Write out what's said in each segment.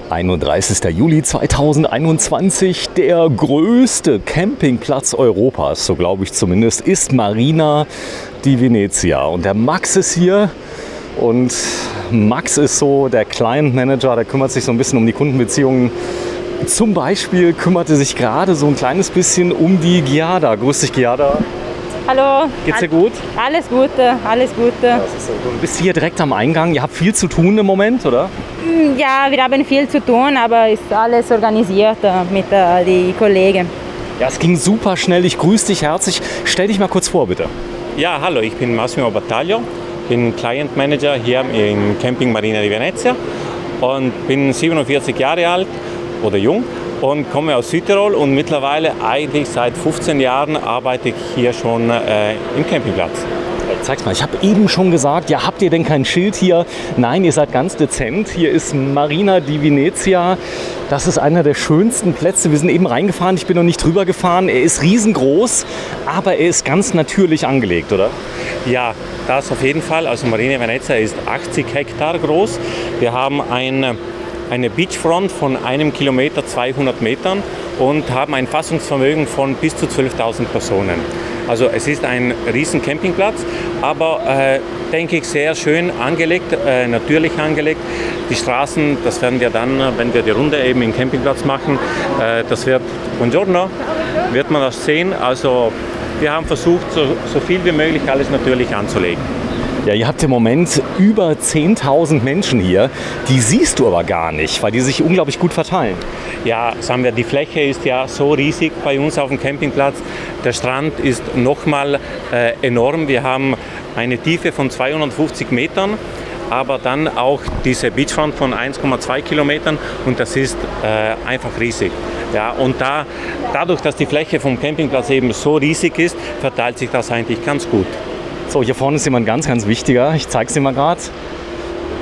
31. Juli 2021, der größte Campingplatz Europas, so glaube ich zumindest, ist Marina di Venezia. Und der Max ist hier und Max ist so der Client Manager, der kümmert sich so ein bisschen um die Kundenbeziehungen. Zum Beispiel kümmerte sich gerade so ein kleines bisschen um die Giada. Grüß dich, Giada. Hallo. Geht's dir gut? Alles Gute, alles Gute. Das ist so. Du bist hier direkt am Eingang. Ihr habt viel zu tun im Moment, oder? Ja, wir haben viel zu tun, aber ist alles organisiert mit den Kollegen. Ja, es ging super schnell. Ich grüße dich herzlich. Stell dich mal kurz vor, bitte. Ja, hallo, ich bin Massimo Battaglio, bin Client Manager hier im Camping Marina di Venezia und bin 47 Jahre alt oder jung und komme aus Südtirol und mittlerweile eigentlich seit 15 Jahren arbeite ich hier schon im Campingplatz. Zeig's mal, ich habe eben schon gesagt, ja, habt ihr denn kein Schild hier? Nein, ihr seid ganz dezent. Hier ist Marina di Venezia. Das ist einer der schönsten Plätze. Wir sind eben reingefahren, ich bin noch nicht drüber gefahren. Er ist riesengroß, aber er ist ganz natürlich angelegt, oder? Ja, das auf jeden Fall. Also Marina di Venezia ist 80 Hektar groß. Wir haben eine Beachfront von 1 Kilometer 200 Metern und haben ein Fassungsvermögen von bis zu 12.000 Personen. Also es ist ein riesen Campingplatz, aber denke ich sehr schön angelegt, natürlich angelegt. Die Straßen, das werden wir dann, wenn wir die Runde eben im Campingplatz machen, das wird, buongiorno, wird man das sehen. Also wir haben versucht, so viel wie möglich alles natürlich anzulegen. Ja, ihr habt im Moment über 10.000 Menschen hier. Die siehst du aber gar nicht, weil die sich unglaublich gut verteilen. Ja, sagen wir, die Fläche ist ja so riesig bei uns auf dem Campingplatz. Der Strand ist nochmal enorm. Wir haben eine Tiefe von 250 Metern, aber dann auch diese Beachfront von 1,2 Kilometern und das ist einfach riesig. Ja, und dadurch, dass die Fläche vom Campingplatz eben so riesig ist, verteilt sich das eigentlich ganz gut. So, hier vorne ist jemand ganz, ganz wichtiger. Ich zeige es dir mal gerade.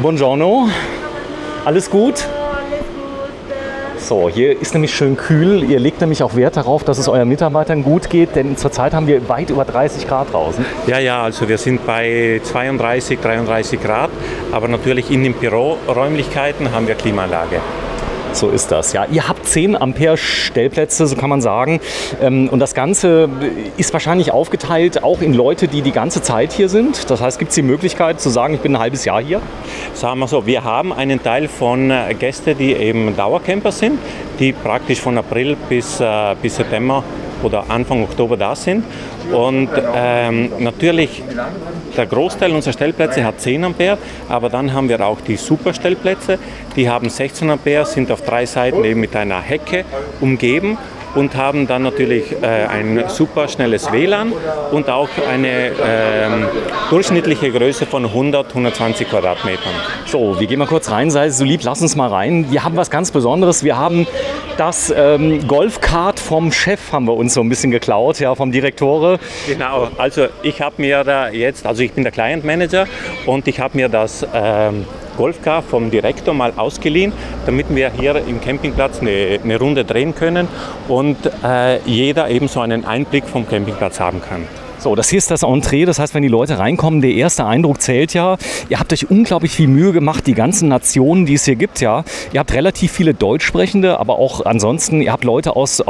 Buongiorno. Alles gut? So, hier ist nämlich schön kühl. Ihr legt nämlich auch Wert darauf, dass es euren Mitarbeitern gut geht, denn zurzeit haben wir weit über 30 Grad draußen. Ja, also wir sind bei 32, 33 Grad, aber natürlich in den Büroräumlichkeiten haben wir Klimaanlage. So ist das, ja. Ihr habt 10 Ampere Stellplätze, so kann man sagen. Und das Ganze ist wahrscheinlich aufgeteilt auch in Leute, die die ganze Zeit hier sind. Das heißt, gibt es die Möglichkeit zu sagen, ich bin ein halbes Jahr hier? Sagen wir so, wir haben einen Teil von Gästen, die eben Dauercamper sind, die praktisch von April bis September oder Anfang Oktober da sind. Und natürlich, der Großteil unserer Stellplätze hat 10 Ampere, aber dann haben wir auch die Superstellplätze, die haben 16 Ampere, sind auf 3 Seiten eben mit einer Hecke umgeben und haben dann natürlich ein super schnelles WLAN und auch eine durchschnittliche Größe von 120 Quadratmetern. So, wir gehen mal kurz rein, sei so lieb, lass uns mal rein. Wir haben was ganz Besonderes, wir haben das Golfkart vom Chef haben wir uns so ein bisschen geklaut, ja, vom Direktore. Genau, also ich habe mir da jetzt, also ich bin der Client Manager und ich habe mir das Golfcar vom Direktor mal ausgeliehen, damit wir hier im Campingplatz eine Runde drehen können und jeder eben so einen Einblick vom Campingplatz haben kann. So, das hier ist das Entree, das heißt, wenn die Leute reinkommen, der erste Eindruck zählt ja. Ihr habt euch unglaublich viel Mühe gemacht, die ganzen Nationen, die es hier gibt, ja. Ihr habt relativ viele Deutschsprechende, aber auch ansonsten, ihr habt Leute aus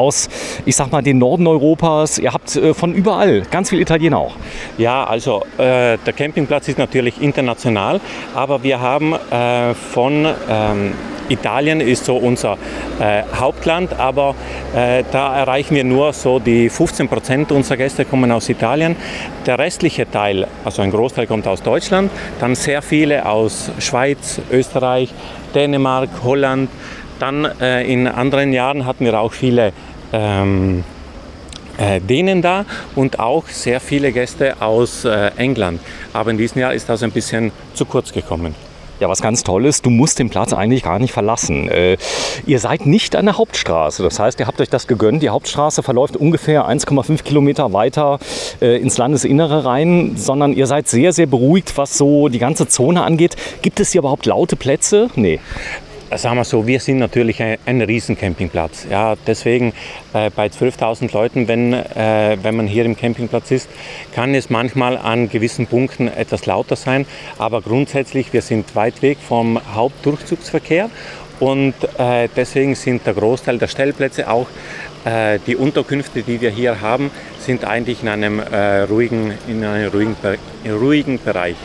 ich sag mal, den Norden Europas, ihr habt von überall, ganz viele Italiener auch. Ja, also der Campingplatz ist natürlich international, aber wir haben von Italien ist so unser Hauptland, aber da erreichen wir nur so die 15% unserer Gäste kommen aus Italien. Der restliche Teil, also ein Großteil kommt aus Deutschland, dann sehr viele aus Schweiz, Österreich, Dänemark, Holland. Dann in anderen Jahren hatten wir auch viele Dänen da und auch sehr viele Gäste aus England. Aber in diesem Jahr ist das ein bisschen zu kurz gekommen. Ja, was ganz toll ist, du musst den Platz eigentlich gar nicht verlassen. Ihr seid nicht an der Hauptstraße. Das heißt, ihr habt euch das gegönnt. Die Hauptstraße verläuft ungefähr 1,5 Kilometer weiter ins Landesinnere rein, sondern ihr seid sehr, sehr beruhigt, was so die ganze Zone angeht. Gibt es hier überhaupt laute Plätze? Nee. Sagen wir so, wir sind natürlich ein Riesencampingplatz. Ja, deswegen bei 12.000 Leuten, wenn man hier im Campingplatz ist, kann es manchmal an gewissen Punkten etwas lauter sein. Aber grundsätzlich, wir sind weit weg vom Hauptdurchzugsverkehr und deswegen sind der Großteil der Stellplätze, auch die Unterkünfte, die wir hier haben, sind eigentlich in einem ruhigen Bereich.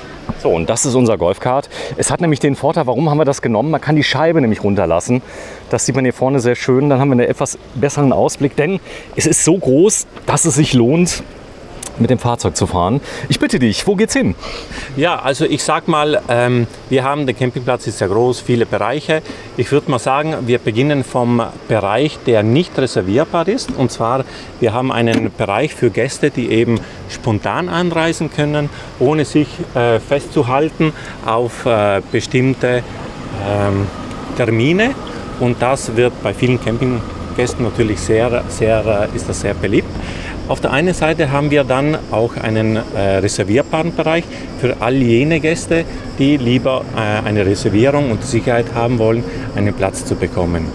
So, und das ist unser Golfkart. Es hat nämlich den Vorteil, warum haben wir das genommen? Man kann die Scheibe nämlich runterlassen. Das sieht man hier vorne sehr schön. Dann haben wir einen etwas besseren Ausblick, denn es ist so groß, dass es sich lohnt, mit dem Fahrzeug zu fahren. Ich bitte dich, wo geht's hin? Ja, also ich sag mal, wir haben, der Campingplatz ist sehr groß, viele Bereiche. Ich würde mal sagen, wir beginnen vom Bereich, der nicht reservierbar ist. Und zwar, wir haben einen Bereich für Gäste, die eben spontan anreisen können, ohne sich festzuhalten auf bestimmte Termine. Und das wird bei vielen Campinggästen natürlich ist das sehr beliebt. Auf der einen Seite haben wir dann auch einen reservierbaren Bereich für all jene Gäste, die lieber eine Reservierung und Sicherheit haben wollen, einen Platz zu bekommen.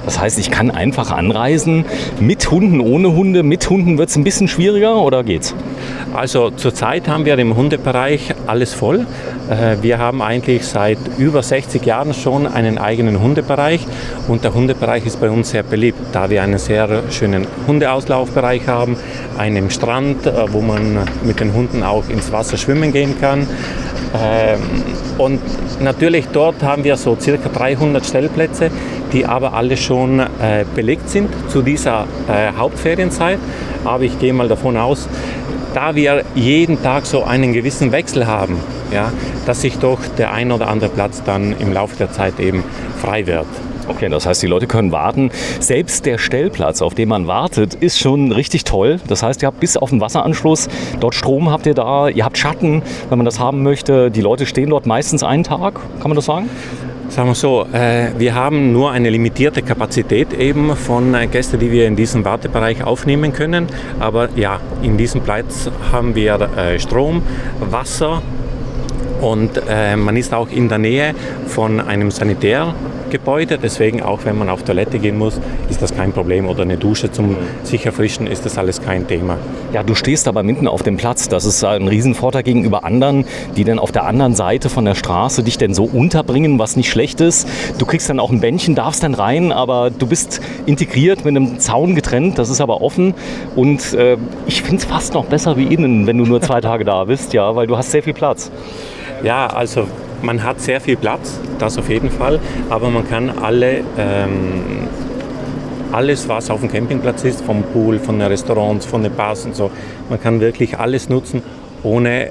Das heißt, ich kann einfach anreisen, mit Hunden, ohne Hunde. Mit Hunden wird es ein bisschen schwieriger oder geht's? Also zurzeit haben wir im Hundebereich alles voll. Wir haben eigentlich seit über 60 Jahren schon einen eigenen Hundebereich und der Hundebereich ist bei uns sehr beliebt, da wir einen sehr schönen Hundeauslaufbereich haben, einen Strand, wo man mit den Hunden auch ins Wasser schwimmen gehen kann. Und natürlich dort haben wir so circa 300 Stellplätze, die aber alle schon belegt sind zu dieser Hauptferienzeit. Aber ich gehe mal davon aus, da wir jeden Tag so einen gewissen Wechsel haben, ja, dass sich doch der ein oder andere Platz dann im Laufe der Zeit eben frei wird. Okay, das heißt, die Leute können warten. Selbst der Stellplatz, auf dem man wartet, ist schon richtig toll. Das heißt, ihr habt bis auf den Wasseranschluss, dort Strom habt ihr da, ihr habt Schatten, wenn man das haben möchte. Die Leute stehen dort meistens einen Tag, kann man das sagen? Sagen wir so, wir haben nur eine limitierte Kapazität eben von Gästen, die wir in diesem Wartebereich aufnehmen können. Aber ja, in diesem Platz haben wir Strom, Wasser und man ist auch in der Nähe von einem Sanitärgebäude. Deswegen auch wenn man auf Toilette gehen muss, ist das kein Problem. Oder eine Dusche zum sich erfrischen, ist das alles kein Thema. Ja, du stehst aber mitten auf dem Platz. Das ist ein Riesenvorteil gegenüber anderen, die dann auf der anderen Seite von der Straße dich denn so unterbringen, was nicht schlecht ist. Du kriegst dann auch ein Bändchen, darfst dann rein, aber du bist integriert mit einem Zaun getrennt. Das ist aber offen und ich finde es fast noch besser wie innen, wenn du nur 2 Tage da bist, ja, weil du hast sehr viel Platz. Ja, also man hat sehr viel Platz, das auf jeden Fall, aber man kann alles, was auf dem Campingplatz ist, vom Pool, von den Restaurants, von den Bars und so, man kann wirklich alles nutzen, ohne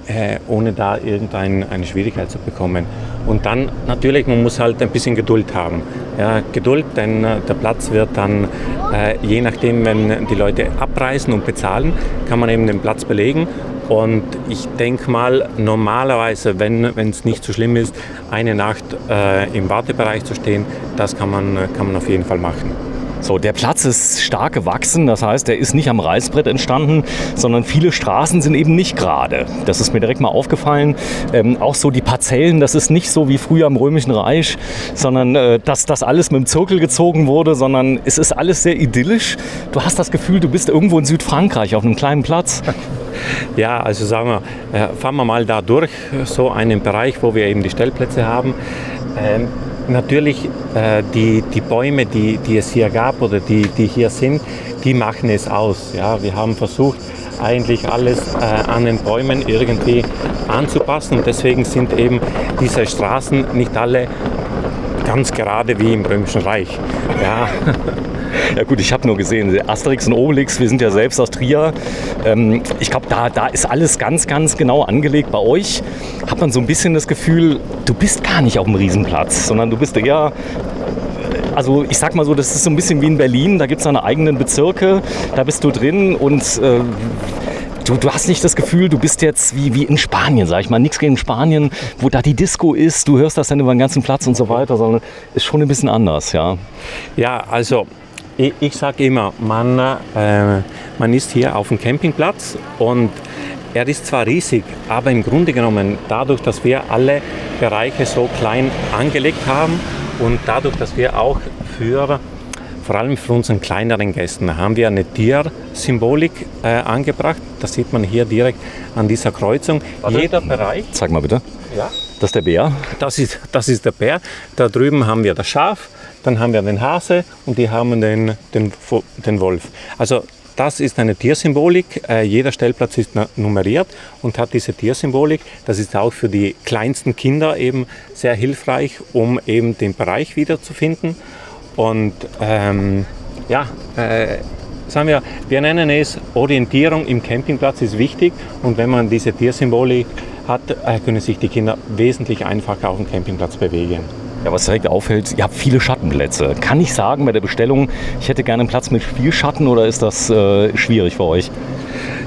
da irgendeine Schwierigkeit zu bekommen. Und dann natürlich, man muss halt ein bisschen Geduld haben. Ja, Geduld, denn der Platz wird dann, je nachdem, wenn die Leute abreisen und bezahlen, kann man eben den Platz belegen. Und ich denke mal, normalerweise, wenn es nicht so schlimm ist, eine Nacht im Wartebereich zu stehen, das kann man auf jeden Fall machen. So, der Platz ist stark gewachsen, das heißt, er ist nicht am Reißbrett entstanden, sondern viele Straßen sind eben nicht gerade. Das ist mir direkt mal aufgefallen. Auch so die Parzellen, das ist nicht so wie früher im Römischen Reich, sondern dass das alles mit dem Zirkel gezogen wurde, sondern es ist alles sehr idyllisch. Du hast das Gefühl, du bist irgendwo in Südfrankreich auf einem kleinen Platz. Ja, also sagen wir, fahren wir mal da durch, so einen Bereich, wo wir eben die Stellplätze haben. Natürlich, die Bäume, die es hier gab oder die hier sind, die machen es aus. Ja, wir haben versucht, eigentlich alles an den Bäumen irgendwie anzupassen. Und deswegen sind eben diese Straßen nicht alle ganz gerade wie im Römischen Reich. Ja. Ja gut, ich habe nur gesehen, Asterix und Obelix, wir sind ja selbst aus Trier. Ich glaube, da ist alles ganz, ganz genau angelegt. Bei euch hat man so ein bisschen das Gefühl, du bist gar nicht auf dem Riesenplatz, sondern du bist eher, also ich sag mal so, das ist so ein bisschen wie in Berlin, da gibt es seine eigenen Bezirke, da bist du drin und du hast nicht das Gefühl, du bist jetzt wie in Spanien, sag ich mal. Nichts gegen Spanien, wo da die Disco ist, du hörst das dann über den ganzen Platz und so weiter, sondern ist schon ein bisschen anders, ja. Ja, also ich sage immer, man ist hier auf dem Campingplatz und er ist zwar riesig, aber im Grunde genommen, dadurch, dass wir alle Bereiche so klein angelegt haben und dadurch, dass wir auch vor allem für unseren kleineren Gästen, haben wir eine Tiersymbolik angebracht. Das sieht man hier direkt an dieser Kreuzung. Warte. Jeder Bereich. Zeig mal bitte. Ja. Das ist der Bär? Das ist der Bär. Da drüben haben wir das Schaf. dann haben wir den Hase und die haben den Wolf. Also das ist eine Tiersymbolik. Jeder Stellplatz ist nummeriert und hat diese Tiersymbolik. Das ist auch für die kleinsten Kinder eben sehr hilfreich, um eben den Bereich wiederzufinden. Und sagen wir nennen es Orientierung im Campingplatz ist wichtig. Und wenn man diese Tiersymbolik hat, können sich die Kinder wesentlich einfacher auf dem Campingplatz bewegen. Ja, was direkt auffällt, ihr habt viele Schattenplätze. Kann ich sagen bei der Bestellung, ich hätte gerne einen Platz mit viel Schatten oder ist das schwierig für euch?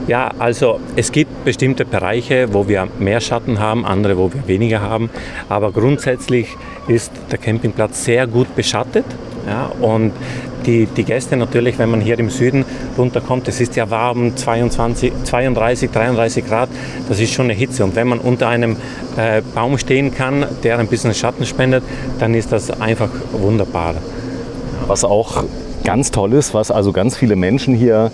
Ja, also es gibt bestimmte Bereiche, wo wir mehr Schatten haben, andere, wo wir weniger haben. Aber grundsätzlich ist der Campingplatz sehr gut beschattet. Ja, und die Gäste natürlich, wenn man hier im Süden runterkommt, es ist ja warm, 32, 33 Grad, das ist schon eine Hitze. Und wenn man unter einem Baum stehen kann, der ein bisschen Schatten spendet, dann ist das einfach wunderbar. Was auch ganz toll ist, was also ganz viele Menschen hier,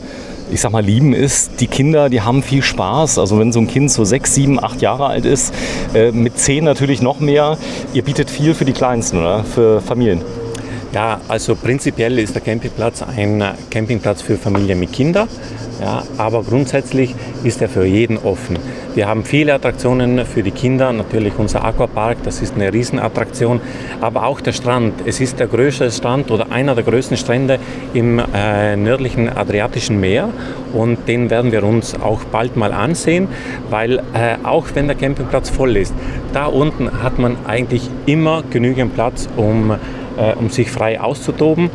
ich sag mal, lieben, ist, die Kinder, die haben viel Spaß. Also wenn so ein Kind so 6, 7, 8 Jahre alt ist, mit 10 natürlich noch mehr. Ihr bietet viel für die Kleinsten, oder? Für Familien. Ja, also prinzipiell ist der Campingplatz ein Campingplatz für Familien mit Kindern, ja, aber grundsätzlich ist er für jeden offen. Wir haben viele Attraktionen für die Kinder, natürlich unser Aquapark, das ist eine Riesenattraktion, aber auch der Strand. Es ist der größte Strand oder einer der größten Strände im nördlichen Adriatischen Meer und den werden wir uns auch bald mal ansehen, weil auch wenn der Campingplatz voll ist, da unten hat man eigentlich immer genügend Platz, um sich frei auszutoben.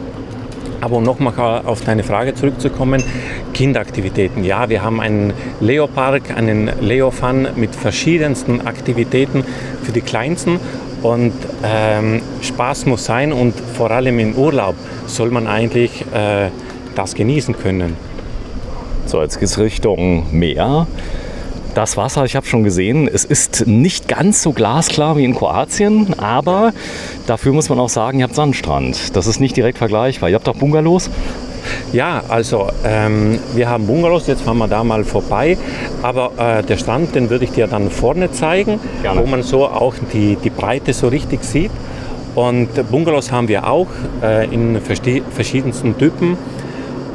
Aber um nochmal auf deine Frage zurückzukommen, Kinderaktivitäten. Ja, wir haben einen Leo-Park, einen Leo-Fun mit verschiedensten Aktivitäten für die Kleinsten. Und Spaß muss sein und vor allem im Urlaub soll man eigentlich das genießen können. So, jetzt geht es Richtung Meer. Das Wasser, ich habe schon gesehen, es ist nicht ganz so glasklar wie in Kroatien, aber dafür muss man auch sagen, ihr habt Sandstrand. Das ist nicht direkt vergleichbar. Ihr habt auch Bungalows? Ja, also wir haben Bungalows, jetzt fahren wir da mal vorbei, aber der Strand, den würde ich dir dann vorne zeigen, gerne, wo man so auch die Breite so richtig sieht. Und Bungalows haben wir auch in verschiedensten Typen.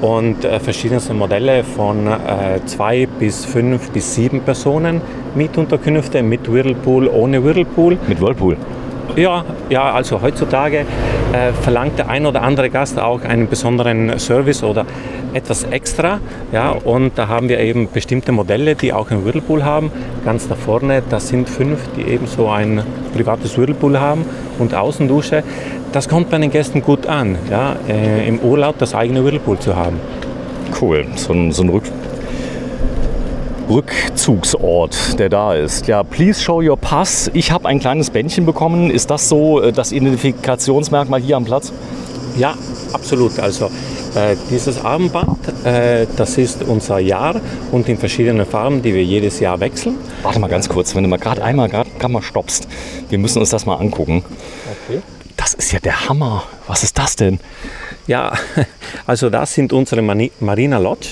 Und verschiedenste Modelle von 2 bis 5 bis 7 Personen, Mietunterkünfte mit Whirlpool, ohne Whirlpool. Mit Whirlpool? Ja, also heutzutage verlangt der ein oder andere Gast auch einen besonderen Service oder etwas extra. Ja, und da haben wir eben bestimmte Modelle, die auch einen Whirlpool haben. Ganz da vorne, das sind 5, die eben so ein privates Whirlpool haben und Außendusche. Das kommt bei den Gästen gut an, ja, im Urlaub das eigene Whirlpool zu haben. Cool, so ein Rückzugsort, der da ist. Ja, please show your pass. Ich habe ein kleines Bändchen bekommen. Ist das so das Identifikationsmerkmal hier am Platz? Ja, absolut. Also dieses Armband, das ist unser Jahr und in verschiedenen Farben, die wir jedes Jahr wechseln. Warte mal ganz kurz, wenn du mal gerade mal stoppst. Wir müssen uns das mal angucken. Okay. Das ist ja der Hammer. Was ist das denn? Ja, also das sind unsere Marina Lodge.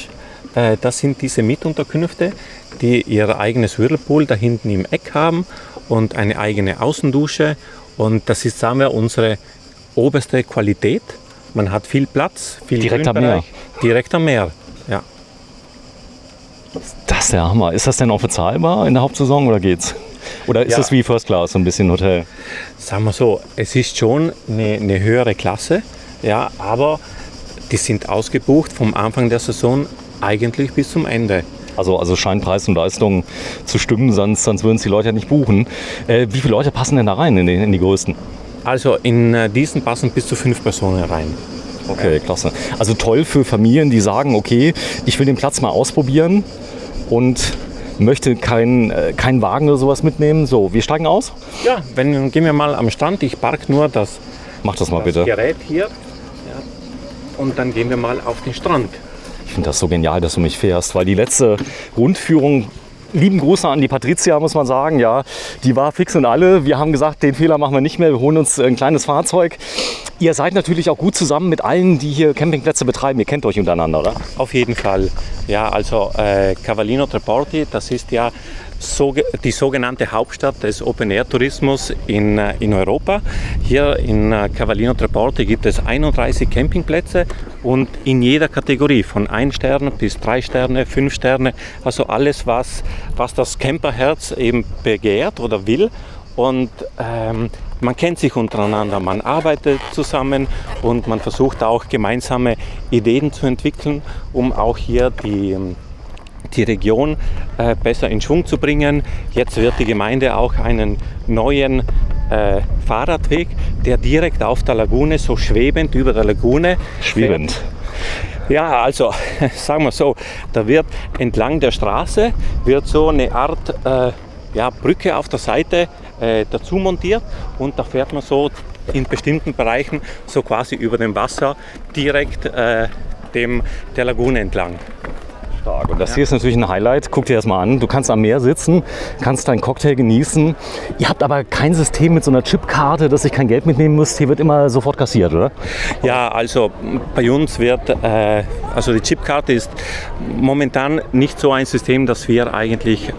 Das sind diese Mietunterkünfte, die ihr eigenes Whirlpool da hinten im Eck haben und eine eigene Außendusche. Und das ist, sagen wir, unsere oberste Qualität. Man hat viel Platz, viel direkt am Grünbereich. Meer. Direkt am Meer, ja. Das ist der Hammer. Ist das denn auch bezahlbar in der Hauptsaison oder geht's? Oder ist es wie First Class, so ein bisschen Hotel? Sagen wir so, es ist schon eine höhere Klasse, ja, aber die sind ausgebucht vom Anfang der Saison eigentlich bis zum Ende. Also scheint Preis und Leistung zu stimmen, sonst würden es die Leute ja nicht buchen. Wie viele Leute passen denn da rein in die größten? Also in diesen passen bis zu 5 Personen rein. Okay, klasse. Also toll für Familien, die sagen, okay, ich will den Platz mal ausprobieren und möchte keinen Wagen oder sowas mitnehmen. So, wir steigen aus? Ja, gehen wir mal am Strand. Ich park nur das Gerät hier. Ja. Und dann gehen wir mal auf den Strand. Ich finde das so genial, dass du mich fährst, weil die letzte Rundführung, lieben Gruß an die Patricia, muss man sagen, ja, die war fix und alle. Wir haben gesagt, den Fehler machen wir nicht mehr, wir holen uns ein kleines Fahrzeug. Ihr seid natürlich auch gut zusammen mit allen, die hier Campingplätze betreiben. Ihr kennt euch untereinander, oder? Auf jeden Fall. Ja, also Cavallino Treporti, das ist ja die sogenannte Hauptstadt des Open-Air-Tourismus in Europa. Hier in Cavallino Treporti gibt es 31 Campingplätze und in jeder Kategorie von 1 Sterne bis 3 Sterne, 5 Sterne, also alles, was das Camperherz eben begehrt oder will. Und man kennt sich untereinander, man arbeitet zusammen und man versucht auch gemeinsame Ideen zu entwickeln, um auch hier die Region besser in Schwung zu bringen. Jetzt wird die Gemeinde auch einen neuen Fahrradweg, der direkt auf der Lagune, so schwebend über der Lagune Schwebend. fährt. Ja, also sagen wir so, da wird entlang der Straße wird so eine Art Brücke auf der Seite dazu montiert und da fährt man so in bestimmten Bereichen so quasi über dem Wasser direkt der Lagune entlang. Stark. Und das hier ist natürlich ein Highlight. Guck dir das mal an. Du kannst am Meer sitzen, kannst deinen Cocktail genießen. Ihr habt aber kein System mit so einer Chipkarte, dass ich kein Geld mitnehmen muss. Hier wird immer sofort kassiert, oder? Ja, also bei uns wird, also die Chipkarte ist momentan nicht so ein System, das wir eigentlich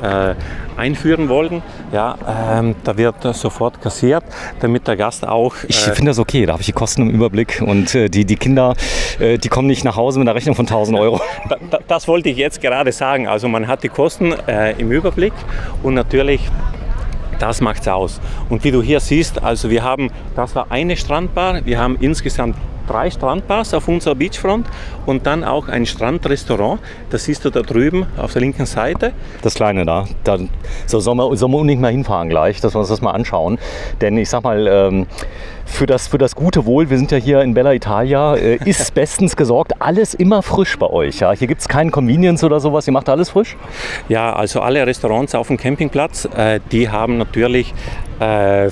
einführen wollen. Ja, da wird sofort kassiert, damit der Gast auch... Ich finde das okay, da habe ich die Kosten im Überblick und die Kinder, die kommen nicht nach Hause mit einer Rechnung von 1.000 Euro. Das wollte ich jetzt gerade sagen. Also man hat die Kosten im Überblick und natürlich, das macht es aus. Und wie du hier siehst, also das war eine Strandbar, wir haben insgesamt 3 Strandbars auf unserer Beachfront und dann auch ein Strandrestaurant. Das siehst du da drüben auf der linken Seite. Das kleine da. Sollen wir unbedingt mal hinfahren gleich, dass wir uns das mal anschauen. Denn ich sag mal, für das gute Wohl, wir sind ja hier in Bella Italia, ist bestens gesorgt. Alles immer frisch bei euch. Ja? Hier gibt es keinen Convenience oder sowas. Ihr macht alles frisch? Ja, also alle Restaurants auf dem Campingplatz, die haben natürlich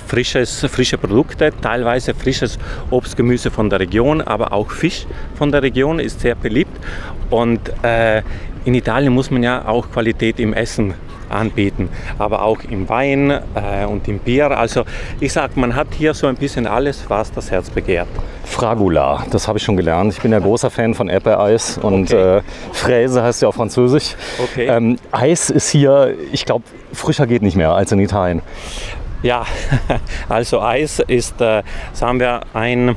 frische Produkte, teilweise frisches Obst, Gemüse von der Region, aber auch Fisch von der Region ist sehr beliebt. Und in Italien muss man ja auch Qualität im Essen anbieten, aber auch im Wein und im Bier. Also ich sag, man hat hier so ein bisschen alles, was das Herz begehrt. Fragula, das habe ich schon gelernt. Ich bin ja großer Fan von Erdbeereis und Okay. Fraise heißt ja auf Französisch. Okay. Eis ist hier, ich glaube, frischer geht nicht mehr als in Italien. Ja, also Eis ist, sagen wir, ein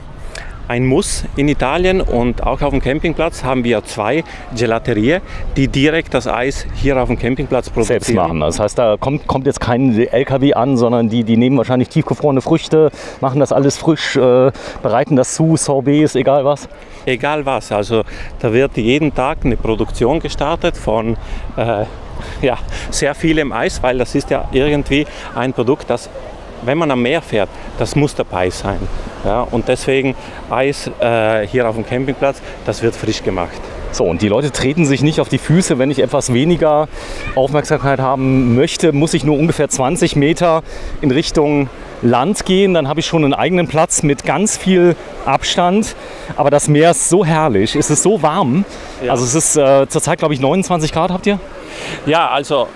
Muss in Italien und auch auf dem Campingplatz haben wir 2 Gelaterie, die direkt das Eis hier auf dem Campingplatz produzieren. Selbst machen. Das heißt, da kommt jetzt kein LKW an, sondern die nehmen wahrscheinlich tiefgefrorene Früchte, machen das alles frisch, bereiten das zu, Sorbets, egal was. Egal was, also da wird jeden Tag eine Produktion gestartet von sehr vielem Eis, weil das ist ja irgendwie ein Produkt, das, wenn man am Meer fährt, das muss dabei sein. Ja, und deswegen Eis hier auf dem Campingplatz, das wird frisch gemacht. So, und die Leute treten sich nicht auf die Füße. Wenn ich etwas weniger Aufmerksamkeit haben möchte, muss ich nur ungefähr 20 Meter in Richtung Land gehen. Dann habe ich schon einen eigenen Platz mit ganz viel Abstand. Aber das Meer ist so herrlich, es ist so warm. Ja. Also es ist zurzeit, glaube ich, 29 Grad habt ihr? Ja, also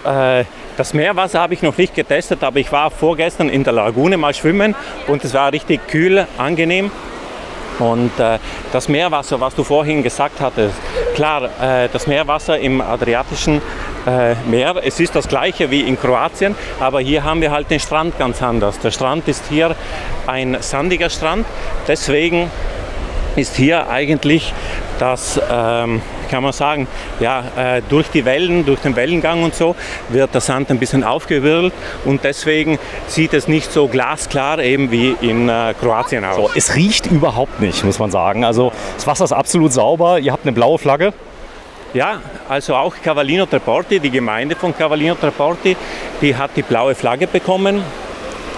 das Meerwasser habe ich noch nicht getestet, aber ich war vorgestern in der Lagune mal schwimmen und es war richtig kühl, angenehm. Und das Meerwasser, was du vorhin gesagt hattest, klar, das Meerwasser im Adriatischen Meer, es ist das gleiche wie in Kroatien, aber hier haben wir halt den Strand ganz anders. Der Strand ist hier ein sandiger Strand, deswegen ist hier eigentlich das, kann man sagen, ja, durch die Wellen, durch den Wellengang und so, wird der Sand ein bisschen aufgewirbelt und deswegen sieht es nicht so glasklar eben wie in Kroatien aus. So, es riecht überhaupt nicht, muss man sagen. Also das Wasser ist absolut sauber, ihr habt eine blaue Flagge. Ja, also auch Cavallino Treporti, die Gemeinde von Cavallino Treporti, die hat die blaue Flagge bekommen.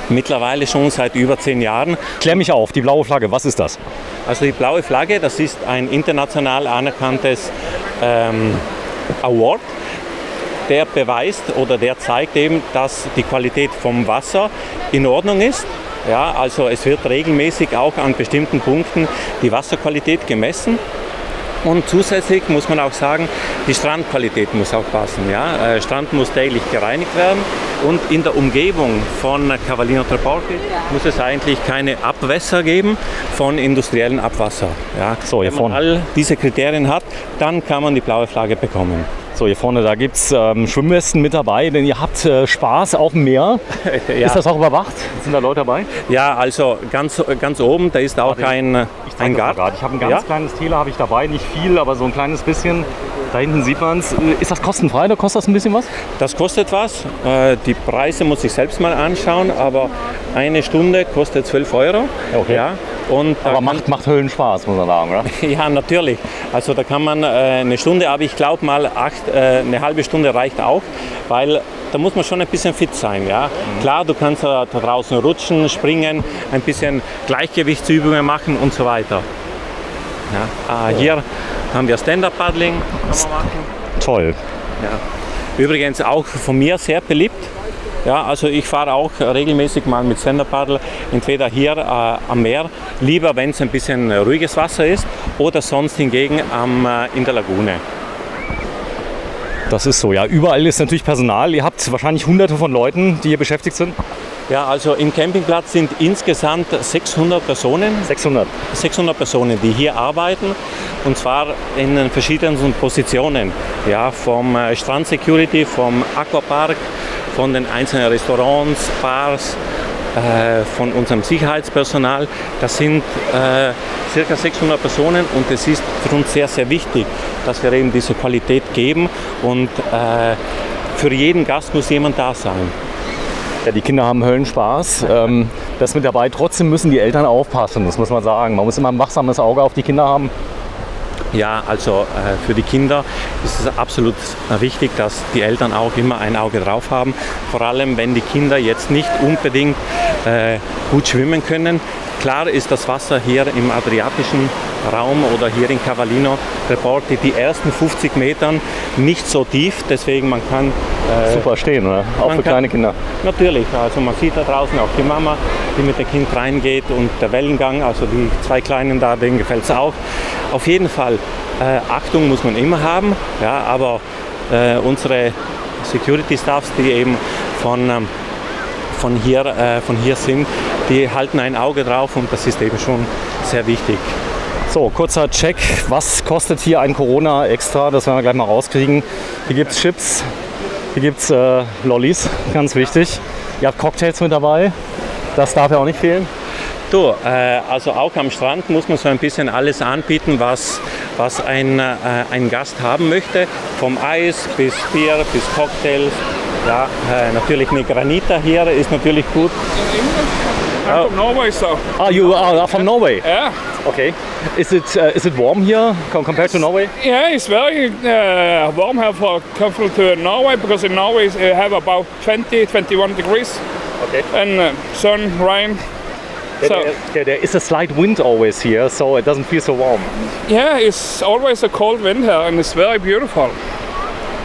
Mittlerweile schon seit über 10 Jahren. Klär mich auf, die blaue Flagge, was ist das? Also die blaue Flagge, das ist ein international anerkanntes Award, der beweist oder der zeigt eben, dass die Qualität vom Wasser in Ordnung ist. Ja, also es wird regelmäßig auch an bestimmten Punkten die Wasserqualität gemessen. Und zusätzlich muss man auch sagen, die Strandqualität muss auch passen. Ja? Strand muss täglich gereinigt werden und in der Umgebung von Cavallino Treporti muss es eigentlich keine Abwässer geben von industriellem Abwasser. Ja? So, hier Wenn man vorne. all diese Kriterien hat, dann kann man die blaue Flagge bekommen. So, hier vorne, da gibt es Schwimmwesten mit dabei, denn ihr habt Spaß auf dem Meer. Ja. Ist das auch überwacht? Sind da Leute dabei? Ja, also ganz oben, da ist auch ein Garten. Ich habe ein ganz kleines Tele habe ich dabei, nicht viel, aber so ein kleines bisschen. Da hinten sieht man es. Ist das kostenfrei oder kostet das ein bisschen was? Das kostet was. Die Preise muss ich selbst mal anschauen, aber eine Stunde kostet 12 €. Okay. Ja, und aber macht Höllenspaß, muss man sagen, oder? Ja, natürlich. Also da kann man eine Stunde, aber ich glaube mal eine halbe Stunde reicht auch, weil da muss man schon ein bisschen fit sein. Ja? Klar, du kannst da draußen rutschen, springen, ein bisschen Gleichgewichtsübungen machen und so weiter. Ja, hier haben wir Stand-Up-Paddling. Toll. Ja. Übrigens auch von mir sehr beliebt. Ja, also ich fahre auch regelmäßig mal mit Stand-Up-Paddle, entweder hier am Meer, lieber wenn es ein bisschen ruhiges Wasser ist, oder sonst hingegen in der Lagune. Das ist so, ja. Überall ist natürlich Personal. Ihr habt wahrscheinlich hunderte von Leuten, die hier beschäftigt sind. Ja, also im Campingplatz sind insgesamt 600 Personen. 600 Personen, die hier arbeiten, und zwar in verschiedenen Positionen. Ja, vom Strand-Security, vom Aquapark, von den einzelnen Restaurants, Bars, von unserem Sicherheitspersonal. Das sind ca. 600 Personen und es ist für uns sehr, sehr wichtig, dass wir eben diese Qualität geben, und für jeden Gast muss jemand da sein. Ja, die Kinder haben Höllenspaß. Das mit dabei. Trotzdem müssen die Eltern aufpassen, das muss man sagen. Man muss immer ein wachsames Auge auf die Kinder haben. Ja, also für die Kinder ist es absolut wichtig, dass die Eltern auch immer ein Auge drauf haben. Vor allem, wenn die Kinder jetzt nicht unbedingt gut schwimmen können. Klar ist das Wasser hier im Adriatischen Raum oder hier in Cavallino reportet die ersten 50 Metern nicht so tief, deswegen man kann super stehen, oder? Auch für kleine Kinder. Natürlich, also man sieht da draußen auch die Mama, die mit dem Kind reingeht, und der Wellengang, also die zwei Kleinen da, denen gefällt es auch. Auf jeden Fall, Achtung muss man immer haben, ja, aber unsere Security-Staffs, die eben von hier sind, die halten ein Auge drauf, und das ist eben schon sehr wichtig. So, kurzer Check. Was kostet hier ein Corona extra? Das werden wir gleich mal rauskriegen. Hier gibt es Chips, hier gibt es Lollis, ganz wichtig. Ihr habt Cocktails mit dabei, das darf ja auch nicht fehlen. Du, also auch am Strand muss man so ein bisschen alles anbieten, was ein Gast haben möchte. Vom Eis bis Bier bis Cocktails. Ja, natürlich eine Granita hier ist natürlich gut. I'm from Norway, so. You are from Norway? Yeah. Okay. Is it warm here compared to Norway? Yeah, it's very warm here compared to Norway, because in Norway we have about 21 degrees. Okay. And sun, rain. There is a slight wind always here, so it doesn't feel so warm. Yeah, it's always a cold wind here, and it's very beautiful.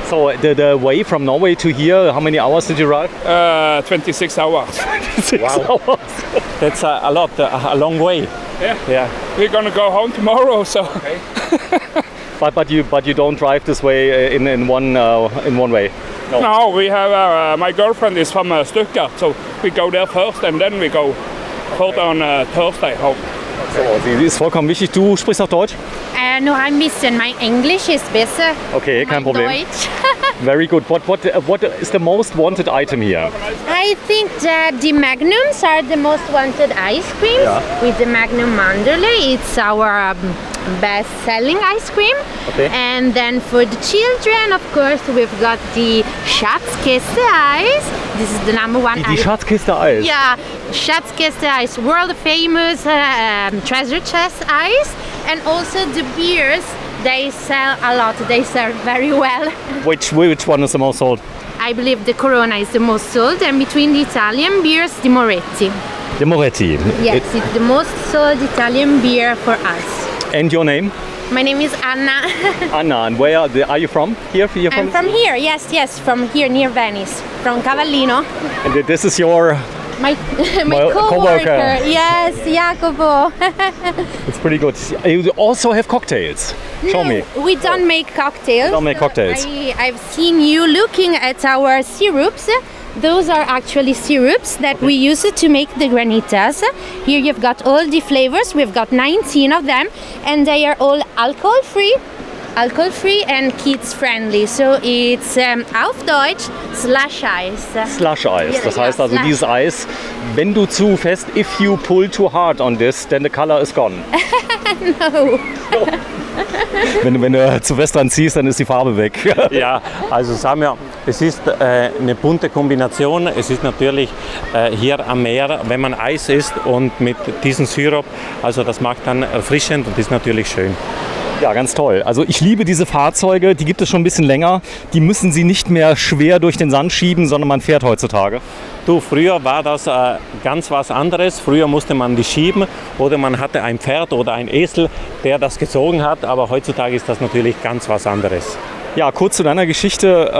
So the way from Norway to here, how many hours did you ride? 26 hours. 26 hours. That's a lot, a long way. Yeah. We're gonna go home tomorrow, so. Okay. but you don't drive this way in one way. No, we have my girlfriend is from Stuttgart, so we go there first, and then we go further on Thursday home. So, sie ist vollkommen wichtig. Du sprichst auch Deutsch? Nur ein bisschen. My English is besser. Okay, kein Problem. Deutsch. Very good. What is the most wanted item here? I think that the Magnums are the most wanted ice creams. Yeah. With the Magnum Mandorle, it's our best-selling ice cream. Okay. And then for the children, of course, we've got the Schatzkiste ice. This is the number one. Die Schatzkiste Eis. Yeah, Schatzkiste ice, world famous treasure chest ice, and also the beers. They sell a lot. They sell very well. Which one is the most sold? I believe the Corona is the most sold, and between the Italian beers, the Moretti. The Moretti. Yes, it's the most sold Italian beer for us. And your name? My name is Anna. Anna, and where are you from? Here? I'm from here. Yes, from here near Venice, from Cavallino. And this is your my co-worker. Yes, Jacopo. It's pretty good. You also have cocktails. Show me. We don't make cocktails. We don't make cocktails. I've seen you looking at our syrups. Those are actually syrups that we use to make the granitas. Here you've got all the flavors. We've got 19 of them, and they are all alcohol-free. alcohol-free and kids-friendly. So it's auf Deutsch Slush Ice. Slush Ice. Das heißt also dieses Eis, wenn du zu fest, if you pull too hard on this, then the color is gone. No. Wenn du zu fest dran ziehst, dann ist die Farbe weg. Ja, also sagen wir, es ist eine bunte Kombination. Es ist natürlich hier am Meer, wenn man Eis isst und mit diesem Sirup, also das macht dann erfrischend und ist natürlich schön. Ja, ganz toll. Also ich liebe diese Fahrzeuge, die gibt es schon ein bisschen länger. Die müssen Sie nicht mehr schwer durch den Sand schieben, sondern man fährt heutzutage. Du, früher war das ganz was anderes. Früher musste man die schieben oder man hatte ein Pferd oder ein Esel, der das gezogen hat. Aber heutzutage ist das natürlich ganz was anderes. Ja, kurz zu deiner Geschichte.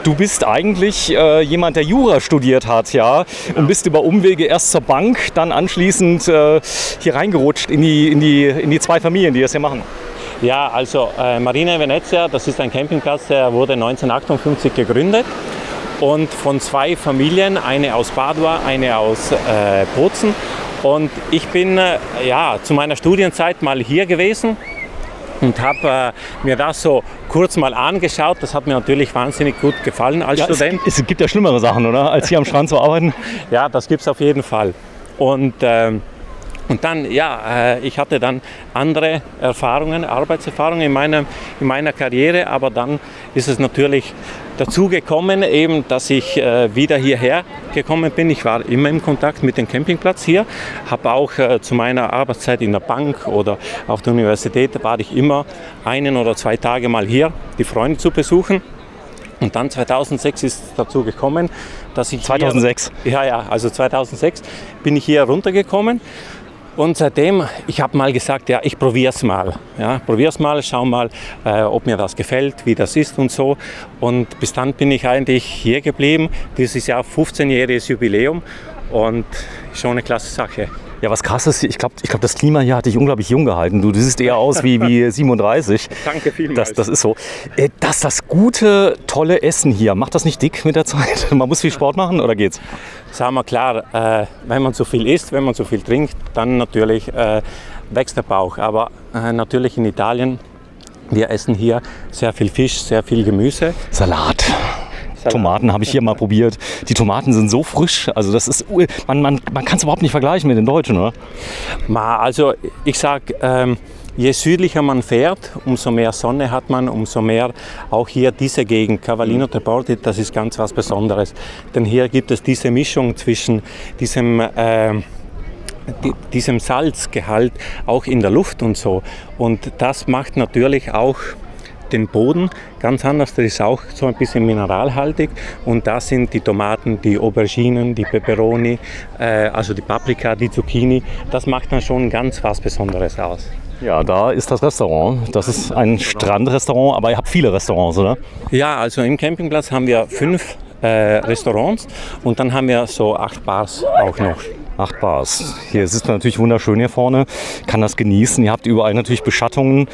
Du bist eigentlich jemand, der Jura studiert hat, ja, und bist über Umwege erst zur Bank, dann anschließend hier reingerutscht in die zwei Familien, die das hier machen. Ja, also Marina Venezia, das ist ein Campingplatz, der wurde 1958 gegründet. Und von zwei Familien, eine aus Padua, eine aus Bozen. Und ich bin zu meiner Studienzeit mal hier gewesen und habe mir das so kurz mal angeschaut. Das hat mir natürlich wahnsinnig gut gefallen als Student. Es gibt ja schlimmere Sachen, oder? Als hier am Strand zu arbeiten. Ja, das gibt es auf jeden Fall. Und dann, ich hatte dann andere Erfahrungen, Arbeitserfahrungen in meiner Karriere, aber dann ist es natürlich dazu gekommen, eben, dass ich wieder hierher gekommen bin. Ich war immer im Kontakt mit dem Campingplatz hier, habe auch zu meiner Arbeitszeit in der Bank oder auf der Universität war ich immer 1 oder 2 Tage mal hier, die Freunde zu besuchen. Und dann 2006 ist es dazu gekommen, dass ich 2006? Also 2006 bin ich hier runtergekommen. Und seitdem, ich habe mal gesagt, ja, ich probiere es mal. Ja, probier's mal, schau mal, ob mir das gefällt, wie das ist und so. Und bis dann bin ich eigentlich hier geblieben. Dieses Jahr 15-jähriges Jubiläum und schon eine klasse Sache. Ja, was krass ist, ich glaube, das Klima hier hat dich unglaublich jung gehalten. Du siehst eher aus wie 37. Danke vielmals. Das ist so. Das gute, tolle Essen hier, macht das nicht dick mit der Zeit? Man muss viel Sport machen oder geht's? Sagen wir klar, wenn man zu viel isst, wenn man zu viel trinkt, dann natürlich wächst der Bauch. Aber natürlich in Italien, wir essen hier sehr viel Fisch, sehr viel Gemüse. Salat. Tomaten habe ich hier mal probiert. Die Tomaten sind so frisch, also das ist, man kann es überhaupt nicht vergleichen mit den Deutschen, oder? Also ich sage, je südlicher man fährt, umso mehr Sonne hat man, umso mehr auch hier diese Gegend, Cavallino Treporti, das ist ganz was Besonderes. Denn hier gibt es diese Mischung zwischen diesem Salzgehalt auch in der Luft und so. Und das macht natürlich auch den Boden ganz anders, der ist auch so ein bisschen mineralhaltig und da sind die Tomaten, die Auberginen, die Peperoni, also die Paprika, die Zucchini, das macht dann schon ganz was Besonderes aus. Ja, da ist das Restaurant. Das ist ein Strandrestaurant, aber ihr habt viele Restaurants, oder? Ja, also im Campingplatz haben wir 5 Restaurants und dann haben wir so 8 Bars auch noch. 8 Bars. Hier ist es natürlich wunderschön hier vorne, kann das genießen. Ihr habt überall natürlich Beschattungen.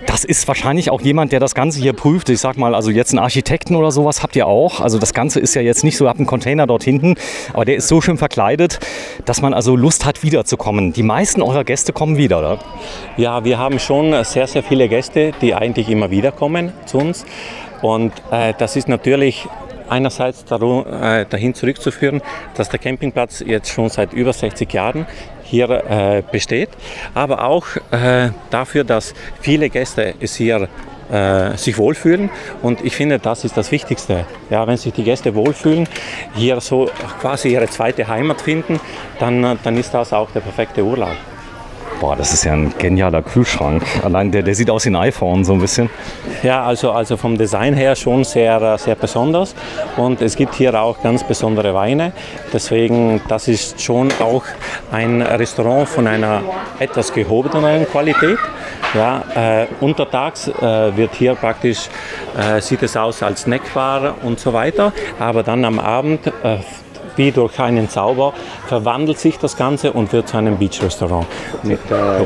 Das ist wahrscheinlich auch jemand, der das Ganze hier prüft. Ich sag mal, also jetzt einen Architekten oder sowas habt ihr auch. Also das Ganze ist ja jetzt nicht so, ihr habt einen Container dort hinten, aber der ist so schön verkleidet, dass man also Lust hat, wiederzukommen. Die meisten eurer Gäste kommen wieder, oder? Ja, wir haben schon sehr, sehr viele Gäste, die eigentlich immer wieder kommen zu uns. Und das ist natürlich einerseits dahin zurückzuführen, dass der Campingplatz jetzt schon seit über 60 Jahren hier besteht, aber auch dafür, dass viele Gäste es hier sich wohlfühlen und ich finde, das ist das Wichtigste. Ja, wenn sich die Gäste wohlfühlen, hier so quasi ihre zweite Heimat finden, dann ist das auch der perfekte Urlaub. Boah, das ist ja ein genialer Kühlschrank. Allein der sieht aus wie ein iPhone so ein bisschen. Ja, also vom Design her schon sehr, sehr besonders. Und es gibt hier auch ganz besondere Weine. Deswegen, das ist schon auch ein Restaurant von einer etwas gehobeneren Qualität. Ja, untertags wird hier praktisch, sieht es aus als Snackbar und so weiter. Aber dann am Abend wie durch einen Zauber verwandelt sich das Ganze und wird zu einem Beach-Restaurant.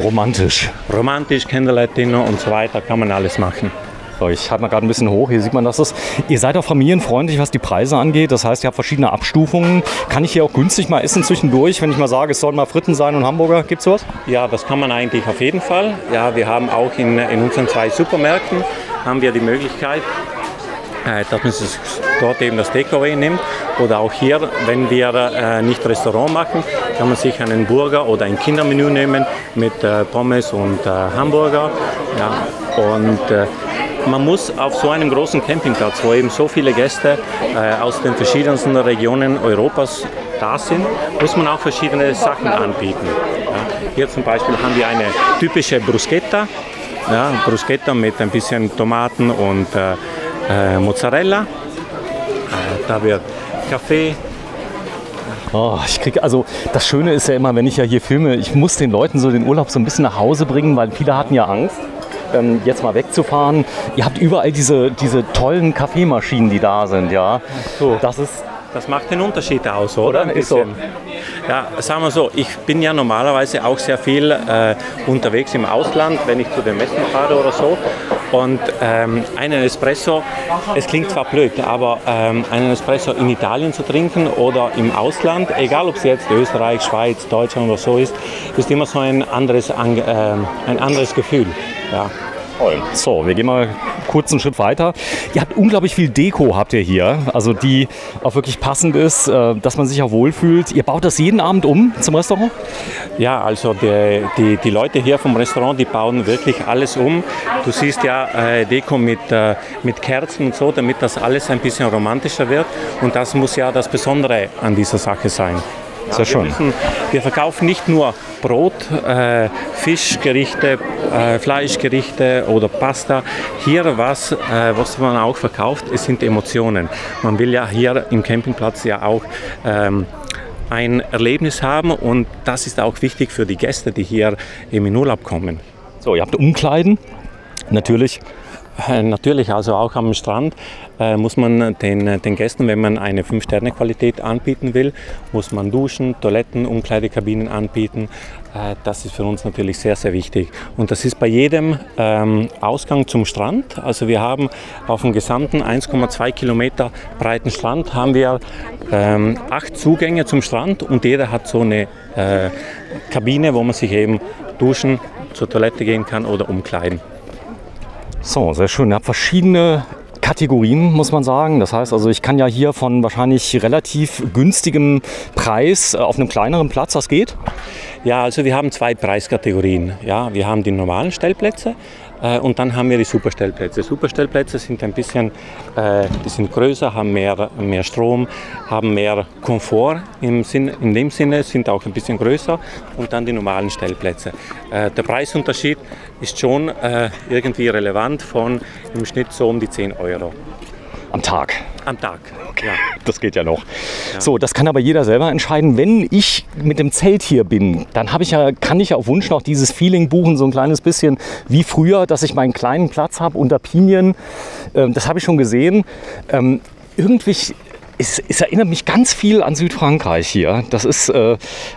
Romantisch. Romantisch, Candlelight Dinner und so weiter, kann man alles machen. So, ich halte mal gerade ein bisschen hoch. Hier sieht man, dass es. Ihr seid auch familienfreundlich, was die Preise angeht. Das heißt, ihr habt verschiedene Abstufungen. Kann ich hier auch günstig mal essen zwischendurch, wenn ich mal sage, es sollen mal Fritten sein und Hamburger? Gibt's sowas? Ja, das kann man eigentlich auf jeden Fall. Ja, wir haben auch in unseren 2 Supermärkten haben wir die Möglichkeit, dass man sich dort eben das Takeaway nimmt. Oder auch hier, wenn wir nicht Restaurant machen, kann man sich einen Burger oder ein Kindermenü nehmen mit Pommes und Hamburger. Ja, und man muss auf so einem großen Campingplatz, wo eben so viele Gäste aus den verschiedensten Regionen Europas da sind, muss man auch verschiedene Sachen anbieten. Ja, hier zum Beispiel haben wir eine typische Bruschetta, ja, Bruschetta mit ein bisschen Tomaten und Mozzarella. Da wird Kaffee. Oh, also das Schöne ist ja immer, wenn ich ja hier filme, ich muss den Leuten so den Urlaub so ein bisschen nach Hause bringen, weil viele hatten ja Angst, jetzt mal wegzufahren. Ihr habt überall diese tollen Kaffeemaschinen, die da sind, ja. So. Das macht den Unterschied aus, oder? Ist so. Ja, sagen wir so, ich bin ja normalerweise auch sehr viel unterwegs im Ausland, wenn ich zu den Messen fahre oder so. Und einen Espresso, es klingt zwar blöd, aber einen Espresso in Italien zu trinken oder im Ausland, egal ob es jetzt Österreich, Schweiz, Deutschland oder so ist immer so ein anderes Gefühl. Ja. So, wir gehen mal kurz einen Schritt weiter. Ihr habt unglaublich viel Deko, habt ihr hier, also die auch wirklich passend ist, dass man sich auch wohlfühlt. Ihr baut das jeden Abend um zum Restaurant? Ja, also die Leute hier vom Restaurant, die bauen wirklich alles um. Du siehst ja Deko mit Kerzen und so, damit das alles ein bisschen romantischer wird. Und das muss ja das Besondere an dieser Sache sein. Sehr schön. Wir verkaufen nicht nur Brot, Fischgerichte, Fleischgerichte oder Pasta. Hier, was man auch verkauft, es sind Emotionen. Man will ja hier im Campingplatz ja auch ein Erlebnis haben und das ist auch wichtig für die Gäste, die hier eben in Urlaub kommen. So, ihr habt Umkleiden, natürlich. Natürlich, also auch am Strand muss man den Gästen, wenn man eine 5-Sterne-Qualität anbieten will, muss man Duschen, Toiletten, Umkleidekabinen anbieten. Das ist für uns natürlich sehr, sehr wichtig. Und das ist bei jedem Ausgang zum Strand. Also wir haben auf dem gesamten 1,2 Kilometer breiten Strand haben wir 8 Zugänge zum Strand und jeder hat so eine Kabine, wo man sich eben duschen, zur Toilette gehen kann oder umkleiden. So, sehr schön. Ihr habt verschiedene Kategorien, muss man sagen. Das heißt, also ich kann ja hier von wahrscheinlich relativ günstigem Preis auf einem kleineren Platz, das geht? Ja, also wir haben 2 Preiskategorien. Ja, wir haben die normalen Stellplätze und dann haben wir die Superstellplätze. Superstellplätze sind ein bisschen, die sind größer, haben mehr Strom, haben mehr Komfort in dem Sinne, sind auch ein bisschen größer und dann die normalen Stellplätze. Der Preisunterschied ist schon irgendwie relevant von im Schnitt so um die 10 Euro. Am Tag? Am Tag, okay. Ja. Das geht ja noch. Ja. So, das kann aber jeder selber entscheiden. Wenn ich mit dem Zelt hier bin, dann kann ich ja auf Wunsch noch dieses Feeling buchen, so ein kleines bisschen wie früher, dass ich meinen kleinen Platz habe unter Pinien. Das habe ich schon gesehen. Irgendwie... Es erinnert mich ganz viel an Südfrankreich hier. Das ist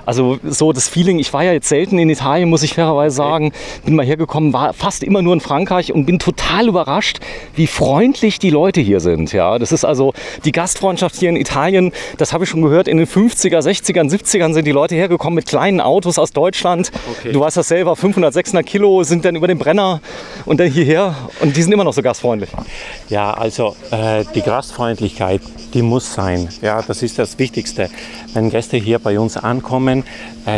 also so das Feeling. Ich war ja jetzt selten in Italien, muss ich fairerweise sagen. Bin mal hergekommen, war fast immer nur in Frankreich und bin total überrascht, wie freundlich die Leute hier sind. Ja, das ist also die Gastfreundschaft hier in Italien. Das habe ich schon gehört. In den 50er, 60ern, 70ern sind die Leute hergekommen mit kleinen Autos aus Deutschland. Okay. Du weißt das selber, 500, 600 Kilo sind dann über den Brenner und dann hierher. Und die sind immer noch so gastfreundlich. Ja, also die Gastfreundlichkeit, die muss sein. Ja, das ist das Wichtigste. Wenn Gäste hier bei uns ankommen,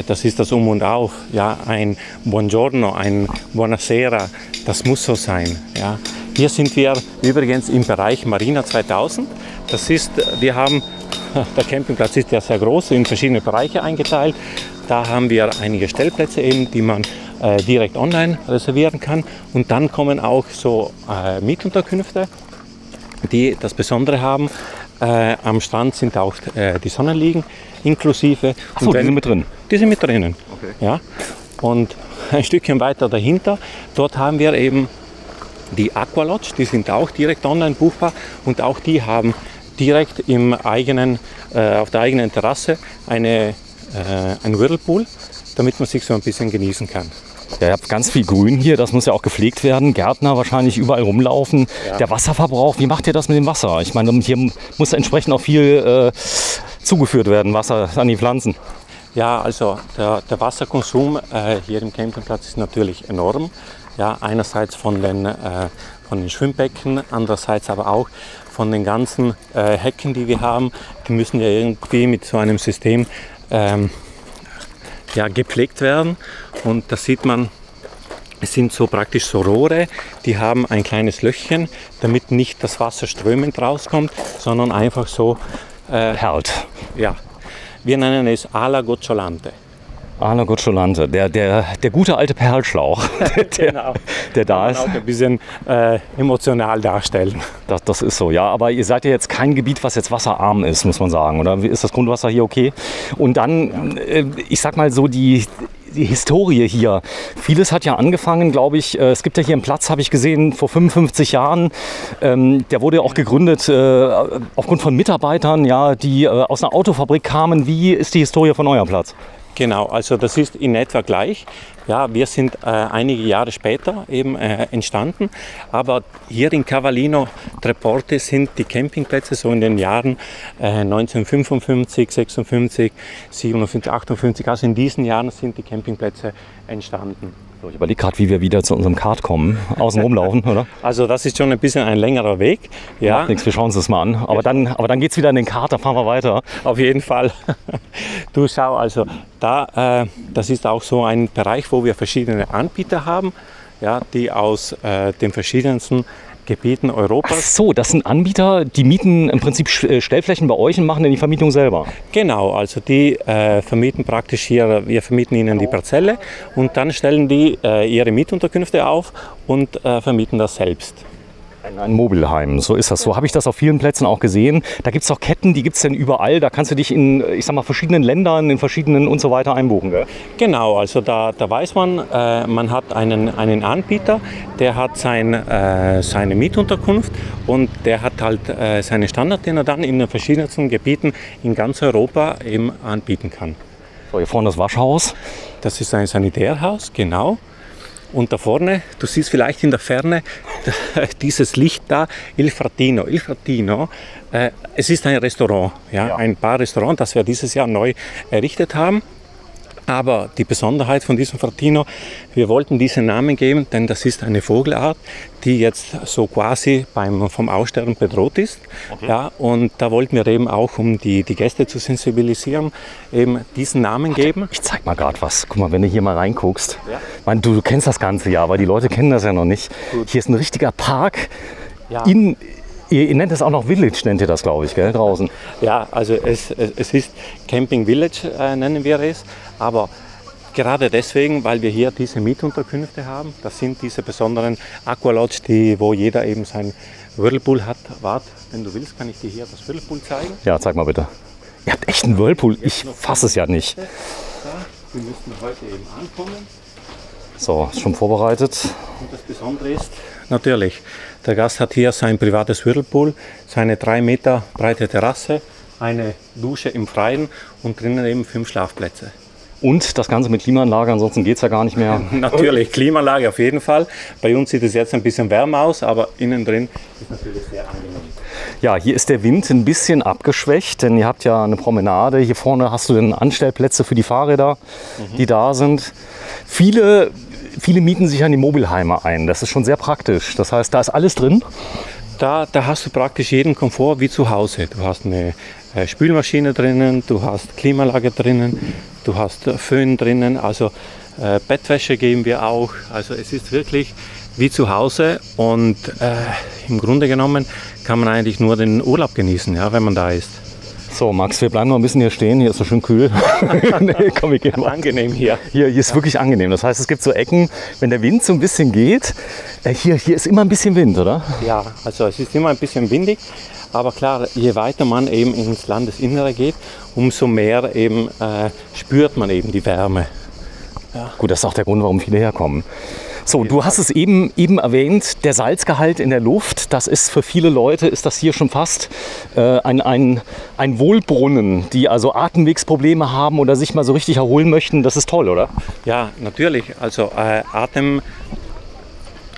das ist das Um und Auf. Ja, ein Buongiorno, ein Buonasera, das muss so sein. Ja. Hier sind wir übrigens im Bereich Marina 2000. Das ist, der Campingplatz ist ja sehr groß, in verschiedene Bereiche eingeteilt. Da haben wir einige Stellplätze eben, die man direkt online reservieren kann. Und dann kommen auch so Mietunterkünfte, die das Besondere haben. Am Strand sind auch die Sonnenliegen inklusive. Achso, die sind mit drin? Die sind mit drinnen. Okay. Ja. Und ein Stückchen weiter dahinter, dort haben wir eben die Aqua Lodge, die sind auch direkt online buchbar und auch die haben direkt auf der eigenen Terrasse einen Whirlpool, damit man sich so ein bisschen genießen kann. Ja, ihr habt ganz viel Grün hier, das muss ja auch gepflegt werden. Gärtner wahrscheinlich überall rumlaufen. Ja. Der Wasserverbrauch, wie macht ihr das mit dem Wasser? Ich meine, hier muss entsprechend auch viel zugeführt werden, Wasser an die Pflanzen. Ja, also der Wasserkonsum hier im Campingplatz ist natürlich enorm. Ja, einerseits von den Schwimmbecken, andererseits aber auch von den ganzen Hecken, die wir haben. Die müssen ja irgendwie mit so einem System gepflegt werden. Und da sieht man, es sind so praktisch so Rohre, die haben ein kleines Löchchen, damit nicht das Wasser strömend rauskommt, sondern einfach so perlt. Ja, wir nennen es alla gocciolante. Alla gocciolante, der gute alte Perlschlauch, der da ist. Auch ein bisschen emotional darstellen. Das ist so, ja. Aber ihr seid ja jetzt kein Gebiet, was jetzt wasserarm ist, muss man sagen, oder? Ist das Grundwasser hier okay? Und dann, ich sag mal so, die Historie hier. Vieles hat ja angefangen, glaube ich. Es gibt ja hier einen Platz, habe ich gesehen, vor 55 Jahren. Der wurde ja auch gegründet aufgrund von Mitarbeitern, ja, die aus einer Autofabrik kamen. Wie ist die Historie von eurem Platz? Genau, also das ist in etwa gleich. Ja, wir sind einige Jahre später eben entstanden, aber hier in Cavallino Treporte sind die Campingplätze so in den Jahren 1955, 56, 57, 58, also in diesen Jahren sind die Campingplätze entstanden. Ich überlege gerade, wie wir wieder zu unserem Kart kommen, außen rumlaufen, oder? Also das ist schon ein bisschen ein längerer Weg. Ja. Macht nichts, wir schauen uns das mal an. Aber dann geht es wieder in den Kart, dann fahren wir weiter. Auf jeden Fall. Du schau, also das ist auch so ein Bereich, wo wir verschiedene Anbieter haben, ja, die aus den verschiedensten Gebieten Europas. Ach so, das sind Anbieter, die mieten im Prinzip Stellflächen bei euch und machen dann die Vermietung selber? Genau, also die vermieten praktisch hier, wir vermieten ihnen die Parzelle und dann stellen die ihre Mietunterkünfte auf und vermieten das selbst. Ein Mobilheim, so ist das. So habe ich das auf vielen Plätzen auch gesehen. Da gibt es auch Ketten, die gibt es denn überall. Da kannst du dich in, ich sag mal, verschiedenen Ländern, in verschiedenen und so weiter einbuchen. Gell? Genau, also da weiß man, man hat einen Anbieter, der hat seine Mietunterkunft und der hat halt seinen Standard, den er dann in den verschiedensten Gebieten in ganz Europa eben anbieten kann. So, hier vorne das Waschhaus. Das ist ein Sanitärhaus, genau. Und da vorne, du siehst vielleicht in der Ferne dieses Licht da, Il Fratino. Il Fratino, es ist ein Restaurant, ein Bar-Restaurant, das wir dieses Jahr neu errichtet haben. Aber die Besonderheit von diesem Fratino, wir wollten diesen Namen geben, denn das ist eine Vogelart, die jetzt so quasi vom Aussterben bedroht ist. Okay. Ja, und da wollten wir eben auch, um die Gäste zu sensibilisieren, eben diesen Namen geben. Ich zeig mal gerade was. Guck mal, wenn du hier mal reinguckst. Ja. Ich meine, du kennst das Ganze ja, aber die Leute kennen das ja noch nicht. Gut. Hier ist ein richtiger Park Ihr nennt es auch noch Village, nennt ihr das, glaube ich, gell, draußen? Ja, also es ist Camping Village, nennen wir es. Aber gerade deswegen, weil wir hier diese Mietunterkünfte haben, das sind diese besonderen Aqualodge, wo jeder eben sein Whirlpool hat. Warte, wenn du willst, kann ich dir hier das Whirlpool zeigen. Ja, zeig mal bitte. Ihr habt echt einen Whirlpool, ich fasse es ja nicht. Wir müssen heute eben ankommen. So, ist schon vorbereitet. Und das Besondere ist natürlich, der Gast hat hier sein privates Whirlpool, seine 3 Meter breite Terrasse, eine Dusche im Freien und drinnen eben 5 Schlafplätze. Und das Ganze mit Klimaanlage, ansonsten geht es ja gar nicht mehr. Natürlich, Klimaanlage auf jeden Fall. Bei uns sieht es jetzt ein bisschen wärmer aus, aber innen drin ist natürlich sehr angenehm. Ja, hier ist der Wind ein bisschen abgeschwächt, denn ihr habt ja eine Promenade. Hier vorne hast du dann Anstellplätze für die Fahrräder, die da sind. Viele mieten sich an die Mobilheime ein. Das ist schon sehr praktisch. Das heißt, da ist alles drin. Da hast du praktisch jeden Komfort wie zu Hause. Du hast eine Spülmaschine drinnen, du hast Klimaanlage drinnen, du hast Föhn drinnen, also Bettwäsche geben wir auch. Also es ist wirklich wie zu Hause und im Grunde genommen kann man eigentlich nur den Urlaub genießen, ja, wenn man da ist. So, Max, wir bleiben noch ein bisschen hier stehen. Hier ist so schön kühl. Nee, komm, wir gehen mal. Angenehm hier. Hier ist wirklich angenehm. Das heißt, es gibt so Ecken, wenn der Wind so ein bisschen geht. Hier ist immer ein bisschen Wind, oder? Ja, also es ist immer ein bisschen windig. Aber klar, je weiter man eben ins Landesinnere geht, umso mehr eben spürt man eben die Wärme. Ja. Gut, das ist auch der Grund, warum viele herkommen. So, du hast es eben erwähnt, der Salzgehalt in der Luft, das ist für viele Leute, ist das hier schon fast ein Wohlbrunnen, die also Atemwegsprobleme haben oder sich mal so richtig erholen möchten. Das ist toll, oder? Ja, natürlich. Also Atem,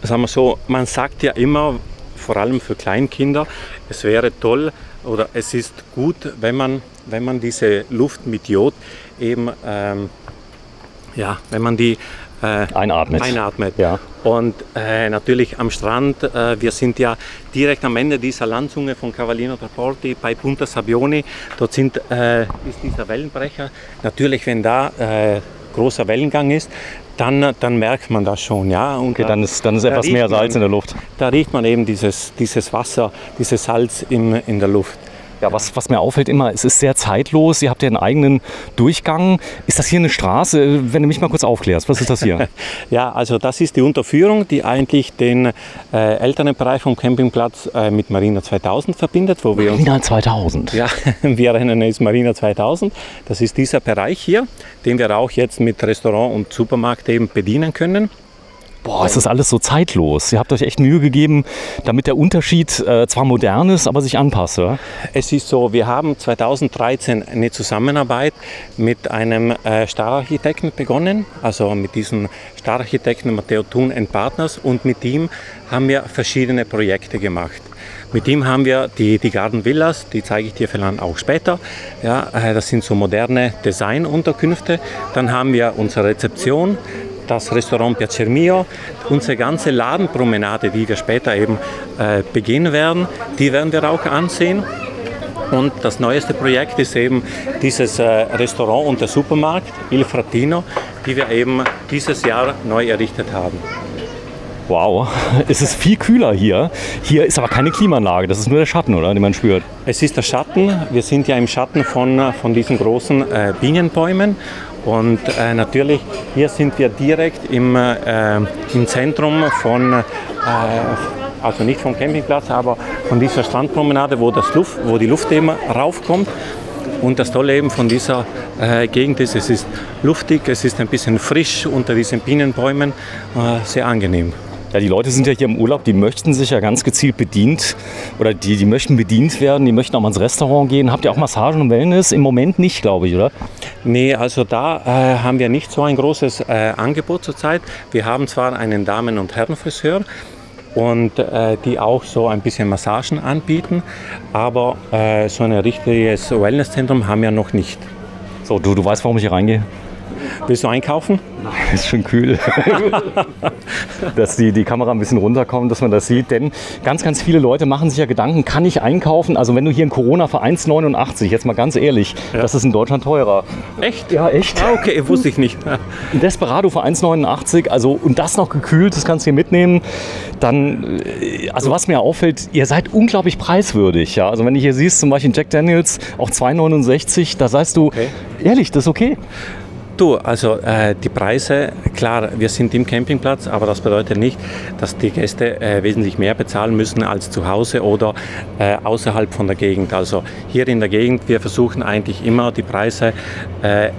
sagen wir so, man sagt ja immer, vor allem für Kleinkinder, es wäre toll oder es ist gut, wenn man diese Luft mit Jod eben, wenn man die einatmet. Ja. Und natürlich am Strand, wir sind ja direkt am Ende dieser Landzunge von Cavallino Traporti bei Punta Sabbioni. Dort ist dieser Wellenbrecher. Natürlich, wenn da großer Wellengang ist, dann merkt man das schon. Ja? Und okay, dann ist etwas mehr Salz in der Luft. Da riecht man eben dieses Wasser, dieses Salz in der Luft. Ja, was mir auffällt immer, es ist sehr zeitlos. Ihr habt ja einen eigenen Durchgang. Ist das hier eine Straße? Wenn du mich mal kurz aufklärst, was ist das hier? Ja, also das ist die Unterführung, die eigentlich den älteren Bereich vom Campingplatz mit Marina 2000 verbindet. Marina 2000? Ja, wir nennen es Marina 2000. Das ist dieser Bereich hier, den wir auch jetzt mit Restaurant und Supermarkt eben bedienen können. Boah, ist das alles so zeitlos. Ihr habt euch echt Mühe gegeben, damit der Unterschied zwar modern ist, aber sich anpasst, oder? Es ist so, wir haben 2013 eine Zusammenarbeit mit einem Stararchitekten begonnen, also mit diesem Stararchitekten Matteo Thun & Partners, und mit ihm haben wir verschiedene Projekte gemacht. Mit ihm haben wir die Garden Villas, die zeige ich dir vielleicht auch später. Ja, das sind so moderne Designunterkünfte. Dann haben wir unsere Rezeption, das Restaurant Piacer Mio, unsere ganze Ladenpromenade, die wir später eben beginnen werden, die werden wir auch ansehen. Und das neueste Projekt ist eben dieses Restaurant und der Supermarkt Il Frattino, die wir eben dieses Jahr neu errichtet haben. Wow, es ist viel kühler hier. Hier ist aber keine Klimaanlage, das ist nur der Schatten, oder, den man spürt? Es ist der Schatten. Wir sind ja im Schatten von diesen großen Pinienbäumen. Und natürlich, hier sind wir direkt im Zentrum von, also nicht vom Campingplatz, aber von dieser Strandpromenade, wo die Luft eben raufkommt. Und das Tolle eben von dieser Gegend ist, es ist luftig, es ist ein bisschen frisch unter diesen Pinienbäumen, sehr angenehm. Ja, die Leute sind ja hier im Urlaub, die möchten sich ja ganz gezielt bedient oder die möchten bedient werden, die möchten auch mal ins Restaurant gehen. Habt ihr auch Massagen und Wellness? Im Moment nicht, glaube ich, oder? Nee, also da haben wir nicht so ein großes Angebot zurzeit. Wir haben zwar einen Damen- und Herrenfriseur und die auch so ein bisschen Massagen anbieten, aber so ein richtiges Wellnesszentrum haben wir noch nicht. So, du weißt, warum ich hier reingehe? Willst du einkaufen? Nein, ist schon kühl. Dass die Kamera ein bisschen runterkommt, dass man das sieht. Denn ganz viele Leute machen sich ja Gedanken, kann ich einkaufen? Also wenn du hier in Corona für 1,89, jetzt mal ganz ehrlich, ja. Das ist in Deutschland teurer. Echt? Ja, echt. Ah, okay, wusste ich nicht. Ein Desperado für 1,89, also und das noch gekühlt, das kannst du hier mitnehmen. Dann, also was mir auffällt, ihr seid unglaublich preiswürdig. Ja? Also wenn du hier siehst, zum Beispiel Jack Daniels, auch 2,69, da sagst du, okay. Ehrlich, das ist okay. Du, also die Preise, klar, wir sind im Campingplatz, aber das bedeutet nicht, dass die Gäste wesentlich mehr bezahlen müssen als zu Hause oder außerhalb von der Gegend. Also hier in der Gegend, wir versuchen eigentlich immer die Preise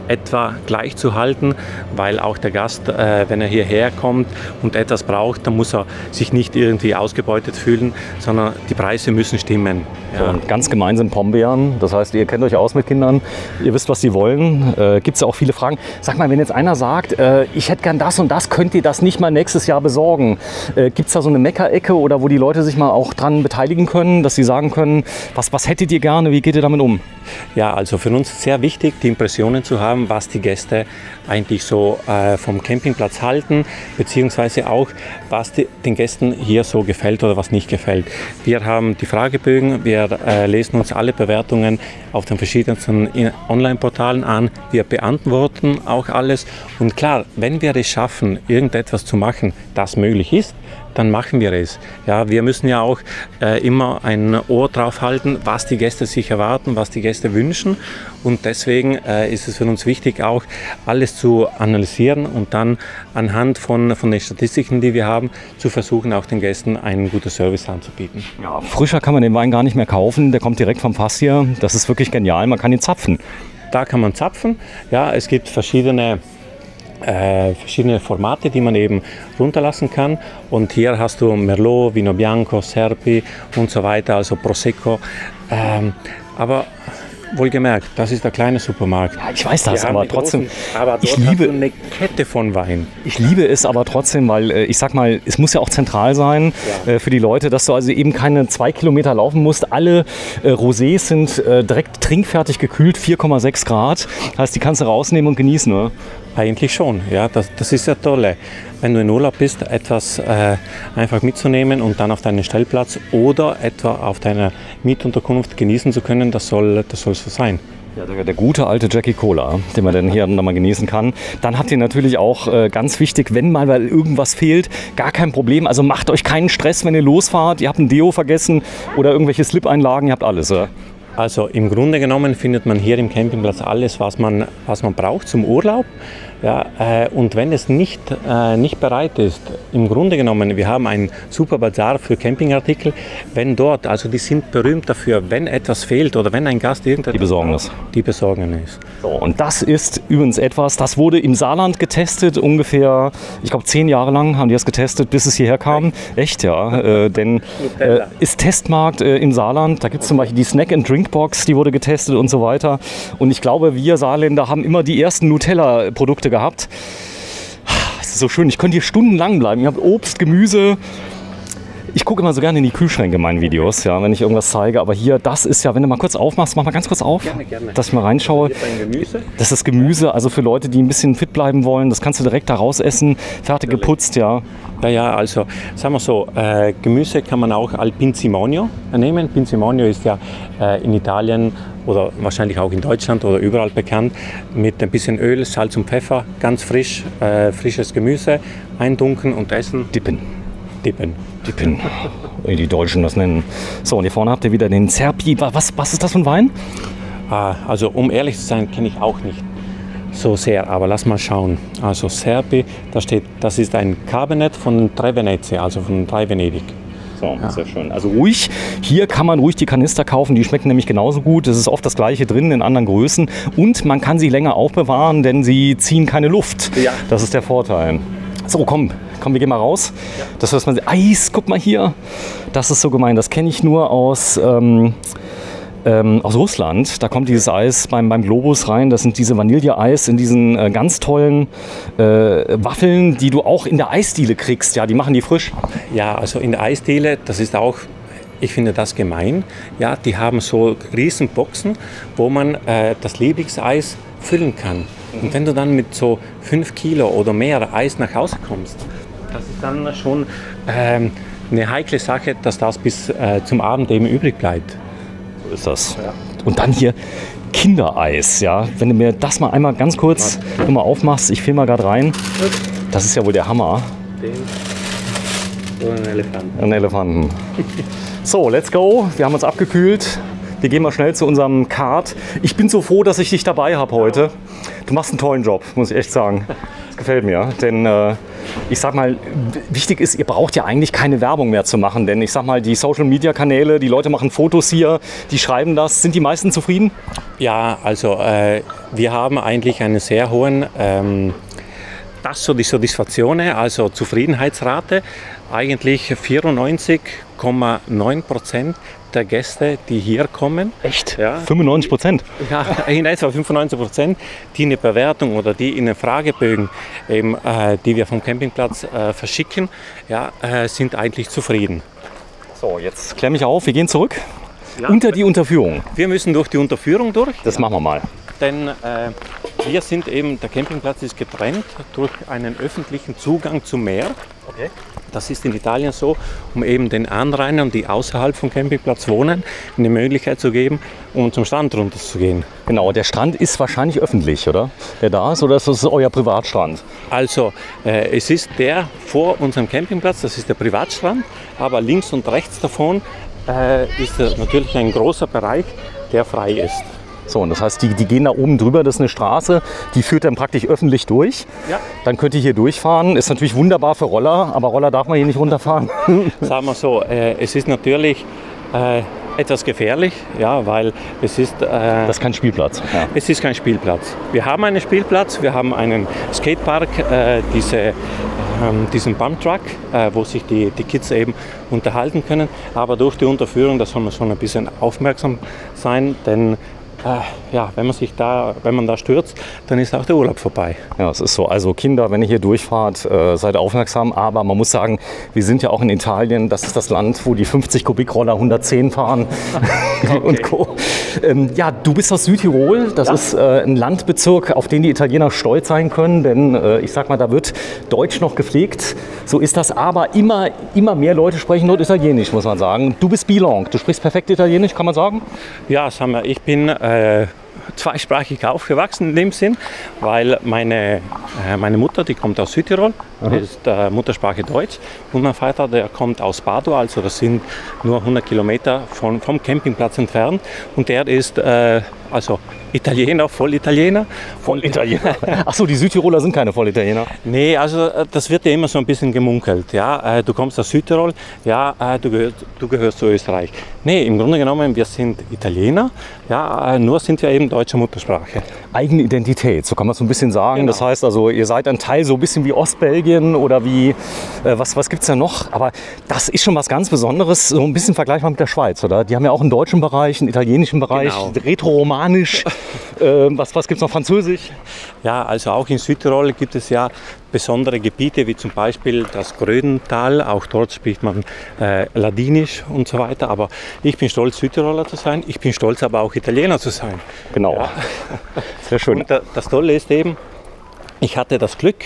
etwa gleich zu halten, weil auch der Gast, wenn er hierher kommt und etwas braucht, dann muss er sich nicht irgendwie ausgebeutet fühlen, sondern die Preise müssen stimmen. Ja. So, und ganz gemein sind Pombeeren, das heißt, ihr kennt euch aus mit Kindern, ihr wisst, was sie wollen. Gibt es ja auch viele Fragen. Sag mal, wenn jetzt einer sagt, ich hätte gern das und das, könnt ihr das nicht mal nächstes Jahr besorgen? Gibt es da so eine Meckerecke oder wo die Leute sich mal auch dran beteiligen können, dass sie sagen können, was hättet ihr gerne, wie geht ihr damit um? Ja, also für uns sehr wichtig, die Impressionen zu haben, was die Gäste eigentlich so vom Campingplatz halten, beziehungsweise auch, was den Gästen hier so gefällt oder was nicht gefällt. Wir haben die Fragebögen, wir lesen uns alle Bewertungen auf den verschiedensten Online-Portalen an, wir beantworten auch alles. Und klar, wenn wir es schaffen, irgendetwas zu machen, das möglich ist, dann machen wir es. Ja, wir müssen ja auch immer ein Ohr drauf halten, was die Gäste sich erwarten, was die Gäste wünschen. Und deswegen ist es für uns wichtig, auch alles zu analysieren und dann anhand von den Statistiken, die wir haben, zu versuchen, auch den Gästen einen guten Service anzubieten. Ja, frischer kann man den Wein gar nicht mehr kaufen, der kommt direkt vom Fass hier. Das ist wirklich genial, man kann ihn zapfen. Da kann man zapfen. Ja, es gibt verschiedene verschiedene Formate, die man eben runterlassen kann. Und hier hast du Merlot, Vino Bianco, Serpi und so weiter, also Prosecco. Aber wohlgemerkt, das ist der kleine Supermarkt. Ja, ich weiß das, aber trotzdem. Aber dort ich liebe hast du eine Kette von Wein. Ich liebe es aber trotzdem, weil ich sag mal, es muss ja auch zentral sein für die Leute, dass du also eben keine 2 Kilometer laufen musst. Alle Rosés sind direkt trinkfertig gekühlt, 4,6 Grad. Heißt, die kannst du rausnehmen und genießen, oder? Eigentlich schon, ja, das ist ja toll. Wenn du in Urlaub bist, etwas einfach mitzunehmen und dann auf deinen Stellplatz oder etwa auf deiner Mietunterkunft genießen zu können, das soll so sein. Ja, der gute alte Jackie Cola, den man dann hier nochmal genießen kann. Dann habt ihr natürlich auch ganz wichtig, wenn mal weil irgendwas fehlt, gar kein Problem. Also macht euch keinen Stress, wenn ihr losfahrt. Ihr habt ein Deo vergessen oder irgendwelche Slip-Einlagen, ihr habt alles, oder? Also im Grunde genommen findet man hier im Campingplatz alles, was man braucht zum Urlaub. Ja, und wenn es nicht bereit ist, im Grunde genommen, wir haben einen super Bazar für Campingartikel, wenn dort, also die sind berühmt dafür, wenn etwas fehlt oder wenn ein Gast irgendetwas Die besorgen das. Die besorgen es. So, und das ist übrigens etwas, das wurde im Saarland getestet, ungefähr, ich glaube 10 Jahre lang haben die das getestet, bis es hierher kam. Echt, ja, denn ist Testmarkt im Saarland, da gibt es zum Beispiel die Snack-and-Drink-Box, die wurde getestet und so weiter. Und ich glaube, wir Saarländer haben immer die ersten Nutella-Produkte gehabt. Es ist so schön, ich könnte hier stundenlang bleiben. Ihr habt Obst, Gemüse. Ich gucke immer so gerne in die Kühlschränke in meinen Videos, ja, wenn ich irgendwas zeige. Aber hier, das ist ja, wenn du mal kurz aufmachst, mach mal ganz kurz auf, Gerne. dass ich mal reinschaue. Gemüse. Das ist Gemüse, also für Leute, die ein bisschen fit bleiben wollen. Das kannst du direkt da raus essen, fertig geputzt, ja. Ja, also sagen wir so, Gemüse kann man auch al Pinzimonio nehmen. Pinzimonio ist ja in Italien oder wahrscheinlich auch in Deutschland oder überall bekannt mit ein bisschen Öl, Salz und Pfeffer, ganz frisch, frisches Gemüse eintunken und essen. Dippen. Dippen. Wie die Deutschen das nennen. So, und hier vorne habt ihr wieder den Serpi. Was ist das für ein Wein? Also um ehrlich zu sein, kenne ich auch nicht so sehr, aber lass mal schauen. Also Serpi, da steht, das ist ein Cabernet von Tre Venezia, also von 3 Venedig. So, sehr schön. Also ruhig, hier kann man ruhig die Kanister kaufen, die schmecken nämlich genauso gut. Es ist oft das gleiche drin, in anderen Größen. Und man kann sie länger aufbewahren, denn sie ziehen keine Luft. Ja. Das ist der Vorteil. So, komm, wir gehen mal raus. Ja. Das, was man sieht. Eis, guck mal hier. Das ist so gemein, das kenne ich nur aus Russland. Da kommt dieses Eis beim Globus rein. Das sind diese Vanilleeis in diesen ganz tollen Waffeln, die du auch in der Eisdiele kriegst. Ja, die machen die frisch. Ja, also in der Eisdiele, das ist auch, ich finde das gemein. Ja, die haben so riesen Boxen, wo man das Lieblingseis füllen kann. Und wenn du dann mit so 5 Kilo oder mehr Eis nach Hause kommst, das ist dann schon eine heikle Sache, dass das bis zum Abend eben übrig bleibt. So ist das. Ja. Und dann hier Kindereis, ja. Wenn du mir das mal einmal ganz kurz mal aufmachst, ich filme mal gerade rein. Das ist ja wohl der Hammer. Oder ein Elefanten. Ein Elefanten. So, let's go. Wir haben uns abgekühlt. Wir gehen mal schnell zu unserem Kart. Ich bin so froh, dass ich dich dabei habe heute. Du machst einen tollen Job, muss ich echt sagen. Das gefällt mir. Denn ich sag mal, wichtig ist, ihr braucht ja eigentlich keine Werbung mehr zu machen. Denn ich sag mal, die Social-Media-Kanäle, die Leute machen Fotos hier, die schreiben das. Sind die meisten zufrieden? Ja, also wir haben eigentlich einen sehr hohen Tasso di Soddisfazione, also Zufriedenheitsrate. Eigentlich 94,9% der Gäste, die hier kommen. Echt? Ja. 95%? Ja, in etwa 95%, die eine Bewertung oder die in den Fragebögen, eben, die wir vom Campingplatz verschicken, ja, sind eigentlich zufrieden. So, jetzt klär mich auf, wir gehen zurück. Ja. Unter die Unterführung. Wir müssen durch die Unterführung durch. Das machen wir mal. Denn wir sind eben, der Campingplatz ist getrennt durch einen öffentlichen Zugang zum Meer. Okay. Das ist in Italien so, um eben den Anrainern, die außerhalb vom Campingplatz wohnen, eine Möglichkeit zu geben, um zum Strand runter zu gehen. Genau, der Strand ist wahrscheinlich öffentlich, oder? Der da ist, oder ist das euer Privatstrand? Also, es ist der vor unserem Campingplatz, das ist der Privatstrand, aber links und rechts davon ist natürlich ein großer Bereich, der frei ist. So, und das heißt, die gehen da oben drüber, das ist eine Straße, die führt dann praktisch öffentlich durch. Ja. Dann könnt ihr hier durchfahren. Ist natürlich wunderbar für Roller, aber Roller darf man hier nicht runterfahren. Sagen wir so, es ist natürlich etwas gefährlich, ja, weil es ist... das ist kein Spielplatz. Ja. Es ist kein Spielplatz. Wir haben einen Spielplatz, wir haben einen Skatepark, diesen Bumptruck, wo sich die Kids eben unterhalten können. Aber durch die Unterführung, da soll man schon ein bisschen aufmerksam sein, denn wenn man da stürzt, dann ist auch der Urlaub vorbei. Ja, es ist so. Also Kinder, wenn ihr hier durchfahrt, seid aufmerksam. Aber man muss sagen, wir sind ja auch in Italien. Das ist das Land, wo die 50 Kubikroller 110 fahren und Co. Ja, du bist aus Südtirol. Das ist ein Landbezirk, auf den die Italiener stolz sein können. Denn ich sag mal, da wird Deutsch noch gepflegt. So ist das. Aber immer mehr Leute sprechen dort Italienisch, muss man sagen. Du bist bilingue. Du sprichst perfekt Italienisch, kann man sagen? Ja, Samir, ich bin zweisprachig aufgewachsen in dem Sinn, weil meine Mutter, die kommt aus Südtirol, das ist Muttersprache Deutsch, und mein Vater, der kommt aus Padua, also das sind nur 100 Kilometer vom Campingplatz entfernt, und der ist also Italiener, Vollitaliener. Vollitaliener? Achso, die Südtiroler sind keine Vollitaliener? Nee, also das wird ja immer so ein bisschen gemunkelt. Ja? Du kommst aus Südtirol, ja, du gehörst zu Österreich. Nee, im Grunde genommen, wir sind Italiener, ja, nur sind wir eben deutsche Muttersprache. Eigene Identität, so kann man es so ein bisschen sagen. Genau. Das heißt also, ihr seid ein Teil so ein bisschen wie Ostbelgien oder wie, was gibt es da noch? Aber das ist schon was ganz Besonderes, so ein bisschen vergleichbar mit der Schweiz, oder? Die haben ja auch einen deutschen Bereich, einen italienischen Bereich, genau. Rätoromanisch. Was gibt es noch? Französisch? Ja, also auch in Südtirol gibt es ja besondere Gebiete, wie zum Beispiel das Grödental. Auch dort spricht man Ladinisch und so weiter. Aber ich bin stolz, Südtiroler zu sein. Ich bin stolz, aber auch Italiener zu sein. Genau. Ja. Sehr schön. Und das Tolle ist eben, ich hatte das Glück,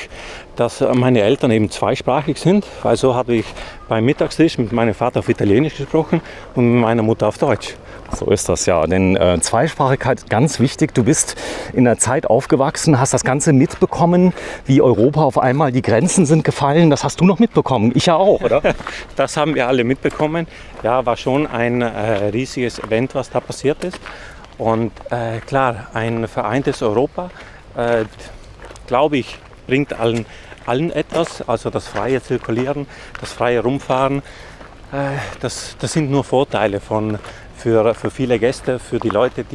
dass meine Eltern eben zweisprachig sind, weil so habe ich beim Mittagstisch mit meinem Vater auf Italienisch gesprochen und mit meiner Mutter auf Deutsch. So ist das ja, denn Zweisprachigkeit ganz wichtig. Du bist in der Zeit aufgewachsen, hast das Ganze mitbekommen, wie Europa auf einmal die Grenzen sind gefallen. Das hast du noch mitbekommen, ich ja auch, oder? Das haben wir alle mitbekommen. Ja, war schon ein riesiges Event, was da passiert ist. Und klar, ein vereintes Europa, glaube ich, bringt allen etwas. Also das freie Zirkulieren, das freie Rumfahren, das sind nur Vorteile für viele Gäste, für die Leute,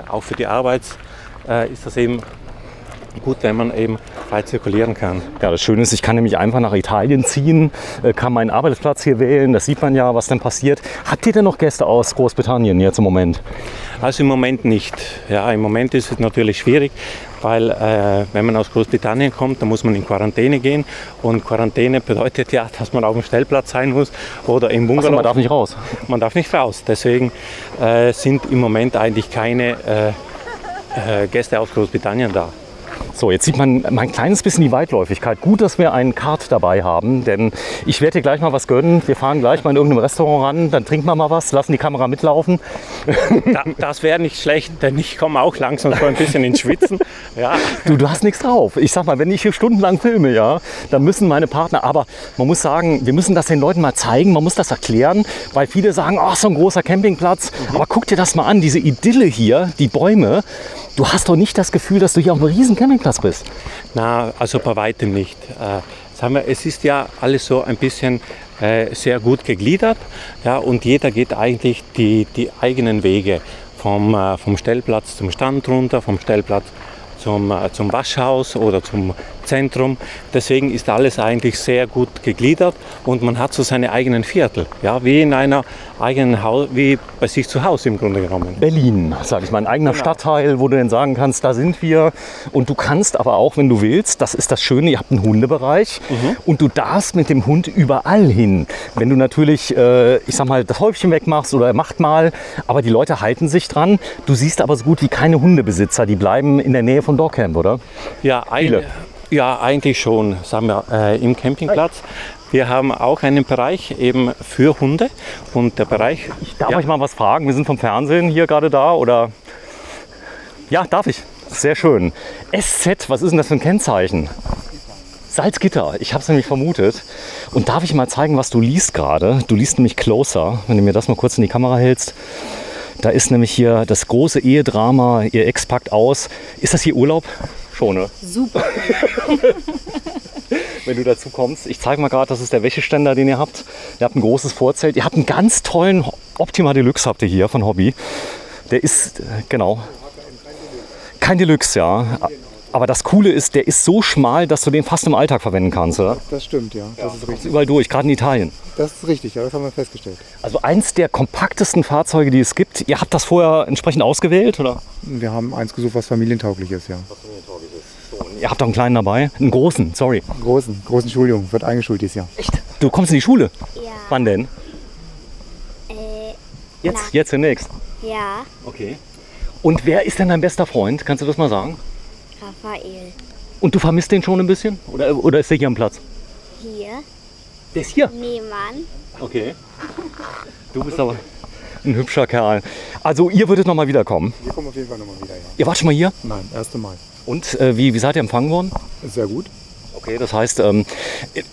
auch für die Arbeit ist das eben gut, wenn man eben frei zirkulieren kann. Ja, das Schöne ist, ich kann nämlich einfach nach Italien ziehen, kann meinen Arbeitsplatz hier wählen, das sieht man ja, was dann passiert. Habt ihr denn noch Gäste aus Großbritannien jetzt im Moment? Also im Moment nicht. Ja, im Moment ist es natürlich schwierig, weil wenn man aus Großbritannien kommt, dann muss man in Quarantäne gehen, und Quarantäne bedeutet ja, dass man auf dem Stellplatz sein muss oder im Bungalow. Achso, man darf nicht raus? Man darf nicht raus, deswegen sind im Moment eigentlich keine Gäste aus Großbritannien da. So, jetzt sieht man mal ein kleines bisschen die Weitläufigkeit. Gut, dass wir einen Kart dabei haben, denn ich werde dir gleich mal was gönnen. Wir fahren gleich mal in irgendeinem Restaurant ran, dann trinken wir mal was, lassen die Kamera mitlaufen. Das wäre nicht schlecht, denn ich komme auch langsam so ein bisschen ins Schwitzen. Ja. Du hast nichts drauf. Ich sag mal, wenn ich hier stundenlang filme, ja, dann müssen meine Partner, aber man muss sagen, wir müssen das den Leuten mal zeigen, man muss das erklären, weil viele sagen, ach, so ein großer Campingplatz. Aber guck dir das mal an, diese Idylle hier, die Bäume. Du hast doch nicht das Gefühl, dass du hier auf einem riesen Campingplatz bist. Na, also bei weitem nicht. Sagen wir, es ist ja alles so ein bisschen sehr gut gegliedert, ja, und jeder geht eigentlich die eigenen Wege vom Stellplatz zum Stand runter, vom Stellplatz zum Waschhaus oder zum Zentrum. Deswegen ist alles eigentlich sehr gut gegliedert und man hat so seine eigenen Viertel, ja, wie in einer eigenen Haus, wie bei sich zu Hause im Grunde genommen. Berlin, sage ich mal, ein eigener Stadtteil, wo du dann sagen kannst, da sind wir. Und du kannst aber auch, wenn du willst, das ist das Schöne, ihr habt einen Hundebereich und du darfst mit dem Hund überall hin. Wenn du natürlich, ich sag mal, das Häufchen wegmachst oder macht mal, aber die Leute halten sich dran. Du siehst aber so gut wie keine Hundebesitzer, die bleiben in der Nähe von Dogcamp, oder? Ja, eigentlich schon, sagen wir, im Campingplatz. Wir haben auch einen Bereich eben für Hunde und der Bereich... Ich darf euch mal was fragen, wir sind vom Fernsehen hier gerade da, oder? Ja, darf ich. Sehr schön. SZ, was ist denn das für ein Kennzeichen? Salzgitter, ich habe es nämlich vermutet. Und darf ich mal zeigen, was du liest gerade? Du liest nämlich Closer, wenn du mir das mal kurz in die Kamera hältst. Da ist nämlich hier das große Ehedrama, ihr Ex packt aus. Ist das hier Urlaub? Schon, ne? Super. wenn du dazu kommst. Ich zeige mal gerade, das ist der Wäscheständer, den ihr habt. Ihr habt ein großes Vorzelt. Ihr habt einen ganz tollen Optima Deluxe habt ihr hier von Hobby. Der ist, genau, kein Deluxe, ja. Aber das Coole ist, der ist so schmal, dass du den fast im Alltag verwenden kannst, oder? Das stimmt, ja. Das ist richtig. Überall durch, gerade in Italien. Das ist richtig, ja, das haben wir festgestellt. Also eins der kompaktesten Fahrzeuge, die es gibt. Ihr habt das vorher entsprechend ausgewählt, oder? Wir haben eins gesucht, was familientauglich ist, ja. Ihr habt doch einen kleinen dabei. Einen großen, sorry. Großen Schuljungen, wird eingeschult dieses Jahr. Echt? Du kommst in die Schule? Ja. Wann denn? Jetzt demnächst? Ja, Okay. Und wer ist denn dein bester Freund? Kannst du das mal sagen? Raphael. Und du vermisst den schon ein bisschen? Oder ist der hier am Platz? Hier, Der ist hier? Neemann. Okay. Du bist aber ein hübscher Kerl. Also ihr würdet noch mal wiederkommen. Wir kommen auf jeden Fall nochmal wieder, ja. Ihr wart schon mal hier? Nein, erste Mal. Und wie seid ihr empfangen worden? Sehr gut. Okay, das heißt,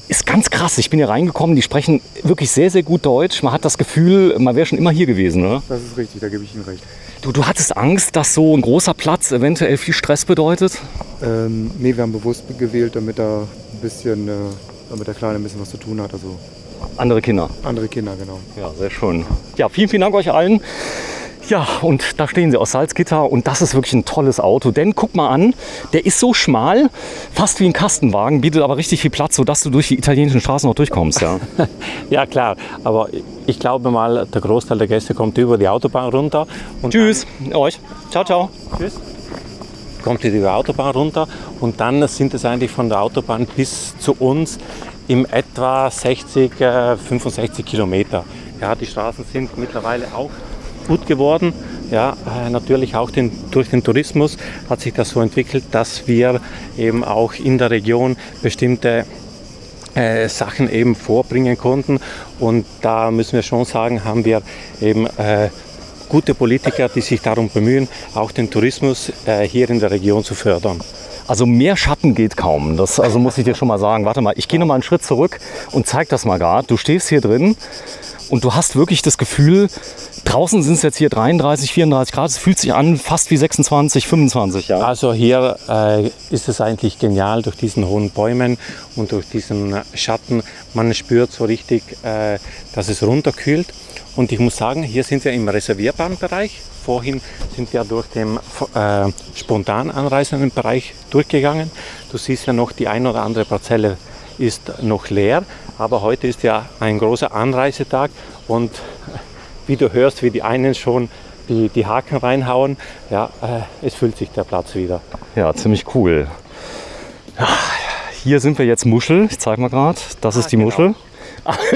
ist ganz krass. Ich bin hier reingekommen, die sprechen wirklich sehr, sehr gut Deutsch. Man hat das Gefühl, man wäre schon immer hier gewesen, oder? Das ist richtig, da gebe ich Ihnen recht. Du hattest Angst, dass so ein großer Platz eventuell viel Stress bedeutet? Nee, wir haben bewusst gewählt, damit der Kleine ein bisschen was zu tun hat. Also Andere Kinder. andere Kinder, genau. Ja, sehr schön. Ja, vielen, vielen Dank euch allen. Ja, und da stehen sie aus Salzgitter und das ist wirklich ein tolles Auto. Denn guck mal an, der ist so schmal, fast wie ein Kastenwagen, bietet aber richtig viel Platz, sodass du durch die italienischen Straßen noch durchkommst. Ja, Ja klar, aber ich glaube mal, der Großteil der Gäste kommt über die Autobahn runter. Und Tschüss, euch. Ciao, ciao. kommt ihr die Autobahn runter und dann sind es eigentlich von der Autobahn bis zu uns im etwa 60, 65 Kilometer. Ja, die Straßen sind mittlerweile auch gut geworden. Ja, natürlich auch durch den Tourismus hat sich das so entwickelt, dass wir eben auch in der Region bestimmte Sachen eben vorbringen konnten. Und da müssen wir schon sagen, haben wir eben gute Politiker, die sich darum bemühen, auch den Tourismus hier in der Region zu fördern. Also mehr Schatten geht kaum. Das also muss ich dir schon mal sagen. Warte mal, ich gehe noch mal einen Schritt zurück und zeig das mal gerade. Du stehst hier drin und du hast wirklich das Gefühl, draußen sind es jetzt hier 33, 34 Grad. Es fühlt sich an fast wie 26, 25. Ja. Also hier ist es eigentlich genial durch diesen hohen Bäumen und durch diesen Schatten. Man spürt so richtig, dass es runterkühlt. Und ich muss sagen, hier sind wir im reservierbaren Bereich. Vorhin sind wir durch den spontan anreisenden Bereich durchgegangen. Du siehst ja noch, die ein oder andere Parzelle ist noch leer. Aber heute ist ja ein großer Anreisetag und wie du hörst, wie die einen schon die Haken reinhauen, ja, es füllt sich der Platz wieder. Ja, ziemlich cool. Ja, hier sind wir jetzt Muschel. Ich zeige mal gerade. Das ist die genau. Muschel.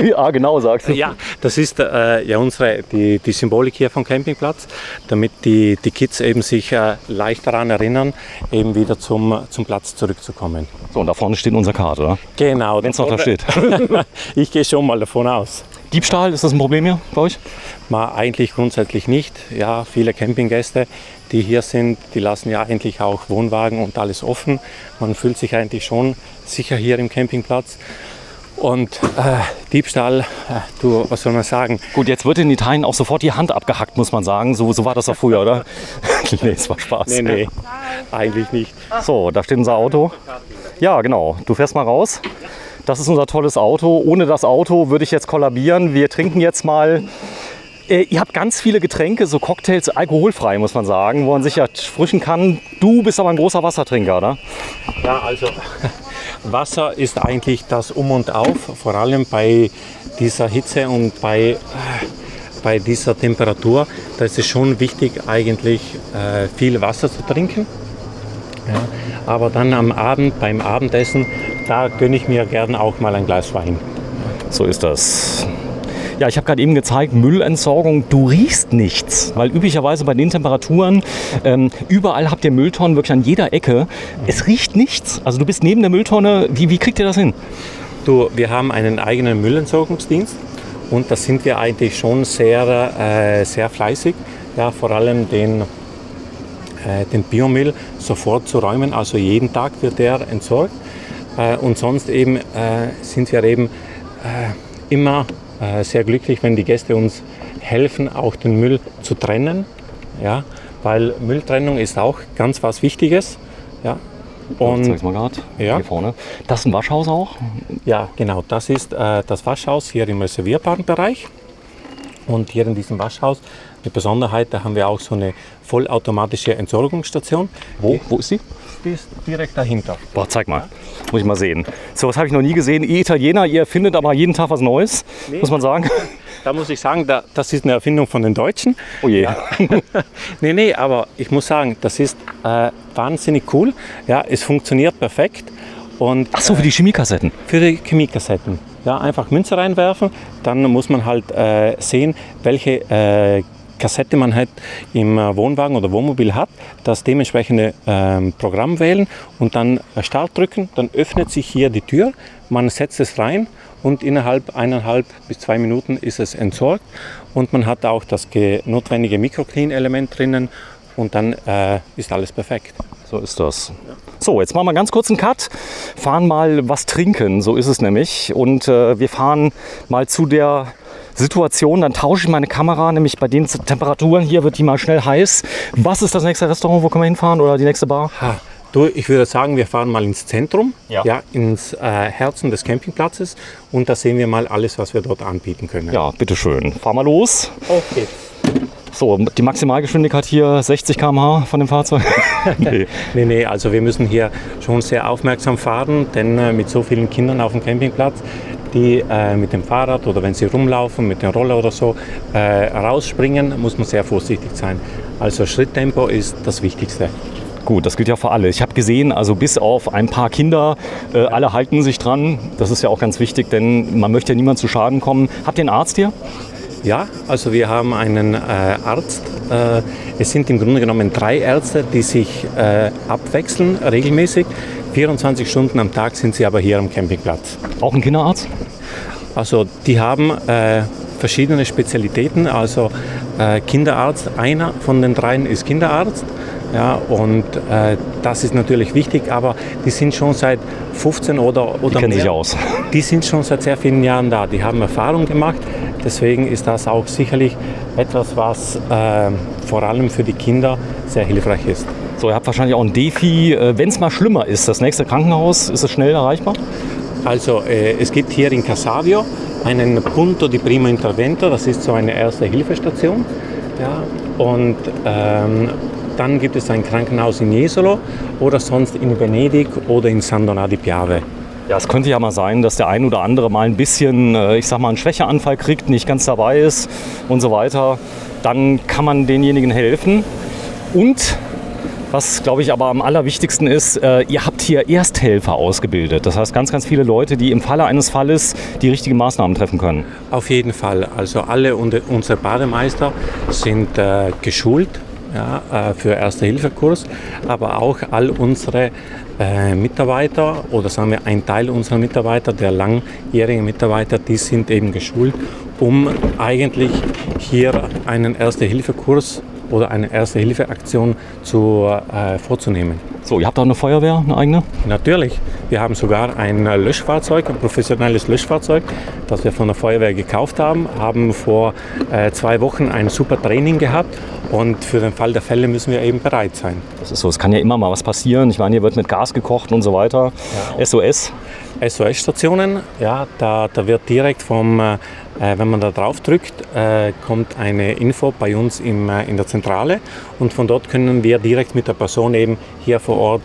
Ja, genau, sagst du. Ja, das ist ja die Symbolik hier vom Campingplatz, damit die Kids eben sich leicht daran erinnern, eben wieder zum Platz zurückzukommen. So, und da vorne steht unsere Karte, oder? Genau. Wenn es noch da steht. Ich gehe schon mal davon aus. Diebstahl, ist das ein Problem hier bei euch? Mal eigentlich grundsätzlich nicht. Ja, viele Campinggäste, die hier sind, die lassen ja eigentlich auch Wohnwagen und alles offen. Man fühlt sich eigentlich schon sicher hier im Campingplatz. Und Diebstahl, was soll man sagen? Gut, jetzt wird in Italien auch sofort die Hand abgehackt, muss man sagen. So war das doch früher, oder? Nee, es war Spaß. Nee, eigentlich nicht. So, da steht unser Auto. Ja, genau. Du fährst mal raus. Das ist unser tolles Auto. Ohne das Auto würde ich jetzt kollabieren. Wir trinken jetzt mal. Ihr habt ganz viele Getränke, so Cocktails, alkoholfrei, muss man sagen, wo man sich ja frischen kann. Du bist aber ein großer Wassertrinker, oder? Ja, also Wasser ist eigentlich das Um und Auf, vor allem bei dieser Hitze und bei dieser Temperatur. Da ist es schon wichtig, eigentlich viel Wasser zu trinken. Ja, aber dann am Abend, beim Abendessen, da gönne ich mir gern auch mal ein Glas Wein. So ist das. Ja, ich habe gerade eben gezeigt, Müllentsorgung, du riechst nichts, weil üblicherweise bei den Temperaturen, überall habt ihr Mülltonnen, wirklich an jeder Ecke. Es riecht nichts. Also du bist neben der Mülltonne, wie kriegt ihr das hin? Wir haben einen eigenen Müllentsorgungsdienst und da sind wir eigentlich schon sehr fleißig, ja, vor allem den Biomüll sofort zu räumen, also jeden Tag wird der entsorgt und sonst eben sind wir eben immer sehr glücklich, wenn die Gäste uns helfen, auch den Müll zu trennen, ja, weil Mülltrennung ist auch ganz was Wichtiges. Ja. Und zeig's mal gerade. Ja. Hier vorne. Das ist ein Waschhaus auch? ja, genau, das ist das Waschhaus hier im reservierbaren Bereich. Und hier in diesem Waschhaus, eine Besonderheit, da haben wir auch so eine vollautomatische Entsorgungsstation. Wo ist sie? Die ist direkt dahinter. Boah, zeig mal. Muss ich mal sehen. So was habe ich noch nie gesehen. Ihr Italiener, ihr findet aber jeden Tag was Neues, muss man sagen. Da muss ich sagen, das ist eine Erfindung von den Deutschen. Oh je. Ja. nee, aber ich muss sagen, das ist wahnsinnig cool. Ja, es funktioniert perfekt. Und, Ach so, für die Chemiekassetten. Für die Chemiekassetten. Ja, einfach Münze reinwerfen, dann muss man halt sehen, welche Kassette man halt im Wohnwagen oder Wohnmobil hat, das dementsprechende Programm wählen und dann Start drücken, dann öffnet sich hier die Tür, man setzt es rein und innerhalb 1,5 bis 2 Minuten ist es entsorgt und man hat auch das notwendige Microclean-Element drinnen und dann ist alles perfekt. So ist das. So, jetzt machen wir ganz kurz einen Cut, fahren mal was trinken, so ist es nämlich. Und wir fahren mal zu der Situation, dann tausche ich meine Kamera, nämlich bei den Temperaturen hier wird die mal schnell heiß. Was ist das nächste Restaurant, wo können wir hinfahren oder die nächste Bar? Du, ich würde sagen, wir fahren mal ins Zentrum, Ja. ins Herzen des Campingplatzes und da sehen wir mal alles, was wir dort anbieten können. Ja, bitteschön. Fahren wir los. Okay. So, die Maximalgeschwindigkeit hier 60 km/h von dem Fahrzeug? Nee, also wir müssen hier schon sehr aufmerksam fahren, denn mit so vielen Kindern auf dem Campingplatz, die mit dem Fahrrad oder wenn sie rumlaufen, mit dem Roller oder so, rausspringen, muss man sehr vorsichtig sein. Also Schritttempo ist das Wichtigste. Gut, das gilt ja für alle. Ich habe gesehen, also bis auf ein paar Kinder, alle halten sich dran. Das ist ja auch ganz wichtig, denn man möchte ja niemand zu Schaden kommen. Habt ihr einen Arzt hier? Ja, also wir haben einen Arzt. Es sind im Grunde genommen 3 Ärzte, die sich abwechseln regelmäßig. 24 Stunden am Tag sind sie aber hier am Campingplatz. Auch ein Kinderarzt? Also die haben verschiedene Spezialitäten. Also Kinderarzt, einer von den 3 ist Kinderarzt. Ja, und das ist natürlich wichtig, aber die sind schon seit 15 oder Die kennen mehr. sich aus. Die sind schon seit sehr vielen Jahren da. Die haben Erfahrung gemacht. Deswegen ist das auch sicherlich etwas, was vor allem für die Kinder sehr hilfreich ist. So, ihr habt wahrscheinlich auch ein Defi. Wenn es mal schlimmer ist, das nächste Krankenhaus, ist es schnell erreichbar? Also es gibt hier in Casavio einen Punto di Primo Intervento. Das ist so eine Erste-Hilfe-Station. Ja, und dann gibt es ein Krankenhaus in Jesolo oder sonst in Venedig oder in San Donà di Piave. Ja, es könnte ja mal sein, dass der ein oder andere mal ein bisschen, ich sag mal, einen Schwächeanfall kriegt, nicht ganz dabei ist und so weiter. Dann kann man denjenigen helfen. Und was, glaube ich, aber am allerwichtigsten ist, ihr habt hier Ersthelfer ausgebildet. Das heißt, ganz viele Leute, die im Falle eines Falles die richtigen Maßnahmen treffen können. Auf jeden Fall. Also alle unsere Bademeister sind geschult. Ja, für Erste-Hilfe-Kurs, aber auch all unsere Mitarbeiter oder sagen wir ein Teil unserer Mitarbeiter, der langjährigen Mitarbeiter, die sind eben geschult, um eigentlich hier einen Erste-Hilfe-Kurs oder eine Erste-Hilfe-Aktion vorzunehmen. So, ihr habt auch eine Feuerwehr, eine eigene? Natürlich. Wir haben sogar ein Löschfahrzeug, ein professionelles Löschfahrzeug, das wir von der Feuerwehr gekauft haben. Haben vor 2 Wochen ein super Training gehabt und für den Fall der Fälle müssen wir eben bereit sein. Das ist so, es kann ja immer mal was passieren. Ich meine, hier wird mit Gas gekocht und so weiter. Ja. SOS? SOS-Stationen, ja, da wird direkt wenn man da drauf drückt, kommt eine Info bei uns in der Zentrale und von dort können wir direkt mit der Person eben hier vor Ort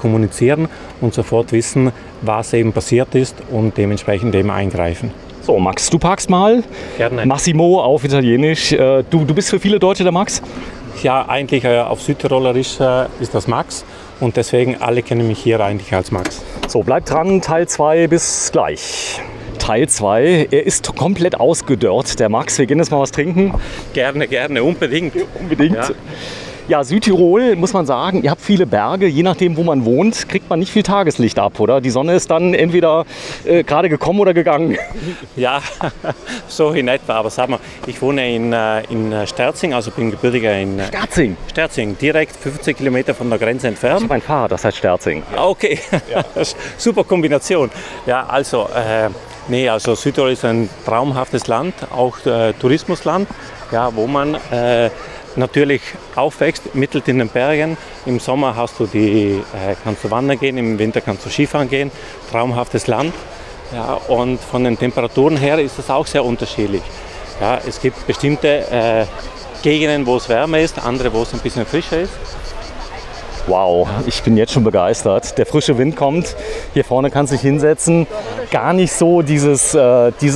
kommunizieren und sofort wissen, was eben passiert ist und dementsprechend eben eingreifen. So, Max, du parkst mal. Gerne. Massimo auf Italienisch. Du bist für viele Deutsche der Max? Ja, eigentlich auf Südtirolerisch ist das Max und deswegen alle kennen mich hier eigentlich als Max. So, bleibt dran, Teil 2, bis gleich. Teil 2, er ist komplett ausgedörrt, der Max. Wir gehen jetzt mal was trinken. Gerne, unbedingt. Unbedingt. Ja, Südtirol, muss man sagen, ihr habt viele Berge. Je nachdem, wo man wohnt, kriegt man nicht viel Tageslicht ab, oder? Die Sonne ist dann entweder gerade gekommen oder gegangen. Ja, so in etwa. Aber sag mal, ich wohne in Sterzing, also bin gebürtiger in Sterzing, direkt 50 Kilometer von der Grenze entfernt. Ich habe ein Fahrrad, das heißt Sterzing. Okay, ja. Super Kombination. Ja, also, also Südtirol ist ein traumhaftes Land, auch Tourismusland, ja, wo man natürlich aufwächst, mitten in den Bergen. Im Sommer kannst du wandern gehen, im Winter kannst du Skifahren gehen. Traumhaftes Land. Ja, und von den Temperaturen her ist das auch sehr unterschiedlich. Ja, es gibt bestimmte Gegenden, wo es wärmer ist, andere, wo es ein bisschen frischer ist. Wow, ich bin jetzt schon begeistert. Der frische Wind kommt. Hier vorne kannst du dich hinsetzen. Gar nicht so dieses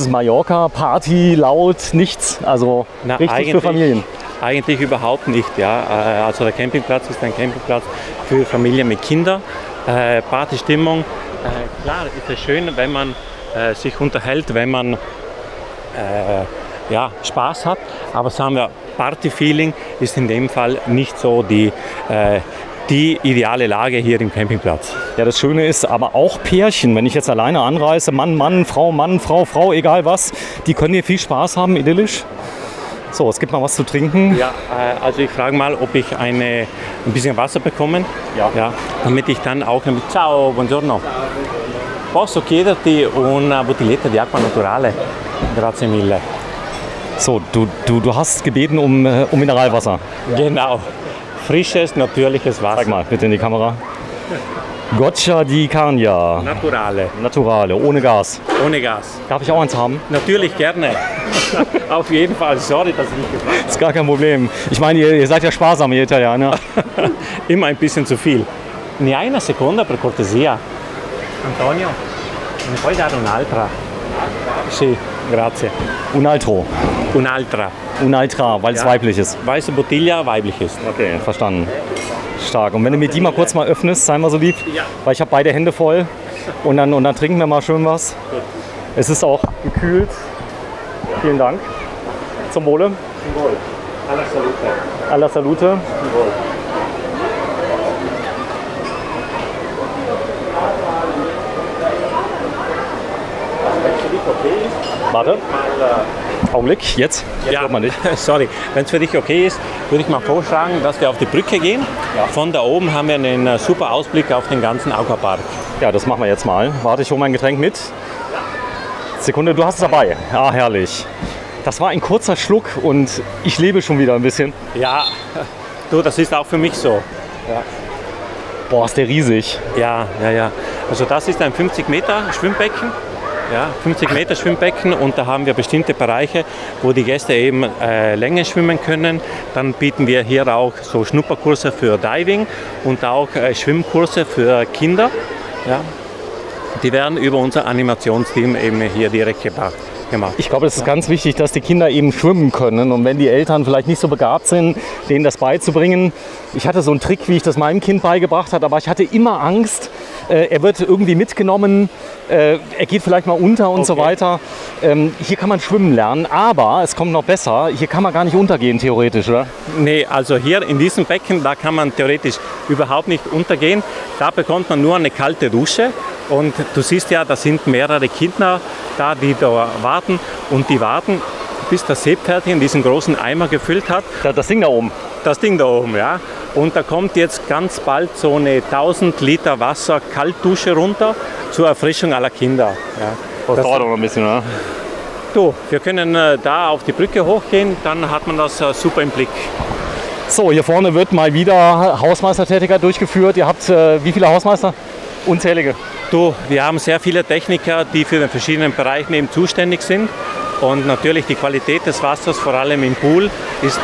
Mallorca-Party laut, nichts. Also richtig für Familien. Eigentlich überhaupt nicht. Ja. Also der Campingplatz ist ein Campingplatz für Familien mit Kindern. Partystimmung. Klar ist es schön, wenn man sich unterhält, wenn man Spaß hat. Aber sagen wir, Party-Feeling ist in dem Fall nicht so die ideale Lage hier im Campingplatz. Ja, das Schöne ist aber auch Pärchen, wenn ich jetzt alleine anreise, Mann, Frau, egal was, die können hier viel Spaß haben, idyllisch. So, es gibt mal was zu trinken. Ja, also ich frage mal, ob ich ein bisschen Wasser bekomme. Ja. Damit ich dann auch Ciao, buongiorno. Posso chiederti una bottiglietta di acqua naturale? Grazie mille. So, du hast gebeten um Mineralwasser. Genau. Frisches, natürliches Wasser. Zeig mal bitte in die Kamera. Goccia di Cagna. Naturale, ohne Gas. Ohne Gas. Darf ich auch eins haben? Natürlich, gerne. Auf jeden Fall. Sorry, dass ich nicht gefragt habe. Ist gar kein Problem. Ich meine, ihr seid ja sparsam, ihr Italiener. Immer ein bisschen zu viel. Ne hai una seconda per cortesia? Antonio, mi puoi dare un'altra? Sì, grazie. Un'altra, weil es weiblich ist. Weiße Bottiglia, weiblich ist. Okay, verstanden. Stark. Und wenn du mir die mal kurz mal öffnest, sei mal so lieb, Ja. weil ich habe beide Hände voll und dann trinken wir mal schön was. Gut. Es ist auch gekühlt. Vielen Dank. Zum Wohle. Zum Wohl. Alla salute. Alla salute. Zum Wohl. Warte. Augenblick, jetzt hört man nicht. Sorry. Wenn es für dich okay ist, würde ich mal vorschlagen, dass wir auf die Brücke gehen. Ja. Von da oben haben wir einen super Ausblick auf den ganzen Aquapark. Ja, das machen wir jetzt mal. Warte, ich hole mein Getränk mit. Sekunde, du hast es dabei. Ah, herrlich. Das war ein kurzer Schluck und ich lebe schon wieder ein bisschen. Ja, du, das ist auch für mich so. Boah, ist der riesig. Ja. Also das ist ein 50 Meter Schwimmbecken. Ja, 50 Meter Schwimmbecken und da haben wir bestimmte Bereiche, wo die Gäste eben länger schwimmen können. Dann bieten wir hier auch so Schnupperkurse für Diving und auch Schwimmkurse für Kinder. Ja. Die werden über unser Animationsteam eben hier direkt gemacht. Ich glaube, es ist ganz wichtig, dass die Kinder eben schwimmen können und wenn die Eltern vielleicht nicht so begabt sind, denen das beizubringen. Ich hatte so einen Trick, wie ich das meinem Kind beigebracht habe, aber ich hatte immer Angst, er wird irgendwie mitgenommen, er geht vielleicht mal unter und so weiter. Hier kann man schwimmen lernen, aber es kommt noch besser, hier kann man gar nicht untergehen theoretisch, oder? Nee, also hier in diesem Becken, da kann man theoretisch überhaupt nicht untergehen. Da bekommt man nur eine kalte Dusche und du siehst ja, da sind mehrere Kinder da, die da warten und die warten, bis das Seepferdchen diesen großen Eimer gefüllt hat. Das Ding da oben. Das Ding da oben, ja. Und da kommt jetzt ganz bald so eine 1000 Liter Wasser Kaltdusche runter zur Erfrischung aller Kinder. Ja. Das dauert auch noch ein bisschen, oder? Du, wir können da auf die Brücke hochgehen, dann hat man das super im Blick. So, hier vorne wird mal wieder Hausmeistertätigkeit durchgeführt. Ihr habt wie viele Hausmeister? Unzählige. Du, wir haben sehr viele Techniker, die für den verschiedenen Bereichen eben zuständig sind. Und natürlich die Qualität des Wassers, vor allem im Pool, ist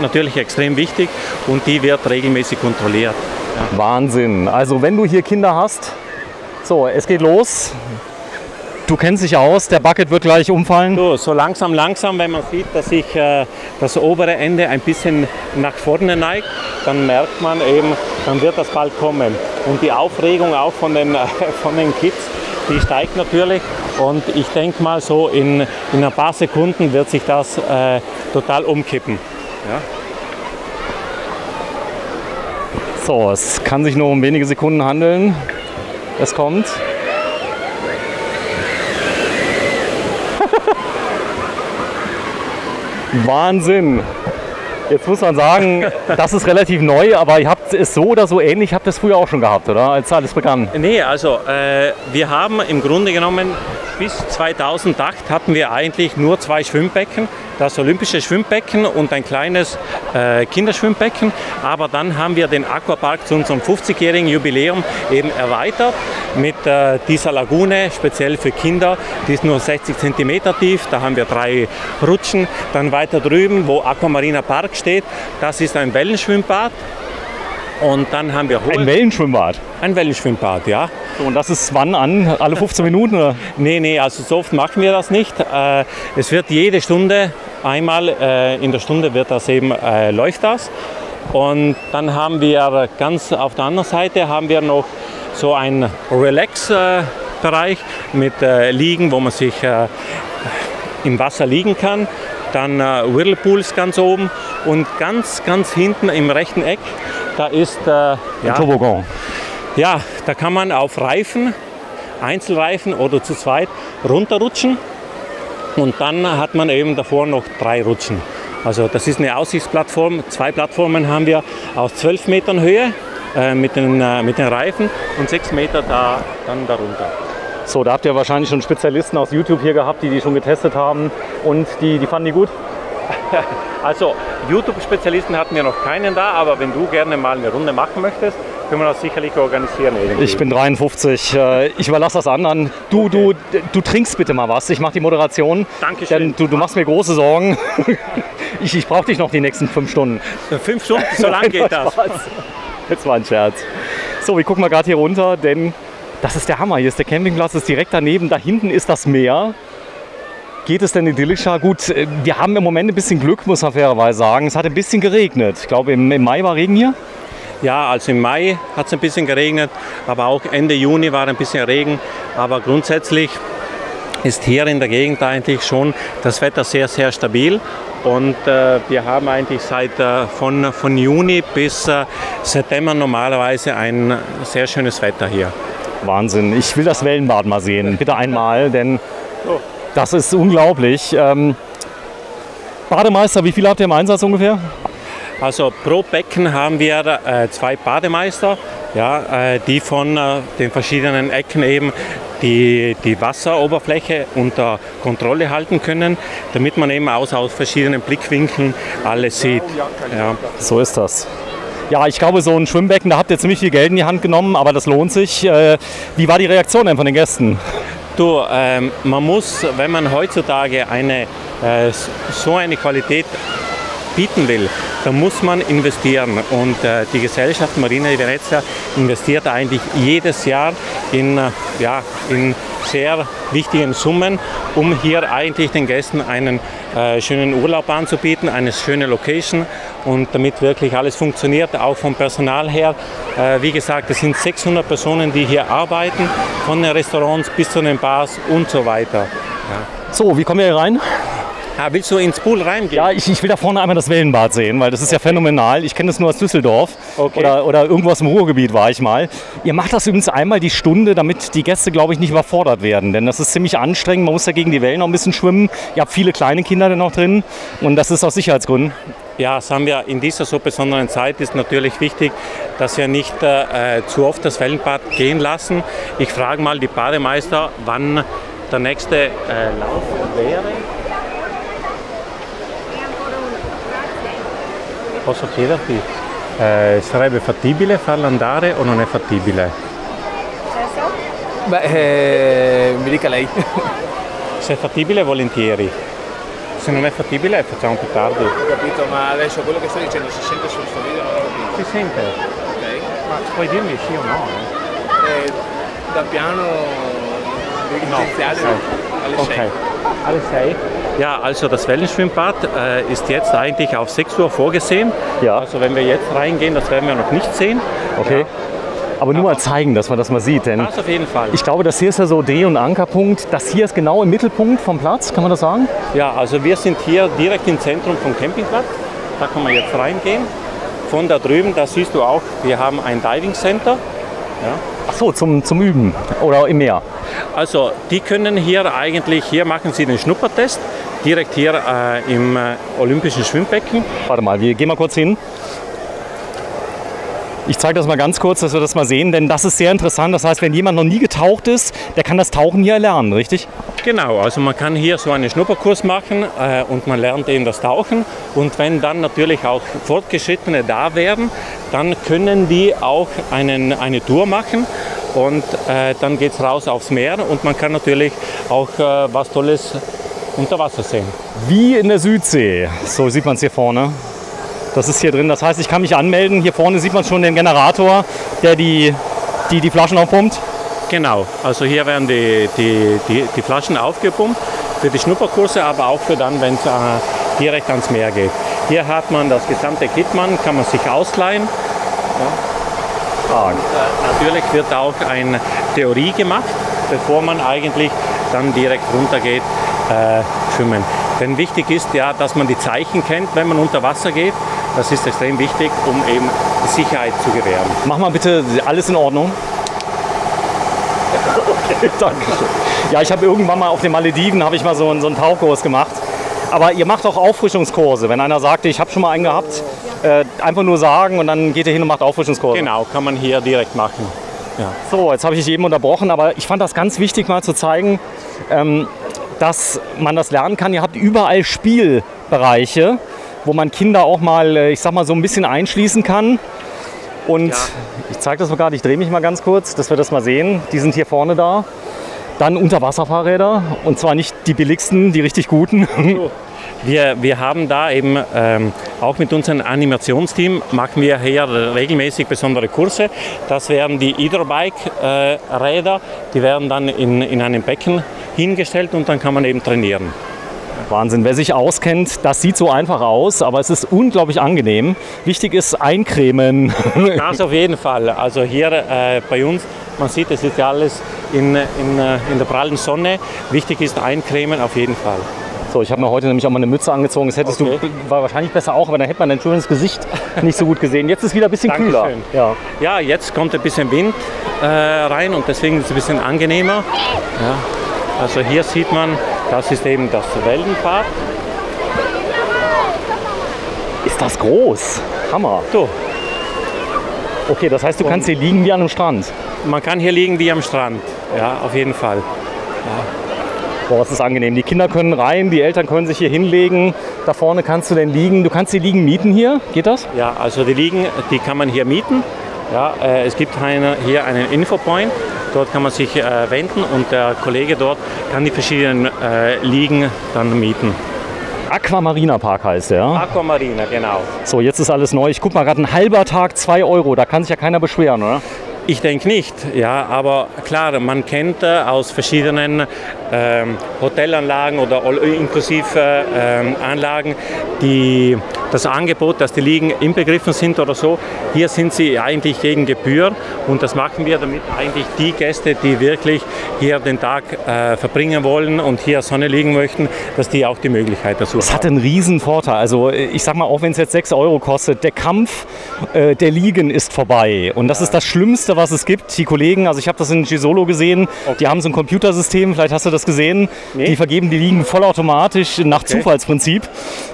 natürlich extrem wichtig und die wird regelmäßig kontrolliert. Ja. Wahnsinn. Also wenn du hier Kinder hast, so, es geht los. Du kennst dich aus, der Bucket wird gleich umfallen. So langsam, wenn man sieht, dass sich das obere Ende ein bisschen nach vorne neigt, dann merkt man eben, dann wird das bald kommen. Und die Aufregung auch von den Kids, die steigt natürlich. Und ich denke mal, so in ein paar Sekunden wird sich das total umkippen. Ja. So, es kann sich nur um wenige Sekunden handeln. Es kommt. Wahnsinn! Jetzt muss man sagen, das ist relativ neu, aber ihr habt es so oder so ähnlich, habt ihr es früher auch schon gehabt, oder? Als alles begann? Nee, also wir haben im Grunde genommen Bis 2008 hatten wir eigentlich nur 2 Schwimmbecken, das olympische Schwimmbecken und ein kleines Kinderschwimmbecken. Aber dann haben wir den Aquapark zu unserem 50-jährigen Jubiläum eben erweitert mit dieser Lagune, speziell für Kinder. Die ist nur 60 cm tief, da haben wir 3 Rutschen. Dann weiter drüben, wo Aquamarina Park steht, das ist ein Wellenschwimmbad. Und dann haben wir ein Wellenschwimmbad? Ein Wellenschwimmbad, ja. So, und das ist wann an? Alle 15 Minuten? Oder? Nee, also so oft machen wir das nicht. Es wird jede Stunde, einmal in der Stunde wird das eben, läuft das. Und dann haben wir ganz auf der anderen Seite haben wir noch so einen Relax-Bereich mit Liegen, wo man sich im Wasser liegen kann. Dann Whirlpools ganz oben und ganz hinten im rechten Eck, da ist ein Toboggan. Ja, da kann man auf Reifen, Einzelreifen oder zu zweit runterrutschen und dann hat man eben davor noch 3 Rutschen. Also das ist eine Aussichtsplattform, 2 Plattformen haben wir aus 12 Metern Höhe mit den Reifen und 6 Meter dann darunter. So, da habt ihr wahrscheinlich schon Spezialisten aus YouTube hier gehabt, die schon getestet haben und die fanden die gut? Also YouTube-Spezialisten hatten wir noch keinen da, aber wenn du gerne mal eine Runde machen möchtest, können wir das sicherlich organisieren. Irgendwie. Ich bin 53, ich überlasse das anderen. Du trinkst bitte mal was, ich mache die Moderation. Dankeschön. Denn du machst mir große Sorgen. Ich brauche dich noch die nächsten 5 Stunden. 5 Stunden, so lange geht das. Jetzt war ein Scherz. So, wir gucken mal gerade hier runter, denn das ist der Hammer. Hier ist der Campingplatz, ist direkt daneben. Da hinten ist das Meer. Geht es denn idyllischer? Gut, wir haben im Moment ein bisschen Glück, muss man fairerweise sagen. Es hat ein bisschen geregnet. Ich glaube, im Mai war Regen hier. Ja, also im Mai hat es ein bisschen geregnet, aber auch Ende Juni war ein bisschen Regen. Aber grundsätzlich ist hier in der Gegend eigentlich schon das Wetter sehr, sehr stabil. Und wir haben eigentlich von Juni bis September normalerweise ein sehr schönes Wetter hier. Wahnsinn. Ich will das Wellenbad mal sehen. Bitte einmal, denn das ist unglaublich. Bademeister, wie viele habt ihr im Einsatz ungefähr? Also pro Becken haben wir 2 Bademeister, ja, die von den verschiedenen Ecken eben die Wasseroberfläche unter Kontrolle halten können, damit man eben aus verschiedenen Blickwinkeln alles sieht. Ja. So ist das. Ja, ich glaube, so ein Schwimmbecken, da habt ihr ziemlich viel Geld in die Hand genommen, aber das lohnt sich. Wie war die Reaktion denn von den Gästen? Du, man muss, wenn man heutzutage so eine Qualität bieten will, dann muss man investieren. Und die Gesellschaft Marina di Venezia investiert eigentlich jedes Jahr in sehr wichtigen Summen, um hier eigentlich den Gästen einen schönen Urlaub anzubieten, eine schöne Location und damit wirklich alles funktioniert, auch vom Personal her. Wie gesagt, es sind 600 Personen, die hier arbeiten, von den Restaurants bis zu den Bars und so weiter. Ja. So, wie kommen wir hier rein? Willst du ins Pool reingehen? Ja, ich will da vorne einmal das Wellenbad sehen, weil das ist ja phänomenal. Ich kenne das nur aus Düsseldorf. Okay. Oder irgendwo aus dem Ruhrgebiet war ich mal. Ihr macht das übrigens einmal die Stunde, damit die Gäste, glaube ich, nicht überfordert werden. Denn das ist ziemlich anstrengend. Man muss ja gegen die Wellen noch ein bisschen schwimmen. Ihr habt viele kleine Kinder dann noch drin. Und das ist aus Sicherheitsgründen. Ja, das haben wir in dieser so besonderen Zeit. Ist natürlich wichtig, dass wir nicht zu oft das Wellenbad gehen lassen. Ich frage mal die Bademeister, wann der nächste Lauf wäre. Posso chiederti, sarebbe fattibile farlo andare o non è fattibile? Beh, mi dica lei. Se è fattibile volentieri, se non è fattibile facciamo più tardi. Ho capito, ma adesso quello che sto dicendo si sente su questo video? Non ho capito. Si sente? Ok. Ma puoi dirmi sì o no? Da piano iniziale alle 6. Okay. Alles 6? Ja, also das Wellenschwimmbad ist jetzt eigentlich auf 6 Uhr vorgesehen. Ja. Also wenn wir jetzt reingehen, das werden wir noch nicht sehen. Okay. Ja. Aber nur mal zeigen, dass man das mal sieht. Denn das auf jeden Fall. Ich glaube, das hier ist ja so Dreh- und Ankerpunkt. Das hier ist genau im Mittelpunkt vom Platz, kann man das sagen? Ja, also wir sind hier direkt im Zentrum vom Campingplatz. Da kann man jetzt reingehen. Von da drüben, da siehst du auch, wir haben ein Diving Center. Ja. Ach so, zum Üben oder im Meer? Also die können hier machen sie den Schnuppertest, direkt hier im Olympischen Schwimmbecken. Warte mal, wir gehen mal kurz hin. Ich zeige das mal ganz kurz, dass wir das mal sehen, denn das ist sehr interessant. Das heißt, wenn jemand noch nie getaucht ist, der kann das Tauchen hier erlernen, richtig? Genau, also man kann hier so einen Schnupperkurs machen und man lernt eben das Tauchen. Und wenn dann natürlich auch Fortgeschrittene da wären, dann können die auch eine Tour machen und dann geht es raus aufs Meer und man kann natürlich auch was Tolles unter Wasser sehen. Wie in der Südsee, so sieht man es hier vorne. Das ist hier drin, das heißt, ich kann mich anmelden. Hier vorne sieht man schon den Generator, der die Flaschen aufpumpt. Genau, also hier werden die Flaschen aufgepumpt für die Schnupperkurse, aber auch für dann, wenn es direkt ans Meer geht. Hier hat man das gesamte Kitman, kann man sich ausleihen. Ja. Und, natürlich wird auch eine Theorie gemacht, bevor man eigentlich dann direkt runtergeht schwimmen. Denn wichtig ist ja, dass man die Zeichen kennt, wenn man unter Wasser geht. Das ist extrem wichtig, um eben die Sicherheit zu gewähren. Mach mal bitte alles in Ordnung. Okay, danke schön. Ja, ich habe irgendwann mal auf den Malediven habe ich mal so einen Tauchkurs gemacht. Aber ihr macht auch Auffrischungskurse. Wenn einer sagt, ich habe schon mal einen gehabt, einfach nur sagen und dann geht ihr hin und macht Auffrischungskurse. Genau, kann man hier direkt machen. Ja. So, jetzt habe ich dich eben unterbrochen, aber ich fand das ganz wichtig mal zu zeigen, dass man das lernen kann. Ihr habt überall Spielbereiche, wo man Kinder auch mal, ich sag mal, so ein bisschen einschließen kann. Und ja. Ich zeige das mal gerade, ich drehe mich mal ganz kurz, dass wir das mal sehen. Die sind hier vorne da. Dann Unterwasserfahrräder und zwar nicht die billigsten, die richtig guten. Wir haben da eben auch mit unserem Animationsteam machen wir hier regelmäßig besondere Kurse. Das wären die Hydrobike-Räder, die werden dann in einem Becken hingestellt und dann kann man eben trainieren. Wahnsinn, wer sich auskennt, das sieht so einfach aus, aber es ist unglaublich angenehm. Wichtig ist eincremen. Das auf jeden Fall. Also hier bei uns, man sieht, es ist ja alles in der prallen Sonne. Wichtig ist eincremen auf jeden Fall. So, ich habe mir heute nämlich auch mal eine Mütze angezogen. Das hättest du, war wahrscheinlich besser auch, aber dann hätte man dein schönes Gesicht nicht so gut gesehen. Jetzt ist wieder ein bisschen kühler. Ja, jetzt kommt ein bisschen Wind rein und deswegen ist es ein bisschen angenehmer. Ja. Also hier sieht man, das ist eben das Wellenbad. Ist das groß? Hammer. So. Okay, das heißt, du kannst hier liegen wie an einem Strand? Man kann hier liegen wie am Strand, ja, auf jeden Fall. Ja. Boah, das ist angenehm. Die Kinder können rein, die Eltern können sich hier hinlegen. Da vorne kannst du denn liegen. Du kannst die Liegen mieten hier, geht das? Ja, also die Liegen, die kann man hier mieten. Ja, es gibt hier einen Infopoint. Dort kann man sich wenden und der Kollege dort kann die verschiedenen Liegen dann mieten. Aquamarina Park heißt der. Aquamarina, genau. So, jetzt ist alles neu. Ich guck mal gerade, ein halber Tag 2 €. Da kann sich ja keiner beschweren, oder? Ich denke nicht, ja, aber klar, man kennt aus verschiedenen Hotelanlagen oder inklusive Anlagen das Angebot, dass die Liegen inbegriffen sind oder so. Hier sind sie eigentlich gegen Gebühr und das machen wir, damit eigentlich die Gäste, die wirklich hier den Tag verbringen wollen und hier Sonne liegen möchten, dass die auch die Möglichkeit dazu haben. Das hat einen riesen Vorteil. Also ich sag mal, auch wenn es jetzt 6 € kostet, der Kampf der Liegen ist vorbei und das ist das Schlimmste, was es gibt. Die Kollegen, also ich habe das in Gisolo gesehen, die haben so ein Computersystem, vielleicht hast du das gesehen, die vergeben die Liegen vollautomatisch nach Zufallsprinzip.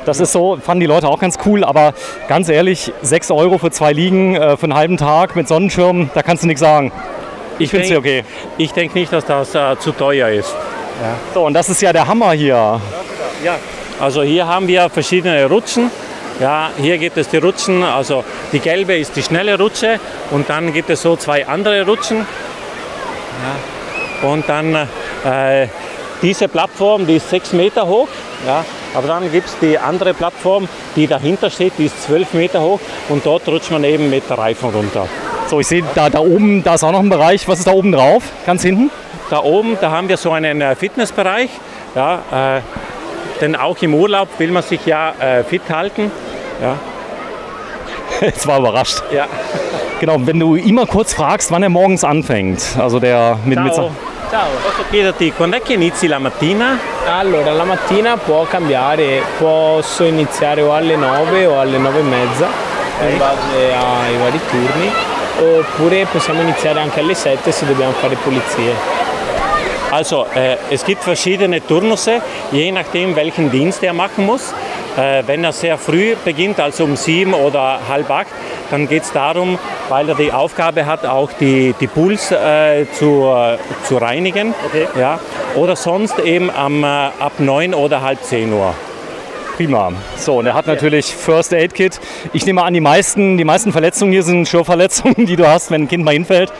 Das ist so, fanden die Leute auch ganz cool, aber ganz ehrlich, 6 € für 2 Liegen für einen halben Tag mit Sonnenschirm, da kannst du nichts sagen. Ich finde es okay. Ich denke nicht, dass das zu teuer ist. Ja. So, und das ist ja der Hammer hier. Ja, also hier haben wir verschiedene Rutschen. Ja, hier gibt es die Rutschen, also die gelbe ist die schnelle Rutsche und dann gibt es so 2 andere Rutschen. Ja. Und dann diese Plattform, die ist 6 Meter hoch. Ja. Aber dann gibt es die andere Plattform, die dahinter steht, die ist 12 Meter hoch und dort rutscht man eben mit der Reifen runter. So, ich sehe da oben, da ist auch noch ein Bereich. Was ist da oben drauf, ganz hinten? Da oben, da haben wir so einen Fitnessbereich. Ja, denn auch im Urlaub will man sich ja fit halten. Ja. Jetzt war überrascht. Ja. Genau, wenn du immer kurz fragst, wann er morgens anfängt. Also der mit Ciao. Posso chiederti quando è che inizi la mattina? Allora, la mattina può cambiare, posso iniziare o alle 9 o alle 9:30 in base ai vari turni, oppure possiamo iniziare anche alle 7 se dobbiamo fare pulizie. Also es gibt verschiedene Turnusse, je nachdem welchen Dienst er machen muss. Wenn er sehr früh beginnt, also um 7 oder halb 8, dann geht es darum, weil er die Aufgabe hat, auch die Pools zu reinigen. Okay. Ja. Oder sonst eben ab 9 oder halb 10 Uhr. Prima. So, und er hat natürlich First Aid Kit. Ich nehme an, die meisten Verletzungen hier sind Schürfverletzungen, die du hast, wenn ein Kind mal hinfällt.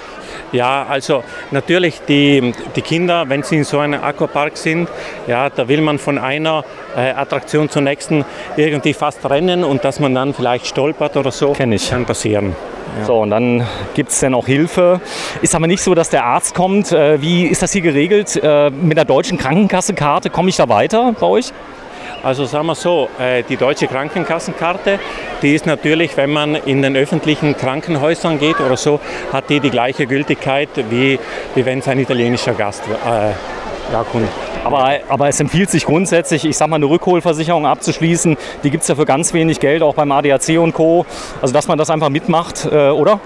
Ja, also natürlich die Kinder, wenn sie in so einem Aquapark sind, ja, da will man von einer Attraktion zur nächsten irgendwie fast rennen und dass man dann vielleicht stolpert oder so, Kenn ich. kann passieren. Ja. So, und dann gibt es dann auch Hilfe. Ist aber nicht so, dass der Arzt kommt. Wie ist das hier geregelt? Mit der deutschen Krankenkassenkarte komme ich da weiter bei euch? Also sagen wir so, die deutsche Krankenkassenkarte, die ist natürlich, wenn man in den öffentlichen Krankenhäusern geht oder so, hat die gleiche Gültigkeit, wie wenn es ein italienischer Gast kommt. Aber es empfiehlt sich grundsätzlich, ich sag mal, eine Rückholversicherung abzuschließen. Die gibt es ja für ganz wenig Geld, auch beim ADAC und Co. Also dass man das einfach mitmacht, oder?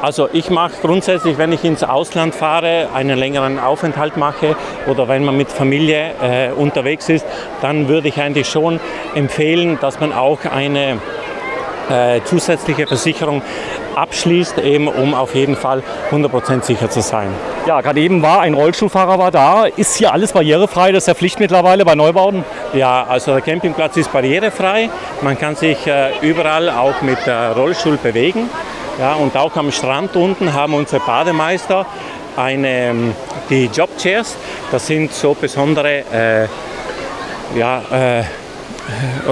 Also ich mache grundsätzlich, wenn ich ins Ausland fahre, einen längeren Aufenthalt mache oder wenn man mit Familie unterwegs ist, dann würde ich eigentlich schon empfehlen, dass man auch eine zusätzliche Versicherung abschließt, eben um auf jeden Fall 100% sicher zu sein. Ja, gerade eben war ein Rollstuhlfahrer da. Ist hier alles barrierefrei? Das ist ja Pflicht mittlerweile bei Neubauten? Ja, also der Campingplatz ist barrierefrei. Man kann sich überall auch mit Rollstuhl bewegen. Ja, und auch am Strand unten haben unsere Bademeister die Jobchairs. Das sind so besondere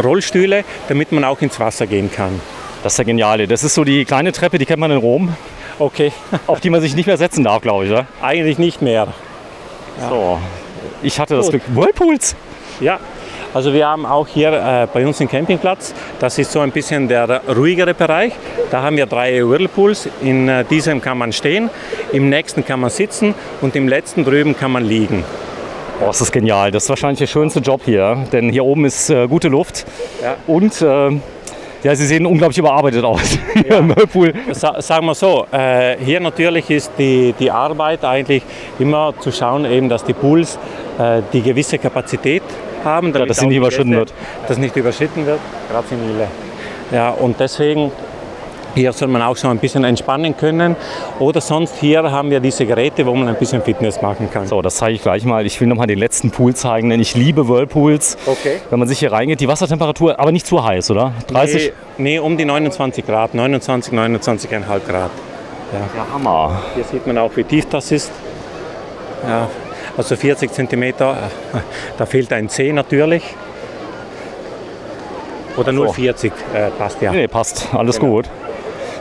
Rollstühle, damit man auch ins Wasser gehen kann. Das ist ja genial. Das ist so die kleine Treppe, die kennt man in Rom. Okay. Auf die man sich nicht mehr setzen darf, glaube ich, oder? Eigentlich nicht mehr. Ja. So, ich hatte das Glück. Whirlpools? Ja, also wir haben auch hier bei uns den Campingplatz, das ist so ein bisschen der ruhigere Bereich. Da haben wir 3 Whirlpools. In diesem kann man stehen, im nächsten kann man sitzen und im letzten drüben kann man liegen. Oh, das ist genial. Das ist wahrscheinlich der schönste Job hier, denn hier oben ist gute Luft. Ja. Und ja, Sie sehen unglaublich überarbeitet aus. Ja. Im Whirlpool. Sagen wir so, hier natürlich ist die Arbeit eigentlich immer zu schauen, eben, dass die Pools die gewisse Kapazität haben, damit das nicht überschritten wird. Das nicht überschritten wird, grazie mille. Ja, und deswegen hier soll man auch so ein bisschen entspannen können. Oder sonst hier haben wir diese Geräte, wo man ein bisschen Fitness machen kann. So, das zeige ich gleich mal. Ich will noch mal den letzten Pool zeigen, denn ich liebe Whirlpools. Okay. Wenn man sich hier reingeht, die Wassertemperatur, aber nicht zu heiß, oder? 30? Nee, um die 29 Grad, 29,5 Grad. Ja, Hammer. Hier sieht man auch, wie tief das ist. Ja, also 40 cm, da fehlt ein C natürlich. Oder 0,40 passt ja. Nee, passt. Alles gut.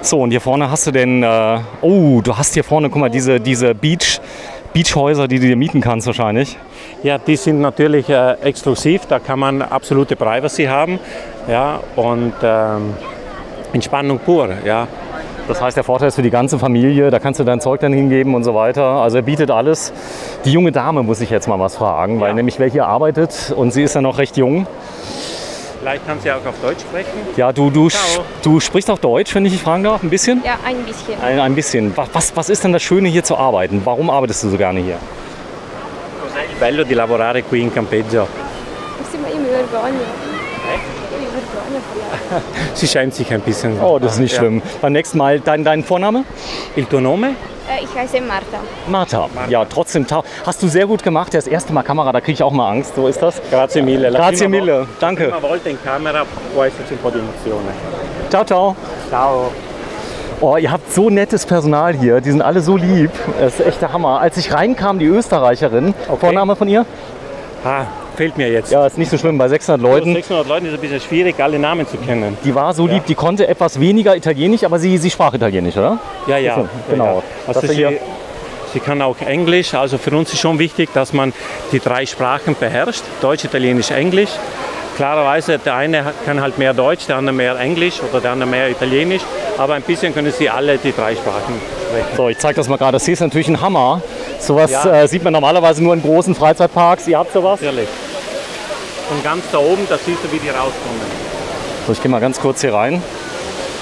So, und hier vorne hast du denn, du hast hier vorne, guck mal, diese Beachhäuser, die du dir mieten kannst wahrscheinlich. Ja, die sind natürlich exklusiv, da kann man absolute Privacy haben, ja, und Entspannung pur, ja. Das heißt, der Vorteil ist für die ganze Familie, da kannst du dein Zeug dann hingeben und so weiter. Also er bietet alles. Die junge Dame muss ich jetzt mal was fragen, weil nämlich wer hier arbeitet und sie ist ja noch recht jung. Vielleicht kann sie auch auf Deutsch sprechen. Ja, du sprichst auch Deutsch, wenn ich dich fragen darf, ein bisschen? Ja, ein bisschen. Ein bisschen. Was ist denn das Schöne, hier zu arbeiten? Warum arbeitest du so gerne hier? Cos'è il bello di lavorare qui in campeggio? Sì, ma io mi vergogno. Sie schämt sich ein bisschen. Oh, das ist nicht schlimm. Beim nächsten Mal dein Vorname? Il tuo nome? Ich heiße Marta. Marta. Ja, trotzdem hast du sehr gut gemacht. Das erste Mal Kamera, da kriege ich auch mal Angst. So ist das. Grazie mille. Grazie mille. Danke. La prima volta in camera può esserci un po' di emozione. Ciao, ciao. Ciao. Oh, ihr habt so nettes Personal hier. Die sind alle so lieb. Das ist echt der Hammer. Als ich reinkam, die Österreicherin. Okay. Vorname von ihr? Fehlt mir jetzt. Ja, ist nicht so schlimm. Bei 600 Leuten. 600 Leuten ist es ein bisschen schwierig, alle Namen zu kennen. Die war so lieb, die konnte etwas weniger Italienisch, aber sie sprach Italienisch, oder? Ja. Genau. Also sie kann auch Englisch. Also für uns ist schon wichtig, dass man die 3 Sprachen beherrscht. Deutsch, Italienisch, Englisch. Klarerweise, der eine kann halt mehr Deutsch, der andere mehr Englisch oder der andere mehr Italienisch. Aber ein bisschen können sie alle die 3 Sprachen sprechen. So, ich zeige das mal gerade. Das hier ist natürlich ein Hammer. Sowas sieht man normalerweise nur in großen Freizeitparks. Ihr habt sowas? Natürlich. Und ganz da oben, da siehst du, wie die rauskommen. So, ich gehe mal ganz kurz hier rein.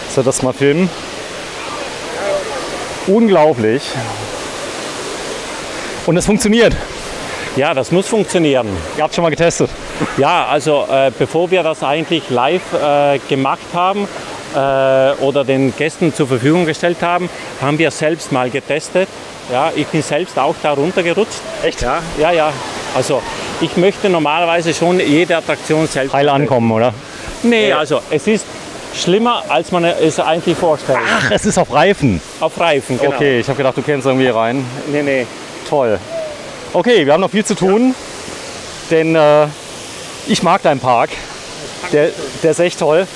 Soll das mal filmen? Unglaublich. Und es funktioniert. Ja, das muss funktionieren. Ihr habt schon mal getestet? Ja, also bevor wir das eigentlich live gemacht haben oder den Gästen zur Verfügung gestellt haben, haben wir selbst mal getestet. Ja, ich bin selbst auch da runtergerutscht. Echt? Ja, ja, ja. Also ich möchte normalerweise schon jede Attraktion selbst heil ankommen, oder? Nee, also es ist schlimmer, als man es eigentlich vorstellt. Ach, es ist auf Reifen. Auf Reifen, genau. Okay, ich habe gedacht, du kennst irgendwie rein. Nee, nee. Toll. Okay, wir haben noch viel zu tun, denn ich mag deinen Park. Der ist echt toll.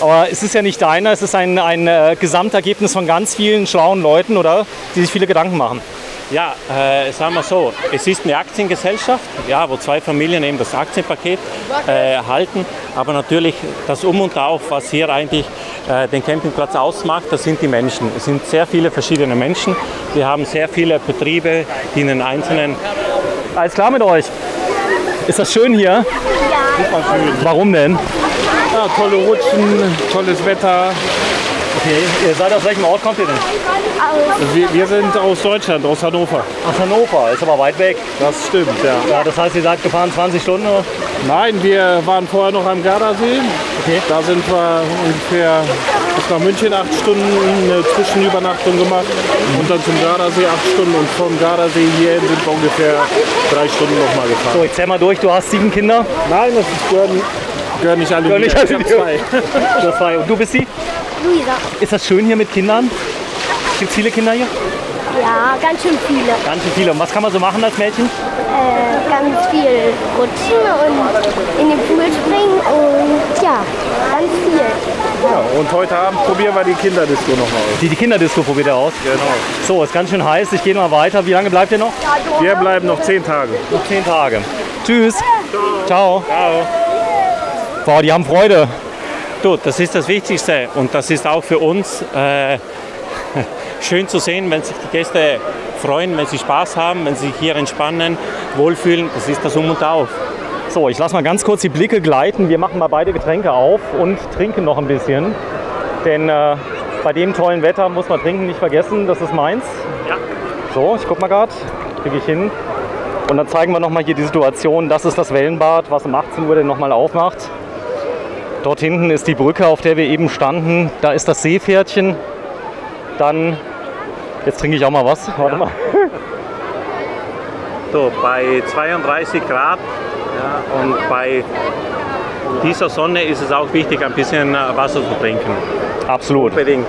Aber es ist ja nicht deiner, es ist ein Gesamtergebnis von ganz vielen schlauen Leuten, oder? Die sich viele Gedanken machen. Ja, sagen wir so, es ist eine Aktiengesellschaft, ja, wo zwei Familien eben das Aktienpaket halten. Aber natürlich das Um und Auf, was hier eigentlich den Campingplatz ausmacht, das sind die Menschen. Es sind sehr viele verschiedene Menschen. Wir haben sehr viele Betriebe, die in den einzelnen... Alles klar mit euch? Ist das schön hier? Ja. Super schön. Warum denn? Ja, tolle Rutschen, tolles Wetter. Okay, ihr seid aus welchem Ort kommt ihr denn? Wir sind aus Deutschland, aus Hannover. Aus Hannover, ist aber weit weg. Das stimmt, ja. Ja, das heißt, ihr seid gefahren 20 Stunden? Oder? Nein, wir waren vorher noch am Gardasee. Okay. Da sind wir ungefähr bis nach München 8 Stunden eine Zwischenübernachtung gemacht. Und dann zum Gardasee 8 Stunden. Und vom Gardasee hierhin sind wir ungefähr 3 Stunden nochmal gefahren. So, ich zähl mal durch, du hast 7 Kinder? Nein, das gehören nicht alle. Ich habe 2. Du hast 2. Und du bist die? Luisa. Ist das schön hier mit Kindern? Gibt es viele Kinder hier? Ja, ganz schön viele. Ganz schön viele. Und was kann man so machen als Mädchen? Ganz viel rutschen und in den Pool springen und ja, ganz viel. Ja, und heute Abend probieren wir die Kinderdisco noch mal aus. Die Kinderdisco probiert ihr aus? Genau. So, ist ganz schön heiß. Ich gehe mal weiter. Wie lange bleibt ihr noch? Wir bleiben noch 10 Tage. Noch 10 Tage. Tschüss. Ciao. Ciao. Wow, die haben Freude. Du, das ist das Wichtigste und das ist auch für uns schön zu sehen, wenn sich die Gäste freuen, wenn sie Spaß haben, wenn sie sich hier entspannen, wohlfühlen. Das ist das Um und Auf. So, ich lasse mal ganz kurz die Blicke gleiten. Wir machen mal beide Getränke auf und trinken noch ein bisschen. Denn bei dem tollen Wetter muss man trinken nicht vergessen. Das ist meins. Ja. So, ich guck mal gerade. Kriege ich hin. Und dann zeigen wir noch mal hier die Situation. Das ist das Wellenbad, was um 18 Uhr denn noch mal aufmacht. Dort hinten ist die Brücke, auf der wir eben standen. Da ist das Seepferdchen. Dann, jetzt trinke ich auch mal was. Warte mal. So, bei 32 Grad ja, und bei dieser Sonne ist es auch wichtig, ein bisschen Wasser zu trinken. Absolut. Unbedingt.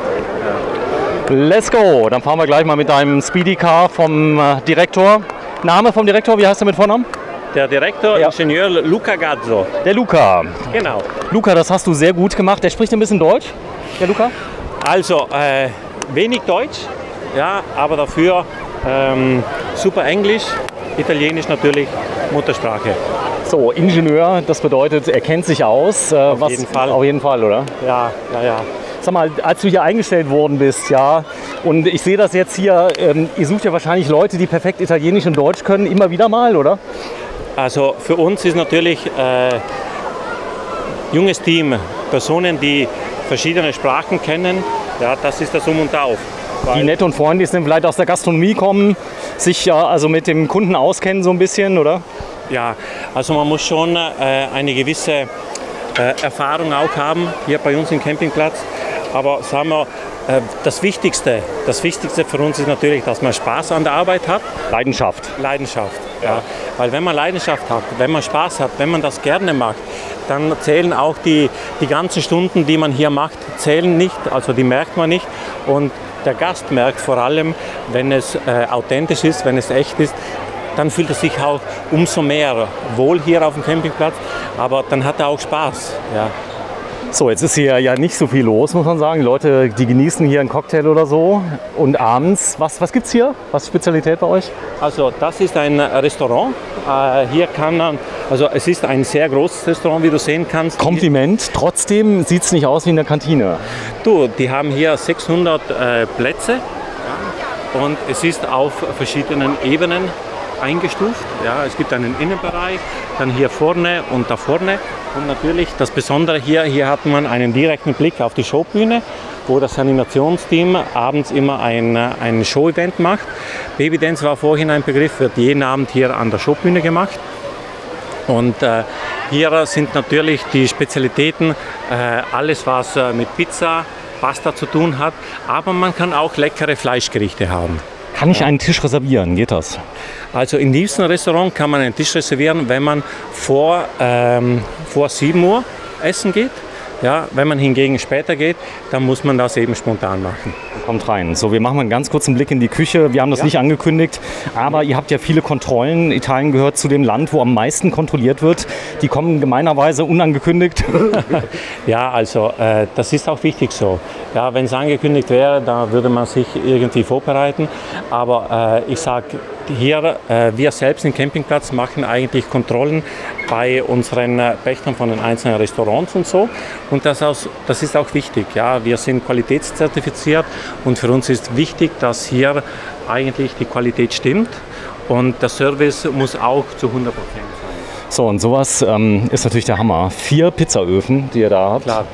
Ja. Let's go. Dann fahren wir gleich mal mit einem Speedy Car vom Direktor. Name vom Direktor, wie heißt er mit Vornamen? Der Direktor, ja. Ingenieur Luca Gazzo. Der Luca. Genau. Luca, das hast du sehr gut gemacht. Der spricht ein bisschen Deutsch, der Luca? Also, wenig Deutsch, ja, aber dafür super Englisch, Italienisch natürlich, Muttersprache. So, Ingenieur, das bedeutet, er kennt sich aus. Auf jeden Fall. Auf jeden Fall, oder? Ja, ja, ja. Sag mal, als du hier eingestellt worden bist, ja, und ich sehe das jetzt hier, ihr sucht ja wahrscheinlich Leute, die perfekt Italienisch und Deutsch können, immer wieder mal, oder? Also für uns ist natürlich junges Team, Personen, die verschiedene Sprachen kennen, ja, das ist das Um und Auf. Die nett und freundlich sind, vielleicht aus der Gastronomie kommen, sich ja also mit dem Kunden auskennen so ein bisschen, oder? Ja, also man muss schon eine gewisse Erfahrung auch haben hier bei uns im Campingplatz. Aber sagen wir, das Wichtigste für uns ist natürlich, dass man Spaß an der Arbeit hat. Leidenschaft. Leidenschaft, ja. Weil wenn man Leidenschaft hat, wenn man Spaß hat, wenn man das gerne macht, dann zählen auch die ganzen Stunden, die man hier macht, zählen nicht, also die merkt man nicht. Und der Gast merkt vor allem, wenn es authentisch ist, wenn es echt ist, dann fühlt er sich auch umso mehr wohl hier auf dem Campingplatz, aber dann hat er auch Spaß. Ja. So, jetzt ist hier ja nicht so viel los, muss man sagen. Die Leute, die genießen hier einen Cocktail oder so. Und abends, was gibt es hier? Was ist Spezialität bei euch? Also das ist ein Restaurant. Hier kann man, also es ist ein sehr großes Restaurant, wie du sehen kannst. Kompliment, trotzdem sieht es nicht aus wie in der Kantine. Du, die haben hier 600 Plätze und es ist auf verschiedenen Ebenen eingestuft. Ja, es gibt einen Innenbereich, dann hier vorne und da vorne. Und natürlich das Besondere hier hat man einen direkten Blick auf die Showbühne, wo das Animationsteam abends immer ein Show-Event macht. Babydance war vorhin ein Begriff, wird jeden Abend hier an der Showbühne gemacht. Und hier sind natürlich die Spezialitäten, alles was mit Pizza, Pasta zu tun hat, aber man kann auch leckere Fleischgerichte haben. Kann ich einen Tisch reservieren? Geht das? Also in diesem Restaurant kann man einen Tisch reservieren, wenn man vor 7 Uhr essen geht. Ja, wenn man hingegen später geht, dann muss man das eben spontan machen. Kommt rein. So, wir machen mal einen ganz kurzen Blick in die Küche. Wir haben das nicht angekündigt, aber ihr habt ja viele Kontrollen. Italien gehört zu dem Land, wo am meisten kontrolliert wird. Die kommen gemeinerweise unangekündigt. Ja, also das ist auch wichtig so. Ja, wenn es angekündigt wäre, da würde man sich irgendwie vorbereiten. Aber ich sage hier, wir selbst im Campingplatz machen eigentlich Kontrollen bei unseren Pächtern von den einzelnen Restaurants und so. Und das ist auch wichtig. Ja, wir sind qualitätszertifiziert und für uns ist wichtig, dass hier eigentlich die Qualität stimmt und der Service muss auch zu 100% sein. So, und sowas ist natürlich der Hammer. 4 Pizzaöfen, die ihr da habt. Klar.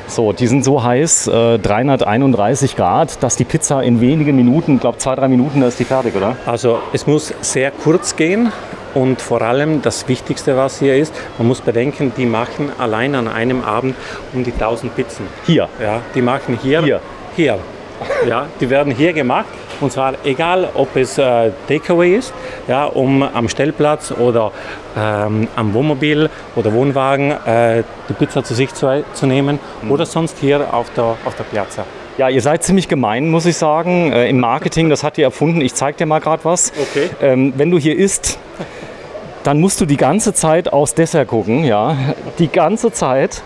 So, die sind so heiß, 331 Grad, dass die Pizza in wenigen Minuten, ich glaube 2-3 Minuten, da ist die fertig, oder? Also es muss sehr kurz gehen und vor allem das Wichtigste, was hier ist, man muss bedenken, die machen allein an einem Abend um die 1000 Pizzen. Hier? Ja, die machen hier. Ja, die werden hier gemacht. Und zwar egal, ob es Takeaway ist, ja, um am Stellplatz oder am Wohnmobil oder Wohnwagen die Pizza zu sich zu nehmen oder sonst hier auf der Piazza. Ja, ihr seid ziemlich gemein, muss ich sagen. Im Marketing, das habt ihr erfunden. Ich zeig dir mal gerade was. Okay. Wenn du hier isst, dann musst du die ganze Zeit aufs Dessert gucken. Ja, die ganze Zeit.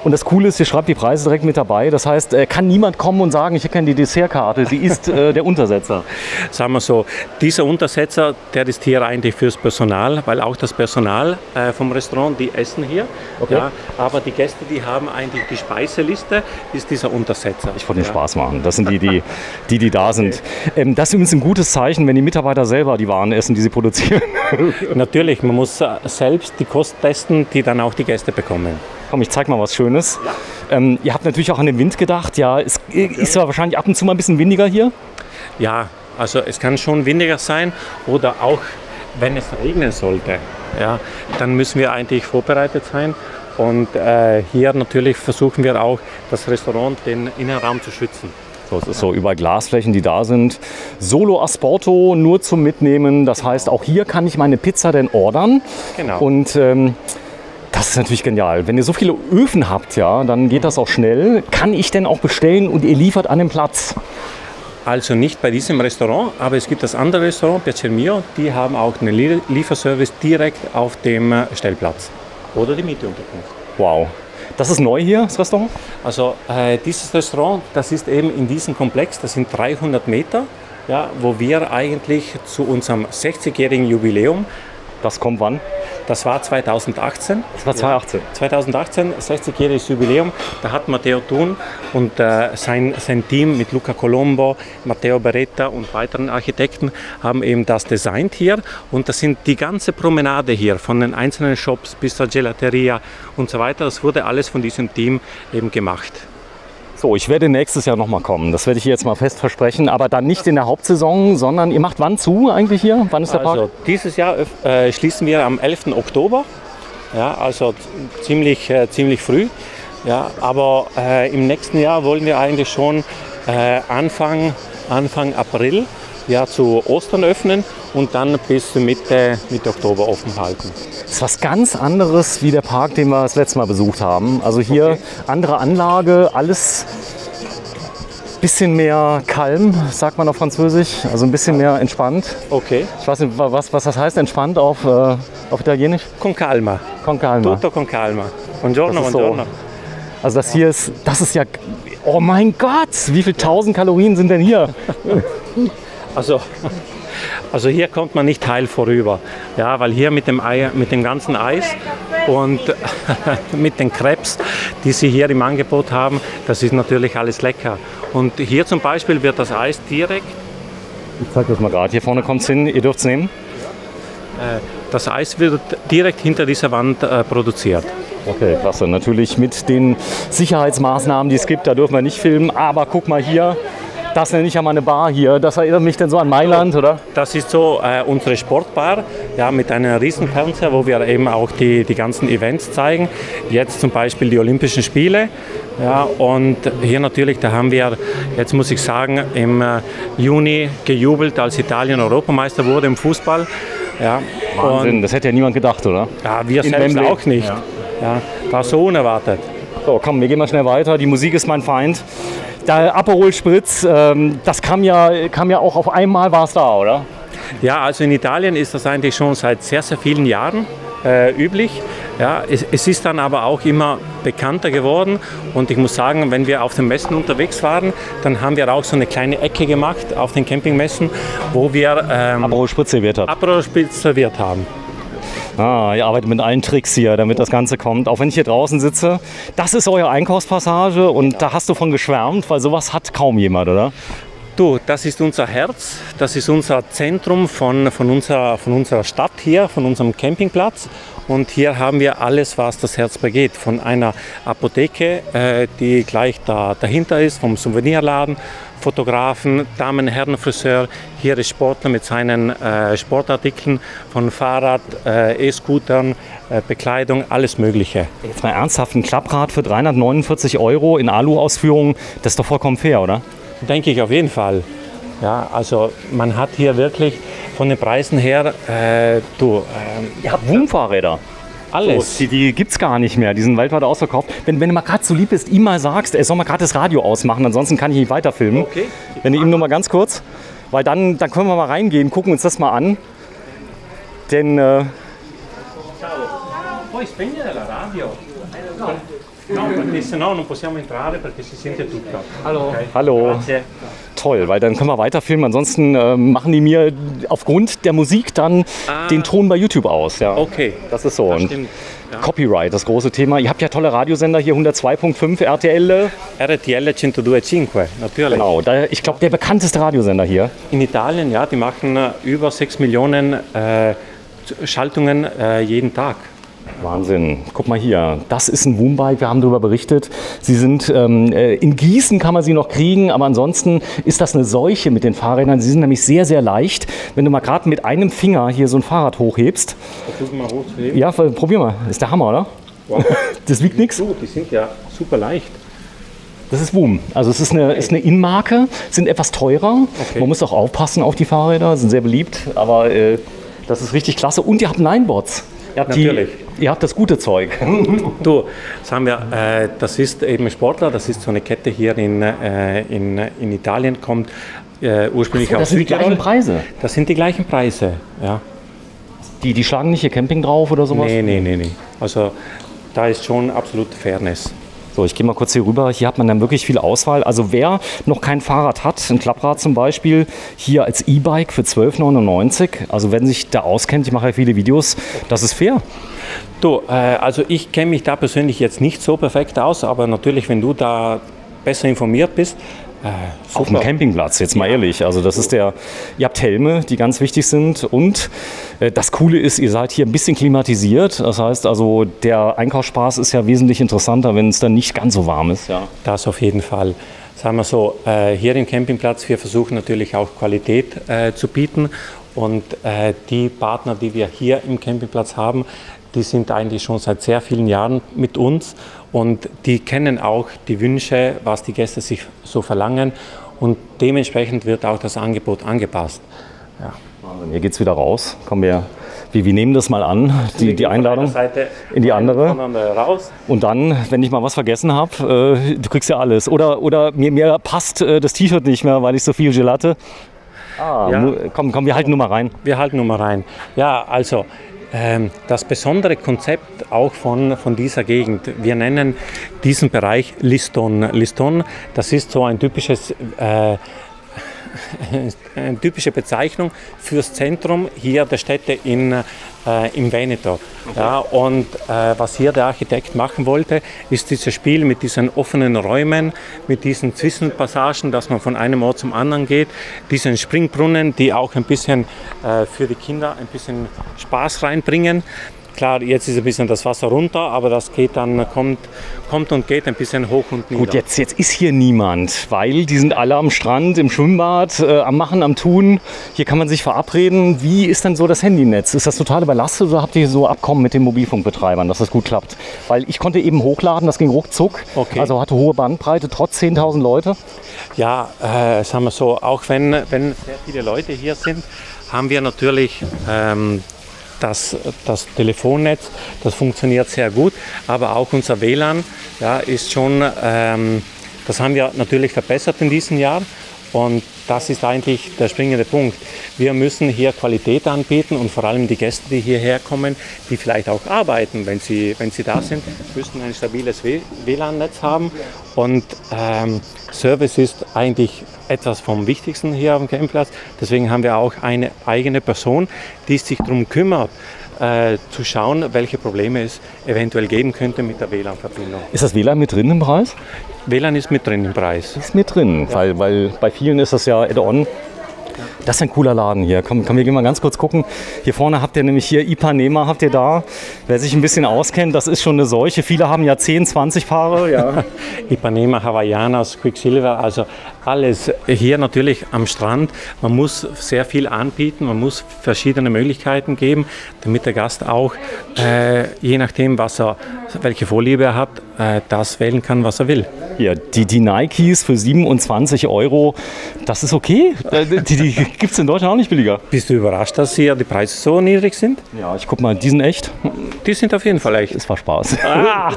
Und das Coole ist, ihr schreibt die Preise direkt mit dabei. Das heißt, kann niemand kommen und sagen, ich hätte gerne die Dessertkarte. Sie ist der Untersetzer. Sagen wir so, dieser Untersetzer, der ist hier eigentlich fürs Personal, weil auch das Personal vom Restaurant, die essen hier. Okay. Ja, aber die Gäste, die haben eigentlich die Speiseliste, ist dieser Untersetzer. Ich wollte den Spaß machen. Das sind die da sind. Das ist übrigens ein gutes Zeichen, wenn die Mitarbeiter selber die Waren essen, die sie produzieren. Natürlich, man muss selbst die Kost testen, die dann auch die Gäste bekommen. Komm, ich zeig mal was Schönes. Ja. Ihr habt natürlich auch an den Wind gedacht. Ja, es ist ja wahrscheinlich ab und zu mal ein bisschen windiger hier. Ja, also es kann schon windiger sein oder auch wenn es regnen sollte. Ja, dann müssen wir eigentlich vorbereitet sein. Und hier natürlich versuchen wir auch, das Restaurant, den Innenraum zu schützen. So, es ist so über Glasflächen, die da sind. Solo Asporto, nur zum Mitnehmen. Das heißt, auch hier kann ich meine Pizza denn ordern. Genau. Und das ist natürlich genial. Wenn ihr so viele Öfen habt, ja, dann geht das auch schnell. Kann ich denn auch bestellen und ihr liefert an den Platz? Also nicht bei diesem Restaurant, aber es gibt das andere Restaurant, Piacere Mio, die haben auch einen Lieferservice direkt auf dem Stellplatz oder die Mietunterkunft. Wow. Das ist neu hier, das Restaurant? Also dieses Restaurant, das ist eben in diesem Komplex, das sind 300 Meter, ja, wo wir eigentlich zu unserem 60-jährigen Jubiläum. Das kommt wann? Das war 2018. Das war 2018? Ja, 2018, 60-jähriges Jubiläum. Da hat Matteo Thun und sein Team mit Luca Colombo, Matteo Beretta und weiteren Architekten haben eben das designt hier. Und das sind die ganze Promenade hier, von den einzelnen Shops bis zur Gelateria und so weiter. Das wurde alles von diesem Team eben gemacht. So, ich werde nächstes Jahr nochmal kommen. Das werde ich jetzt mal fest versprechen. Aber dann nicht in der Hauptsaison, sondern ihr macht wann zu eigentlich hier? Wann ist der Park? Also dieses Jahr schließen wir am 11. Oktober. Ja, also ziemlich früh. Ja, aber im nächsten Jahr wollen wir eigentlich schon Anfang April, ja, zu Ostern öffnen und dann bis Mitte Oktober offen halten. Das ist was ganz anderes wie der Park, den wir das letzte Mal besucht haben. Also hier andere Anlage, alles ein bisschen mehr calm, sagt man auf Französisch, also ein bisschen mehr entspannt. Okay. Ich weiß nicht, was das heißt, entspannt auf Italienisch? Con calma. Con calma. Tutto con calma. Buongiorno, buongiorno. So. Also das hier ist, das ist ja, oh mein Gott, wie viel 1000 Kalorien sind denn hier? Also hier kommt man nicht heil vorüber, ja, weil hier mit dem ganzen Eis und mit den Crepes, die sie hier im Angebot haben, das ist natürlich alles lecker. Und hier zum Beispiel wird das Eis direkt... Ich zeige das mal gerade, hier vorne kommt es hin, ihr dürft es nehmen. Das Eis wird direkt hinter dieser Wand produziert. Okay, klasse. Natürlich mit den Sicherheitsmaßnahmen, die es gibt, da dürfen wir nicht filmen. Aber guck mal hier, das nenne ich ja mal eine Bar hier. Das erinnert mich denn so an Mailand, oder? Das ist so unsere Sportbar, ja, mit einem riesen Fernseher, wo wir eben auch die ganzen Events zeigen. Jetzt zum Beispiel die Olympischen Spiele. Ja, und hier natürlich, da haben wir, jetzt muss ich sagen, im Juni gejubelt, als Italien Europameister wurde im Fußball. Ja, Wahnsinn, und das hätte ja niemand gedacht, oder? Ja, wir selbst Wembley auch nicht. Ja. Ja, war so unerwartet. So, komm, wir gehen mal schnell weiter. Die Musik ist mein Feind. Der Aperol Spritz, das kam ja auch auf einmal, war es da, oder? Ja, also in Italien ist das eigentlich schon seit sehr, sehr vielen Jahren üblich. Ja, es ist dann aber auch immer bekannter geworden und ich muss sagen, wenn wir auf den Messen unterwegs waren, dann haben wir auch so eine kleine Ecke gemacht auf den Campingmessen, wo wir Aperol Spritz serviert haben. Ah, ihr arbeitet mit allen Tricks hier, damit das Ganze kommt. Auch wenn ich hier draußen sitze, das ist eure Einkaufspassage und da hast du von geschwärmt, weil sowas hat kaum jemand, oder? Du, das ist unser Herz, das ist unser Zentrum von unserer Stadt hier, von unserem Campingplatz. Und hier haben wir alles, was das Herz begeht. Von einer Apotheke, die gleich dahinter ist, vom Souvenirladen, Fotografen, Damen-Herren-Friseur, hier ist Sportler mit seinen Sportartikeln, von Fahrrad, E-Scootern, Bekleidung, alles Mögliche. Jetzt mal ernsthaft, ein Klapprad für 349 € in Alu-Ausführung, das ist doch vollkommen fair, oder? Denke ich auf jeden Fall. Ja, also man hat hier wirklich von den Preisen her, ihr habt Woom-Fahrräder. Alles. So, die gibt es gar nicht mehr, die sind weltweit ausverkauft. Wenn du mal gerade so lieb bist, ihm mal sagst, er soll mal gerade das Radio ausmachen, ansonsten kann ich nicht weiterfilmen. Okay. Wenn du ihm nur mal ganz kurz, weil dann können wir mal reingehen, gucken uns das mal an. Denn... Puoi spegnere la radio? No, perché sennò non possiamo entrare perché si sente tutto. Hallo. Okay. Hallo. Grazie. Toll, weil dann können wir weiterfilmen. Ansonsten machen die mir aufgrund der Musik dann den Ton bei YouTube aus. Ja. Okay. Das ist so. Das und stimmt. Ja. Copyright, das große Thema. Ihr habt ja tolle Radiosender hier, 102.5 RTL. RTL 102.5, natürlich. Genau, ich glaube der bekannteste Radiosender hier. In Italien, ja, die machen über 6 Millionen Schaltungen jeden Tag. Wahnsinn. Guck mal hier, das ist ein Woombike, wir haben darüber berichtet. Sie sind, in Gießen kann man sie noch kriegen, aber ansonsten ist das eine Seuche mit den Fahrrädern. Sie sind nämlich sehr, sehr leicht. Wenn du mal gerade mit einem Finger hier so ein Fahrrad hochhebst. Versuch mal hochzuheben. Ja, probier mal. Das ist der Hammer, oder? Wow. Das wiegt nichts. Die sind ja super leicht. Das ist Woom. Also es ist eine Innenmarke, sind etwas teurer. Okay. Man muss auch aufpassen auf die Fahrräder, sind sehr beliebt, aber das ist richtig klasse. Und ihr habt Nineboards. Natürlich. Ihr habt das gute Zeug. Du, das ist eben Sportler, das ist so eine Kette hier in Italien, kommt ursprünglich aus Südtirol. Das sind die gleichen Preise? Das sind die gleichen Preise, ja. Die schlagen nicht ihr Camping drauf oder sowas? Nee. Also da ist schon absolute Fairness. So, ich gehe mal kurz hier rüber. Hier hat man dann wirklich viel Auswahl. Also wer noch kein Fahrrad hat, ein Klapprad zum Beispiel, hier als E-Bike für 12,99 €. Also wenn sich da auskennt, ich mache ja viele Videos, das ist fair. Du, also ich kenne mich da persönlich jetzt nicht so perfekt aus, aber natürlich, wenn du da besser informiert bist, auf dem Campingplatz, jetzt mal ehrlich. Also das ist ihr habt Helme, die ganz wichtig sind und das Coole ist, ihr seid hier ein bisschen klimatisiert. Das heißt also, der Einkaufsspaß ist ja wesentlich interessanter, wenn es dann nicht ganz so warm ist. Ja. Das auf jeden Fall. Sagen wir so, hier im Campingplatz, wir versuchen natürlich auch Qualität zu bieten und die Partner, die wir hier im Campingplatz haben, die sind eigentlich schon seit sehr vielen Jahren mit uns und die kennen auch die Wünsche, was die Gäste sich so verlangen und dementsprechend wird auch das Angebot angepasst. Ja. Hier geht es wieder raus. Kommen wir, wir nehmen das mal an, die Einladung in die andere. Raus. Und dann, wenn ich mal was vergessen habe, du kriegst ja alles. Oder mir passt das T-Shirt nicht mehr, weil ich so viel Gelate. Ja. Komm, wir halten nur mal rein. Wir halten nur mal rein. Ja, also das besondere Konzept auch von dieser Gegend, wir nennen diesen Bereich Liston. Liston, das ist so ein typisches eine typische Bezeichnung fürs Zentrum hier der Städte im Veneto. Ja, und was hier der Architekt machen wollte, ist dieses Spiel mit diesen offenen Räumen, mit diesen Zwischenpassagen, dass man von einem Ort zum anderen geht, diesen Springbrunnen, die auch ein bisschen für die Kinder ein bisschen Spaß reinbringen. Klar, jetzt ist ein bisschen das Wasser runter, aber das geht dann, kommt und geht ein bisschen hoch und nieder. Gut, jetzt ist hier niemand, weil die sind alle am Strand, im Schwimmbad, am Machen, am Tun. Hier kann man sich verabreden. Wie ist denn so das Handynetz? Ist das total überlastet oder habt ihr so Abkommen mit den Mobilfunkbetreibern, dass das gut klappt? Weil ich konnte eben hochladen, das ging ruckzuck. Okay. Also hatte hohe Bandbreite, trotz 10.000 Leute. Ja, sagen wir so, auch wenn sehr viele Leute hier sind, haben wir natürlich das Telefonnetz, das funktioniert sehr gut, aber auch unser WLAN ist schon, das haben wir natürlich verbessert in diesem Jahr und das ist eigentlich der springende Punkt. Wir müssen hier Qualität anbieten und vor allem die Gäste, die hierher kommen, die vielleicht auch arbeiten, wenn sie da sind, müssen ein stabiles WLAN-Netz haben und Service ist eigentlich etwas vom Wichtigsten hier auf dem Campingplatz. Deswegen haben wir auch eine eigene Person, die sich darum kümmert, zu schauen, welche Probleme es eventuell geben könnte mit der WLAN-Verbindung. Ist das WLAN mit drin im Preis? WLAN ist mit drin im Preis. Ist mit drin, ja. weil bei vielen ist das ja Add-on. Das ist ein cooler Laden hier. Komm, wir gehen mal ganz kurz gucken. Hier vorne habt ihr nämlich hier Ipanema, habt ihr da. Wer sich ein bisschen auskennt, das ist schon eine Seuche. Viele haben ja 10, 20 Paare. Ja. Ipanema, Hawaiianas, Quicksilver, also alles hier natürlich am Strand. Man muss sehr viel anbieten, man muss verschiedene Möglichkeiten geben, damit der Gast auch, je nachdem, welche Vorliebe er hat, das wählen kann, was er will. Ja, die Nikes für 27 €, das ist okay. Die gibt es in Deutschland auch nicht billiger. Bist du überrascht, dass hier die Preise so niedrig sind? Ja, ich guck mal, die sind echt. Die sind auf jeden Fall echt. Es war Spaß. Ah.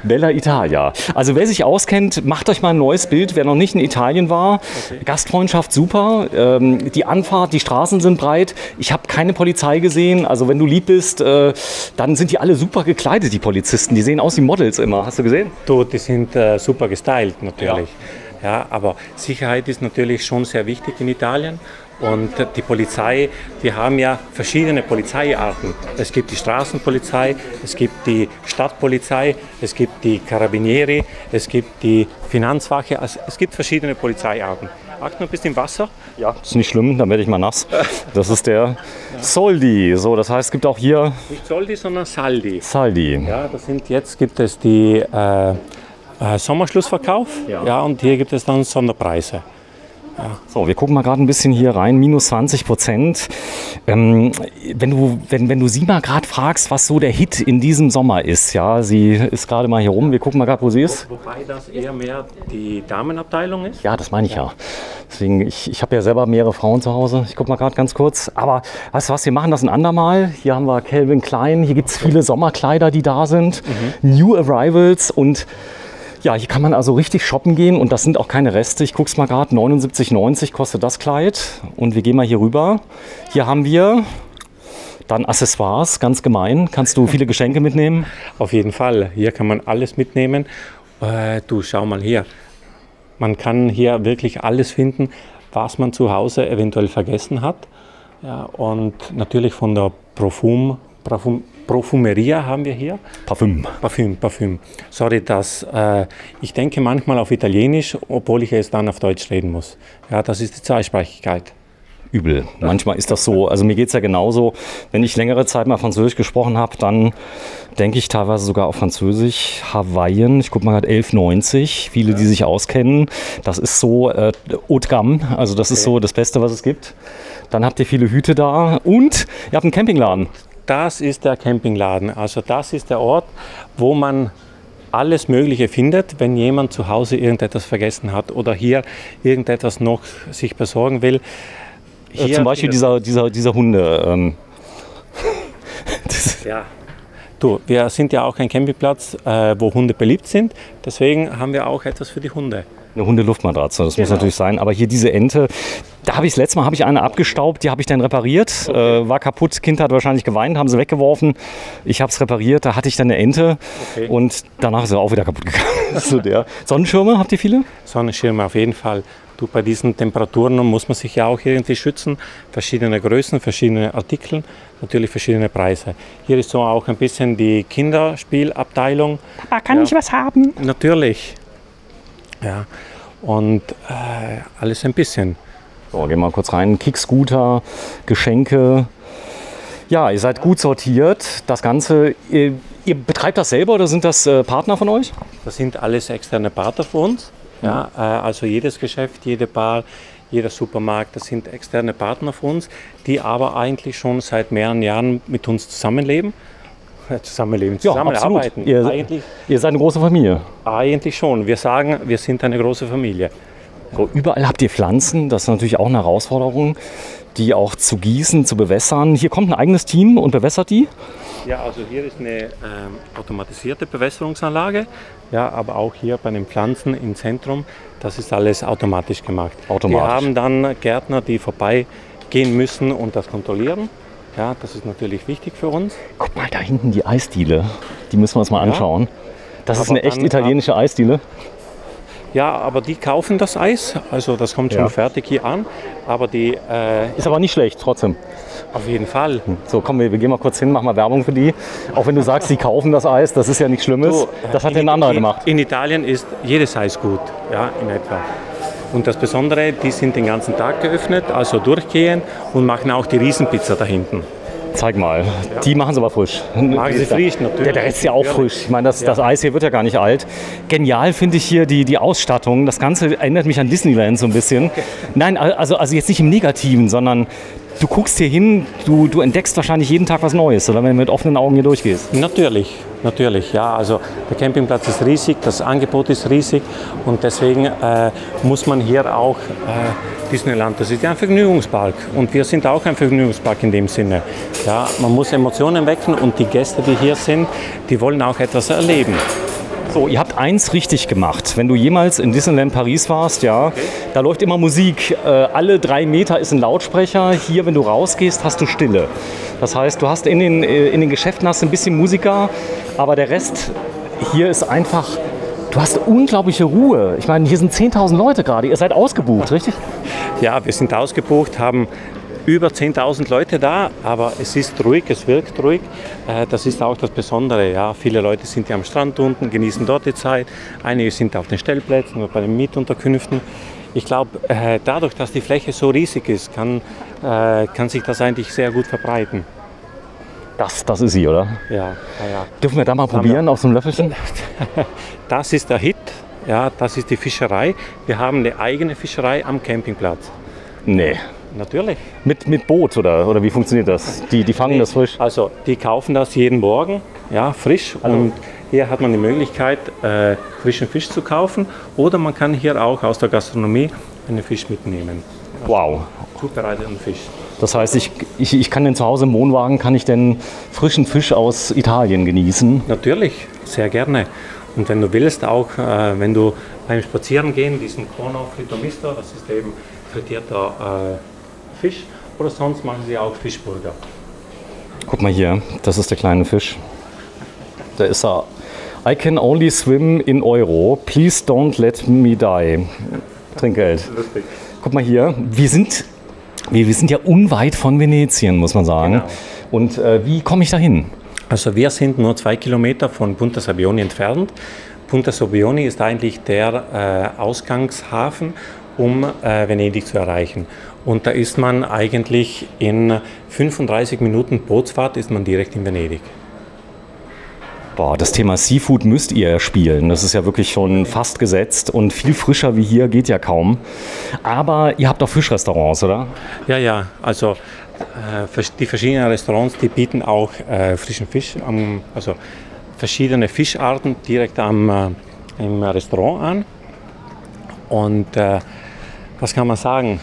Bella Italia. Also wer sich auskennt, macht euch mal ein neues Bild, wer noch nicht in Italien war. Okay. Gastfreundschaft super, die Anfahrt, die Straßen sind breit. Ich habe keine Polizei gesehen, also wenn du lieb bist, dann sind die alle super gekleidet, die Polizisten. Die sehen aus wie Models immer, hast du gesehen? Die sind super gestylt natürlich. Ja, aber Sicherheit ist natürlich schon sehr wichtig in Italien. Und die Polizei, wir haben ja verschiedene Polizeiarten. Es gibt die Straßenpolizei, es gibt die Stadtpolizei, es gibt die Carabinieri, es gibt die Finanzwache. Also es gibt verschiedene Polizeiarten. Acht noch ein bisschen Wasser. Ja, ist nicht schlimm, dann werde ich mal nass. Das ist der Soldi. So, das heißt, es gibt auch hier... Nicht Soldi, sondern Saldi. Saldi. Ja, jetzt gibt es die Sommerschlussverkauf, ja, und hier gibt es dann Sonderpreise. Ja. So, wir gucken mal gerade ein bisschen hier rein, minus 20%. Wenn du sie mal gerade fragst, was so der Hit in diesem Sommer ist, ja, sie ist gerade mal hier rum, wir gucken mal gerade, wo sie ist. Wobei das eher mehr die Damenabteilung ist. Ja, das meine ich ja. Deswegen, ich habe ja selber mehrere Frauen zu Hause. Ich gucke mal gerade ganz kurz. Aber weißt du was, wir machen das ein andermal. Hier haben wir Calvin Klein, hier gibt es viele Sommerkleider, die da sind. New Arrivals und ja, hier kann man also richtig shoppen gehen und das sind auch keine Reste. Ich gucke es mal gerade, 79,90 kostet das Kleid. Und wir gehen mal hier rüber. Hier haben wir dann Accessoires, ganz gemein. Kannst du viele Geschenke mitnehmen? Auf jeden Fall. Hier kann man alles mitnehmen. Du, schau mal hier. Man kann hier wirklich alles finden, was man zu Hause eventuell vergessen hat. Ja, und natürlich von der Profumeria haben wir hier. Parfüm. Sorry, ich denke manchmal auf Italienisch, obwohl ich es dann auf Deutsch reden muss. Ja, das ist die Zweisprachigkeit. Übel. Manchmal ist das so. Also mir geht es ja genauso. Wenn ich längere Zeit mal Französisch gesprochen habe, dann denke ich teilweise sogar auf Französisch. Hawaiian, ich gucke mal gerade 11,90. Viele, die sich auskennen. Das ist so Haut de gamme. Also das ist so das Beste, was es gibt. Dann habt ihr viele Hüte da und ihr habt einen Campingladen. Das ist der Campingladen. Also das ist der Ort, wo man alles Mögliche findet, wenn jemand zu Hause irgendetwas vergessen hat oder hier irgendetwas noch sich besorgen will. Hier zum Beispiel dieser Hunde. Ja. Du, wir sind ja auch ein Campingplatz, wo Hunde beliebt sind. Deswegen haben wir auch etwas für die Hunde. Eine Hundeluftmatratze, das muss natürlich sein. Aber hier diese Ente, da habe ich das letzte Mal eine abgestaubt, die habe ich dann repariert. War kaputt, Kind hat wahrscheinlich geweint, haben sie weggeworfen. Ich habe es repariert, da hatte ich dann eine Ente und danach ist sie auch wieder kaputt gegangen. So der. Sonnenschirme, habt ihr viele? Sonnenschirme auf jeden Fall. Bei diesen Temperaturen muss man sich ja auch irgendwie schützen. Verschiedene Größen, verschiedene Artikel, natürlich verschiedene Preise. Hier ist so auch ein bisschen die Kinderspielabteilung. Papa, kann ich was haben? Natürlich. Ja. Und alles ein bisschen. So, gehen wir mal kurz rein. Kickscooter, Geschenke. Ja, ihr seid gut sortiert. Das Ganze, ihr betreibt das selber oder sind das Partner von euch? Das sind alles externe Partner für uns. Ja, also jedes Geschäft, jede Bar, jeder Supermarkt, das sind externe Partner für uns, die aber eigentlich schon seit mehreren Jahren mit uns zusammenarbeiten. Ihr seid eine große Familie. Eigentlich schon. Wir sagen, wir sind eine große Familie. So, überall habt ihr Pflanzen, das ist natürlich auch eine Herausforderung, die auch zu gießen, zu bewässern. Hier kommt ein eigenes Team und bewässert die? Ja, also hier ist eine automatisierte Bewässerungsanlage, ja, aber auch hier bei den Pflanzen im Zentrum, das ist alles automatisch gemacht. Wir haben dann Gärtner, die vorbeigehen müssen und das kontrollieren. Ja, das ist natürlich wichtig für uns. Guck mal, da hinten die Eisdiele, die müssen wir uns mal anschauen. Das ist eine echt italienische Eisdiele. Ja, aber die kaufen das Eis, also das kommt schon fertig hier an. Aber die ist aber nicht schlecht, trotzdem. Auf jeden Fall. So, komm, wir gehen mal kurz hin, machen mal Werbung für die. Auch wenn du sagst, die kaufen das Eis, das ist ja nichts Schlimmes. Das hat ein anderer gemacht. In Italien ist jedes Eis gut, ja, in etwa. Und das Besondere, die sind den ganzen Tag geöffnet, also durchgehend und machen auch die Riesenpizza da hinten. Zeig mal, die machen sie aber frisch. Machen sie frisch, natürlich. Der Rest ist ja auch frisch. Ich meine, das Eis hier wird ja gar nicht alt. Genial finde ich hier die Ausstattung. Das Ganze erinnert mich an Disneyland so ein bisschen. Nein, also jetzt nicht im Negativen, sondern du guckst hier hin, du entdeckst wahrscheinlich jeden Tag was Neues, oder wenn du mit offenen Augen hier durchgehst. Natürlich, ja. Also der Campingplatz ist riesig, das Angebot ist riesig und deswegen muss man hier auch Disneyland, das ist ja ein Vergnügungspark und wir sind auch ein Vergnügungspark in dem Sinne. Ja, man muss Emotionen wecken und die Gäste, die hier sind, die wollen auch etwas erleben. So, ihr habt eins richtig gemacht. Wenn du jemals in Disneyland Paris warst, ja, da läuft immer Musik. Alle 3 Meter ist ein Lautsprecher. Hier, wenn du rausgehst, hast du Stille. Das heißt, du hast in den Geschäften hast ein bisschen Musiker, aber der Rest hier ist einfach, du hast unglaubliche Ruhe. Ich meine, hier sind 10.000 Leute gerade. Ihr seid ausgebucht, richtig? Ja, wir sind ausgebucht, haben über 10.000 Leute da, aber es ist ruhig, es wirkt ruhig. Das ist auch das Besondere. Ja. Viele Leute sind hier am Strand unten, genießen dort die Zeit. Einige sind auf den Stellplätzen oder bei den Mietunterkünften. Ich glaube, dadurch, dass die Fläche so riesig ist, kann sich das eigentlich sehr gut verbreiten. Das ist sie, oder? Ja. Dürfen wir da mal probieren auf so einem Löffelchen? Das ist der Hit. Ja, das ist die Fischerei. Wir haben eine eigene Fischerei am Campingplatz. Nee. Natürlich. Mit Boot oder wie funktioniert das? Die fangen das frisch? Also die kaufen das jeden Morgen, ja, frisch. Und hier hat man die Möglichkeit, frischen Fisch zu kaufen. Oder man kann hier auch aus der Gastronomie einen Fisch mitnehmen. Wow. Zubereiteten Fisch. Das heißt, ich kann denn zu Hause im Wohnwagen, kann ich denn frischen Fisch aus Italien genießen? Natürlich, sehr gerne. Und wenn du willst, auch wenn du beim Spazierengehen diesen Corno Fritto Misto, das ist eben frittierter Fisch, oder sonst machen sie auch Fischburger. Guck mal hier, das ist der kleine Fisch. Da ist er. I can only swim in Euro. Please don't let me die. Trinkgeld. Lustig. Guck mal hier, wir sind ja unweit von Venetien, muss man sagen. Genau. Und wie komme ich da hin? Also wir sind nur 2 Kilometer von Punta Sabbioni entfernt. Punta Sabbioni ist eigentlich der Ausgangshafen, um Venedig zu erreichen. Und da ist man eigentlich in 35 Minuten Bootsfahrt ist man direkt in Venedig. Boah, das Thema Seafood müsst ihr spielen. Das ist ja wirklich schon fast gesetzt und viel frischer wie hier geht ja kaum. Aber ihr habt auch Fischrestaurants, oder? Ja, also die verschiedenen Restaurants, die bieten auch frischen Fisch, also verschiedene Fischarten direkt im Restaurant an. Und was kann man sagen?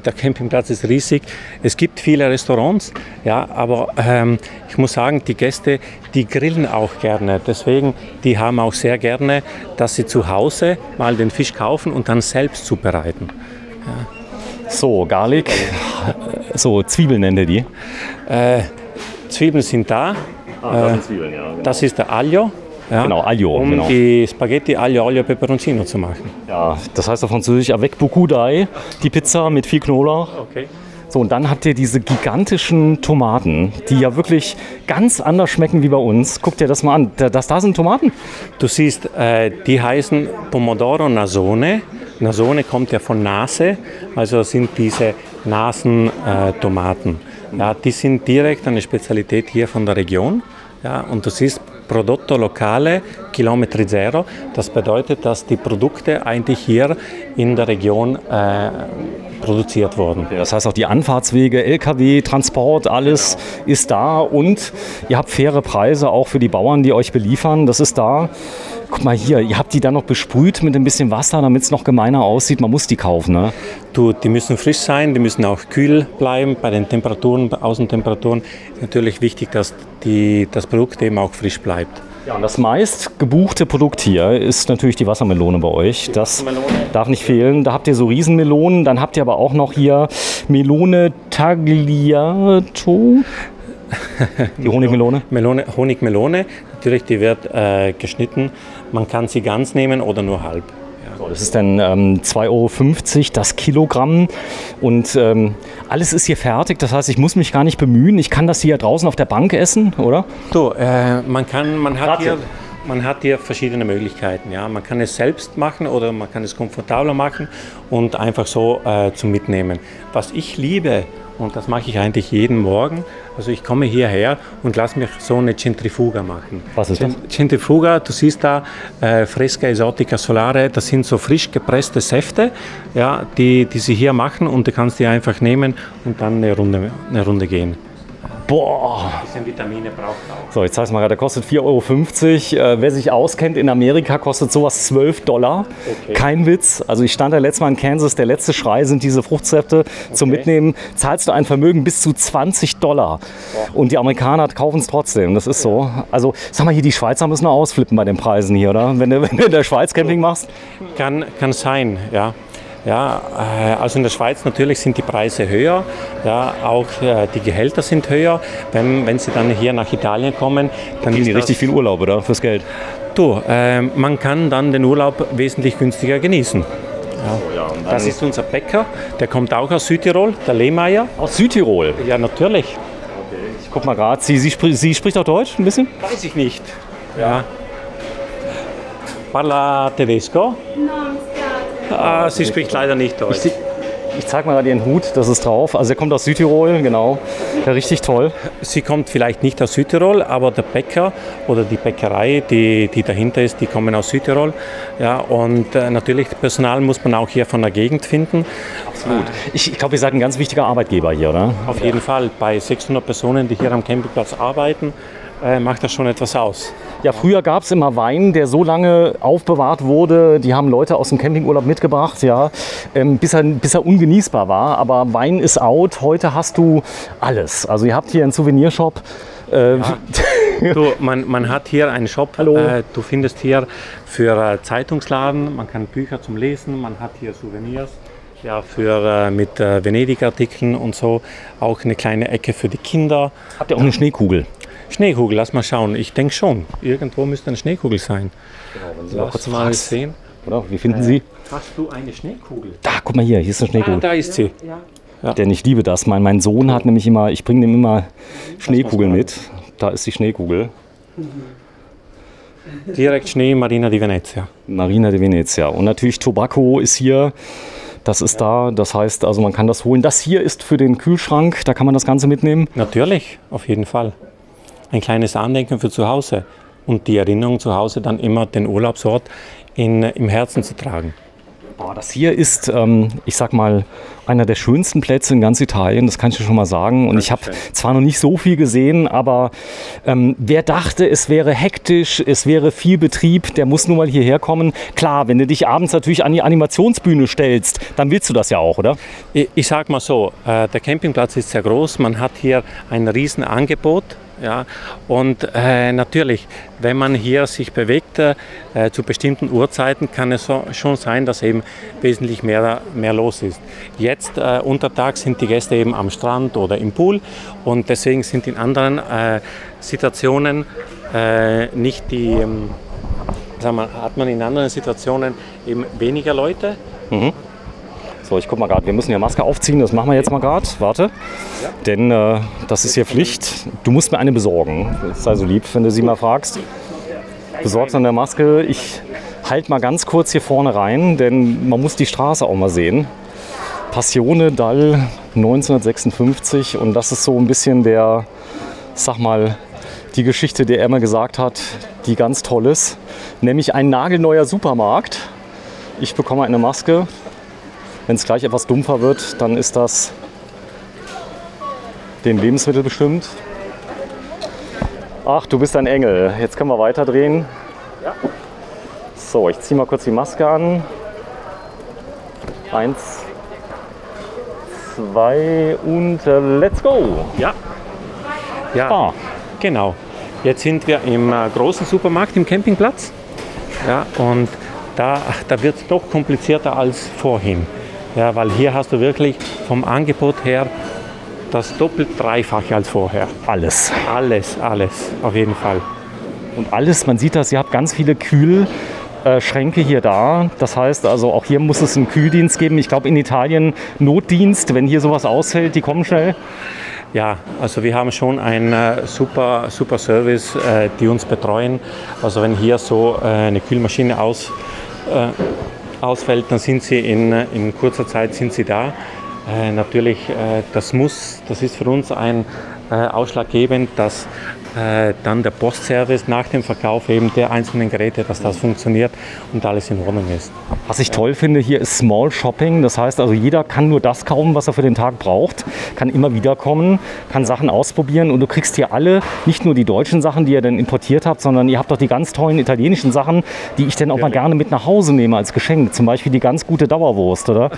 Der Campingplatz ist riesig. Es gibt viele Restaurants, ja, aber ich muss sagen, die Gäste, die grillen auch gerne. Deswegen, die haben auch sehr gerne, dass sie zu Hause mal den Fisch kaufen und dann selbst zubereiten. Ja. So, Garlic, so Zwiebeln nennt ihr die? Zwiebeln sind da. Das sind Zwiebeln, ja. Genau. Das ist der Aglio. Ja, genau, Aglio. Um die Spaghetti Aglio Peperoncino zu machen. Ja, das heißt auf Französisch avec beaucoup d'ail, die Pizza mit viel Knoblauch. Okay. So, und dann habt ihr diese gigantischen Tomaten, die ja wirklich ganz anders schmecken wie bei uns. Guck dir das mal an. Da sind Tomaten. Du siehst, die heißen Pomodoro Nasone. Nasone kommt ja von Nase, also sind diese Nasentomaten. Ja, die sind direkt eine Spezialität hier von der Region. Ja, und du siehst Prodotto Locale, Kilometri Zero. Das bedeutet, dass die Produkte eigentlich hier in der Region produziert wurden. Das heißt auch die Anfahrtswege, LKW, Transport, alles ist da und ihr habt faire Preise auch für die Bauern, die euch beliefern. Das ist da. Guck mal hier, ihr habt die dann noch besprüht mit ein bisschen Wasser, damit es noch gemeiner aussieht. Man muss die kaufen, ne? Die müssen frisch sein, die müssen auch kühl bleiben. Bei den Temperaturen, Außentemperaturen ist natürlich wichtig, dass das Produkt eben auch frisch bleibt. Ja, und das meist gebuchte Produkt hier ist natürlich die Wassermelone bei euch. Das darf nicht fehlen. Da habt ihr so Riesenmelonen, dann habt ihr aber auch noch hier Melone Tagliato. Die Honigmelone? Honigmelone, natürlich, die wird geschnitten. Man kann sie ganz nehmen oder nur halb. So, das ist dann 2,50 € das Kilogramm und alles ist hier fertig. Das heißt, ich muss mich gar nicht bemühen. Ich kann das hier draußen auf der Bank essen, oder? So, man hat hier verschiedene Möglichkeiten. Ja. Man kann es selbst machen oder man kann es komfortabler machen und einfach so zum Mitnehmen. Was ich liebe, und das mache ich eigentlich jeden Morgen, also ich komme hierher und lasse mich so eine Centrifuga machen. Was ist das? Centrifuga, du siehst da Fresca Esotica Solare, das sind so frisch gepresste Säfte, ja, die sie hier machen und du kannst die einfach nehmen und dann eine Runde gehen. Boah! Ein bisschen Vitamine braucht auch. So, jetzt heißt mal, der kostet 4,50 €. Wer sich auskennt, in Amerika kostet sowas $12. Okay. Kein Witz. Also ich stand da letztes Mal in Kansas, der letzte Schrei sind diese Fruchtsäfte zum Mitnehmen. Zahlst du ein Vermögen bis zu $20. Boah. Und die Amerikaner kaufen es trotzdem. Das ist so. Also sag mal hier, die Schweizer müssen auch ausflippen bei den Preisen hier, oder? Wenn du in der Schweiz Camping machst? Kann sein, ja. Ja, also in der Schweiz natürlich sind die Preise höher, ja, auch die Gehälter sind höher. Wenn Sie dann hier nach Italien kommen, dann kriegen die richtig viel Urlaub, oder? Fürs Geld? Man kann dann den Urlaub wesentlich günstiger genießen. Ja. Das ist unser Bäcker, der kommt auch aus Südtirol, der Lehmeier. Aus Südtirol? Ja, natürlich. Okay. Ich guck mal gerade, sie spricht auch Deutsch ein bisschen? Weiß ich nicht. Ja. Parla tedesco? Sie spricht leider nicht Deutsch. Ich zeige mal gerade ihren Hut, das ist drauf. Also er kommt aus Südtirol, genau. Ja, richtig toll. Sie kommt vielleicht nicht aus Südtirol, aber der Bäcker oder die Bäckerei, die dahinter ist, die kommen aus Südtirol. Ja, und natürlich, Personal muss man auch hier von der Gegend finden. Absolut. Ich glaube, ihr seid ein ganz wichtiger Arbeitgeber hier, oder? Auf jeden Fall. Bei 600 Personen, die hier am Campingplatz arbeiten, macht das schon etwas aus. Ja, früher gab es immer Wein, der so lange aufbewahrt wurde. Die haben Leute aus dem Campingurlaub mitgebracht, ja, bis er ungenießbar war. Aber Wein ist out. Heute hast du alles. Also ihr habt hier einen Souvenirshop. Man hat hier einen Shop. Hallo. Du findest hier für Zeitungsladen, man kann Bücher zum Lesen, man hat hier Souvenirs. Ja, mit Venedig-Artikeln und so. Auch eine kleine Ecke für die Kinder. Habt ihr auch eine Schneekugel? Schneekugel, lass mal schauen. Ich denke schon. Irgendwo müsste eine Schneekugel sein. Genau, lass mal sehen. Oder? Wie finden Sie? Hast du eine Schneekugel? Da, guck mal hier ist eine Schneekugel. Da ist sie. Ja. Denn ich liebe das. Mein Sohn hat nämlich immer, ich bringe ihm immer Schneekugeln mit. Da ist die Schneekugel. Direkt Schnee, Marina di Venezia. Marina di Venezia. Und natürlich Tobacco ist hier. Das ist da, das heißt, also man kann das holen. Das hier ist für den Kühlschrank, da kann man das Ganze mitnehmen? Natürlich, auf jeden Fall. Ein kleines Andenken für zu Hause und die Erinnerung zu Hause dann immer den Urlaubsort im Herzen zu tragen. Boah, das hier ist, ich sag mal, einer der schönsten Plätze in ganz Italien, das kann ich dir schon mal sagen. Und ich habe zwar noch nicht so viel gesehen, aber wer dachte, es wäre hektisch, es wäre viel Betrieb, der muss nun mal hierher kommen. Klar, wenn du dich abends natürlich an die Animationsbühne stellst, dann willst du das ja auch, oder? Ich sag mal so, der Campingplatz ist sehr groß, man hat hier ein riesen Angebot. Ja, und natürlich, wenn man hier sich bewegt zu bestimmten Uhrzeiten, kann es schon sein, dass eben wesentlich mehr los ist. Jetzt untertags sind die Gäste eben am Strand oder im Pool und deswegen sind in anderen Situationen nicht die, sagen wir, hat man in anderen Situationen eben weniger Leute. Mhm. So, ich guck mal gerade, wir müssen ja Maske aufziehen, das machen wir jetzt mal gerade. Warte, ja. Denn das ist hier Pflicht. Du musst mir eine besorgen. Sei so lieb, wenn du sie mal fragst. Besorgst an der Maske. Ich halte mal ganz kurz hier vorne rein, denn man muss die Straße auch mal sehen. Passione dal 1956 und das ist so ein bisschen der, sag mal, die Geschichte, der er immer gesagt hat, die ganz toll ist. Nämlich ein nagelneuer Supermarkt. Ich bekomme eine Maske. Wenn es gleich etwas dumpfer wird, dann ist das dem Lebensmittel bestimmt. Ach, du bist ein Engel. Jetzt können wir weiterdrehen. Ja. So, ich ziehe mal kurz die Maske an. 1, 2 und let's go. Ja, ja, genau. Jetzt sind wir im großen Supermarkt im Campingplatz. Ja, und da wird es doch komplizierter als vorhin. Ja, weil hier hast du wirklich vom Angebot her das doppelt dreifache als vorher. Alles. Alles, auf jeden Fall. Und alles, man sieht das, ihr habt ganz viele Kühlschränke hier da. Das heißt also, auch hier muss es einen Kühldienst geben. Ich glaube in Italien Notdienst, wenn hier sowas ausfällt, die kommen schnell. Ja, also wir haben schon einen super Service, die uns betreuen. Also wenn hier so eine Kühlmaschine ausfällt, dann sind sie in kurzer Zeit sind sie da. Natürlich, das ist für uns ein ausschlaggebend, dass dann der Postservice nach dem Verkauf eben der einzelnen Geräte, dass das funktioniert und alles in Ordnung ist. Was ich toll finde hier ist Small Shopping. Das heißt also, jeder kann nur das kaufen, was er für den Tag braucht, kann immer wieder kommen, kann Sachen ausprobieren und du kriegst hier alle, nicht nur die deutschen Sachen, die ihr dann importiert habt, sondern ihr habt auch die ganz tollen italienischen Sachen, die ich dann auch mal gerne mit nach Hause nehme als Geschenk. Zum Beispiel die ganz gute Dauerwurst, oder?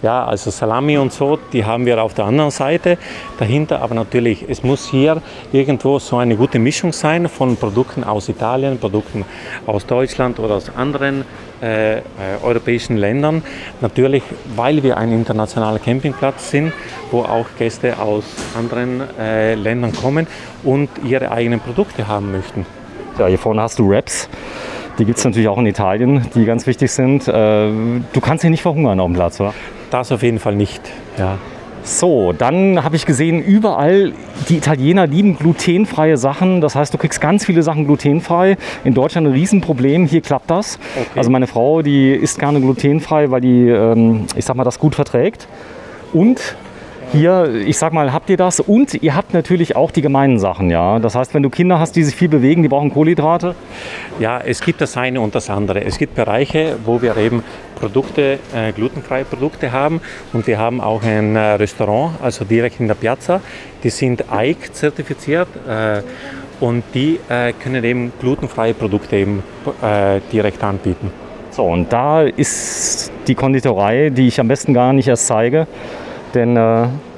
Ja, also Salami und so, die haben wir auf der anderen Seite dahinter, aber natürlich, es muss hier irgendwo so eine gute Mischung sein von Produkten aus Italien, Produkten aus Deutschland oder aus anderen europäischen Ländern. Natürlich, weil wir ein internationaler Campingplatz sind, wo auch Gäste aus anderen Ländern kommen und ihre eigenen Produkte haben möchten. Ja, hier vorne hast du Wraps. Die gibt es natürlich auch in Italien, die ganz wichtig sind. Du kannst hier nicht verhungern auf dem Platz, oder? Das auf jeden Fall nicht, ja. So, dann habe ich gesehen, überall, die Italiener lieben glutenfreie Sachen. Das heißt, du kriegst ganz viele Sachen glutenfrei. In Deutschland ein Riesenproblem, hier klappt das. Okay. Also meine Frau, die isst gerne glutenfrei, weil die, ich sag mal, das gut verträgt. Und hier, ich sag mal, habt ihr das? Und ihr habt natürlich auch die gemeinen Sachen, ja. Das heißt, wenn du Kinder hast, die sich viel bewegen, die brauchen Kohlenhydrate. Ja, es gibt das eine und das andere. Es gibt Bereiche, wo wir eben Produkte, glutenfreie Produkte haben und wir haben auch ein Restaurant, also direkt in der Piazza. Die sind EIC zertifiziert und die können eben glutenfreie Produkte eben direkt anbieten. So, und da ist die Konditorei, die ich am besten gar nicht erst zeige. Denn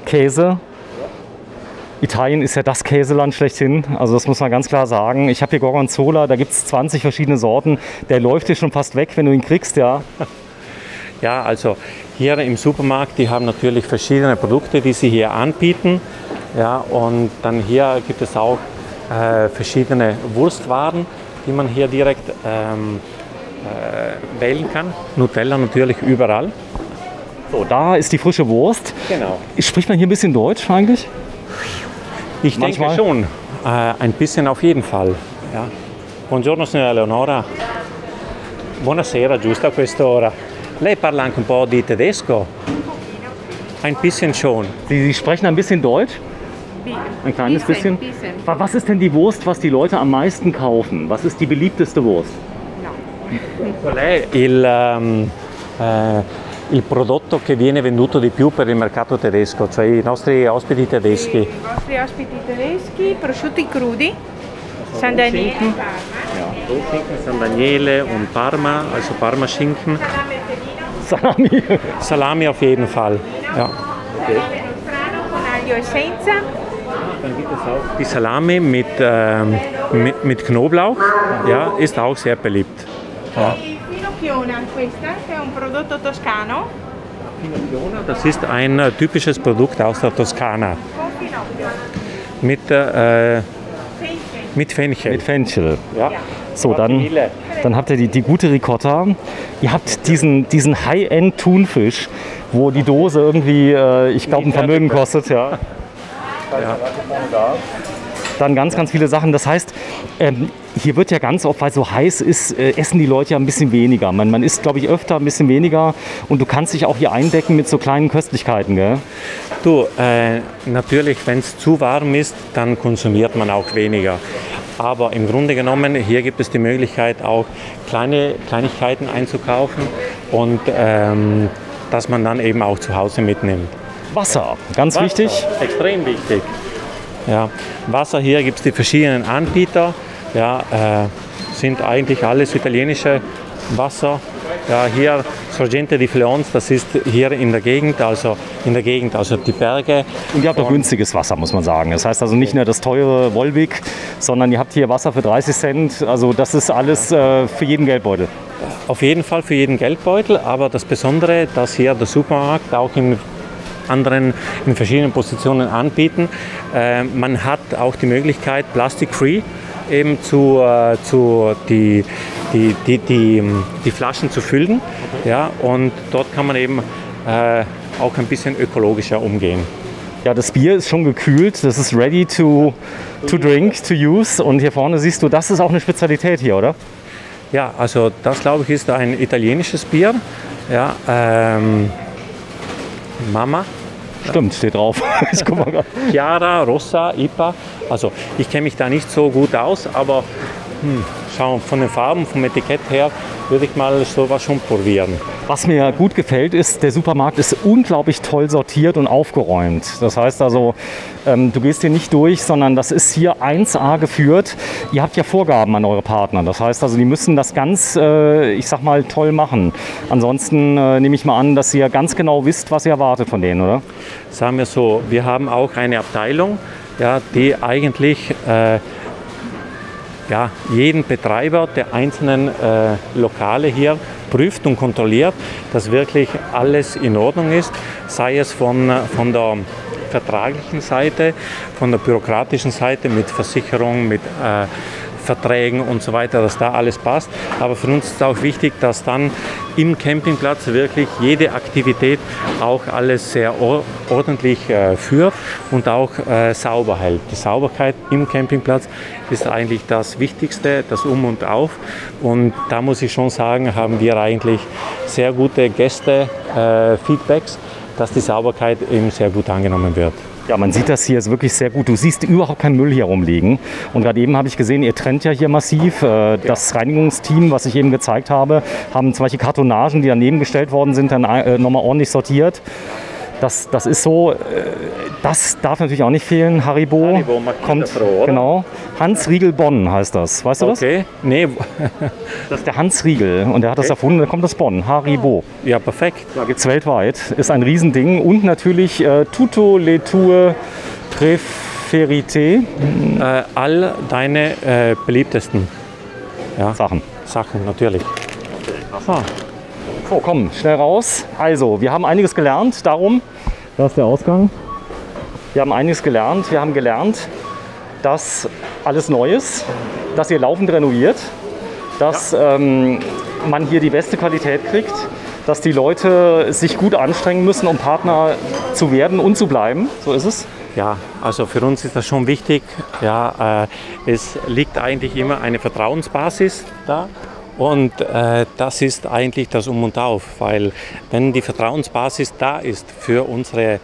Käse, Italien ist ja das Käseland schlechthin, also das muss man ganz klar sagen. Ich habe hier Gorgonzola, da gibt es 20 verschiedene Sorten, der läuft dir schon fast weg, wenn du ihn kriegst, ja. Ja, also hier im Supermarkt, die haben natürlich verschiedene Produkte, die sie hier anbieten. Ja, und dann hier gibt es auch verschiedene Wurstwaren, die man hier direkt wählen kann. Nutella natürlich überall. So, da ist die frische Wurst. Genau. Spricht man hier ein bisschen Deutsch eigentlich? Ich denke schon. Ein bisschen auf jeden Fall. Ja. Buongiorno signora Eleonora. Buonasera, giusto a quest'ora. Lei parla anche un po' di tedesco? Ein bisschen schon. Sie sprechen ein bisschen Deutsch? Ein kleines bisschen? Was ist denn die Wurst, was die Leute am meisten kaufen? Was ist die beliebteste Wurst? Qual è il prodotto che viene venduto di più per il mercato tedesco, cioè i nostri ospiti tedeschi? I vostri ospiti tedeschi, prosciutti crudi, San Daniele, Ja, San Daniele und Parma, also Parmaschinken. Salami. Salami auf jeden Fall. Ja. Okay. Con aglio e senza. Dann gibt es auch die Salami mit Knoblauch, ja, ist auch sehr beliebt. Ja. Finocchiona, questa è un prodotto toscano. Finocchiona, das ist ein typisches Produkt aus der Toskana. Con finocchio. Mit Mit Fenchel. Mit Fenchel. Ja. So, dann habt ihr die gute Ricotta. Ihr habt diesen High-End-Thunfisch, wo die Dose irgendwie, ich glaube, ein Vermögen kostet. Ja. Dann ganz viele Sachen. Das heißt, hier wird ja ganz oft, weil es so heiß ist, essen die Leute ja ein bisschen weniger. Man isst, glaube ich, öfter ein bisschen weniger und du kannst dich auch hier eindecken mit so kleinen Köstlichkeiten, gell? Du, natürlich, wenn es zu warm ist, dann konsumiert man auch weniger. Aber im Grunde genommen, hier gibt es die Möglichkeit, auch kleine Kleinigkeiten einzukaufen und dass man dann eben auch zu Hause mitnimmt. Wasser, ganz wichtig. Extrem wichtig. Ja, Wasser, hier gibt es die verschiedenen Anbieter. Ja, sind eigentlich alles italienische Wasser. Ja, hier Sorgente di Fleons, das ist hier in der Gegend, also die Berge. Und ihr habt auch günstiges Wasser, muss man sagen. Das heißt also nicht nur das teure Wolwig, sondern ihr habt hier Wasser für 30 Cent. Also das ist alles für jeden Geldbeutel. Auf jeden Fall für jeden Geldbeutel, aber das Besondere, dass hier der Supermarkt auch in verschiedenen Positionen anbieten. Man hat auch die Möglichkeit, plastic-free eben die Flaschen zu füllen. Ja, und dort kann man eben auch ein bisschen ökologischer umgehen. Ja, das Bier ist schon gekühlt, das ist ready to drink, to use. Und hier vorne siehst du, das ist auch eine Spezialität hier, oder? Ja, also das glaube ich ist ein italienisches Bier. Ja, Mama. Stimmt, steht drauf. Ich guck mal grad. Chiara, Rossa, IPA. Also ich kenne mich da nicht so gut aus, aber schauen von den Farben, vom Etikett her, würde ich mal sowas schon probieren. Was mir gut gefällt, ist, der Supermarkt ist unglaublich toll sortiert und aufgeräumt. Das heißt also, du gehst hier nicht durch, sondern das ist hier 1A geführt. Ihr habt ja Vorgaben an eure Partner. Das heißt also, die müssen das ganz, ich sag mal, toll machen. Ansonsten nehme ich mal an, dass ihr ganz genau wisst, was ihr erwartet von denen, oder? Sagen wir so, wir haben auch eine Abteilung, ja, die eigentlich jeden Betreiber der einzelnen Lokale hier prüft und kontrolliert, dass wirklich alles in Ordnung ist, sei es von der vertraglichen Seite, von der bürokratischen Seite mit Versicherung, mit Verträgen und so weiter, dass da alles passt. Aber für uns ist auch wichtig, dass dann im Campingplatz wirklich jede Aktivität auch alles sehr ordentlich führt und auch sauber hält. Die Sauberkeit im Campingplatz ist eigentlich das Wichtigste, das Um und Auf. Und da muss ich schon sagen, haben wir eigentlich sehr gute Gäste-Feedbacks, dass die Sauberkeit eben sehr gut angenommen wird. Ja, man sieht das hier ist wirklich sehr gut. Du siehst überhaupt keinen Müll hier rumliegen. Und gerade eben habe ich gesehen, ihr trennt ja hier massiv. Das Reinigungsteam, was ich eben gezeigt habe, haben zum Beispiel Kartonagen, die daneben gestellt worden sind, dann nochmal ordentlich sortiert. Das ist so, das darf natürlich auch nicht fehlen. Haribo kommt, oder? Genau. Hans Riegel Bonn heißt das. Weißt du das? Okay, nee. Das ist der Hans Riegel und der hat das erfunden, da kommt das Bonn. Haribo. Ja, perfekt. Da gibt es weltweit. Ist ein Riesending. Und natürlich Tutto le tue preferite. All deine beliebtesten Sachen, natürlich. Aha. So, komm, schnell raus. Also, wir haben einiges gelernt, darum, da ist der Ausgang. Wir haben einiges gelernt. Wir haben gelernt, dass alles neu ist, dass ihr laufend renoviert, dass man hier die beste Qualität kriegt, dass die Leute sich gut anstrengen müssen, um Partner zu werden und zu bleiben. So ist es. Ja, also für uns ist das schon wichtig. Ja, es liegt eigentlich immer eine Vertrauensbasis da. Und das ist eigentlich das Um und Auf, weil wenn die Vertrauensbasis da ist für unsere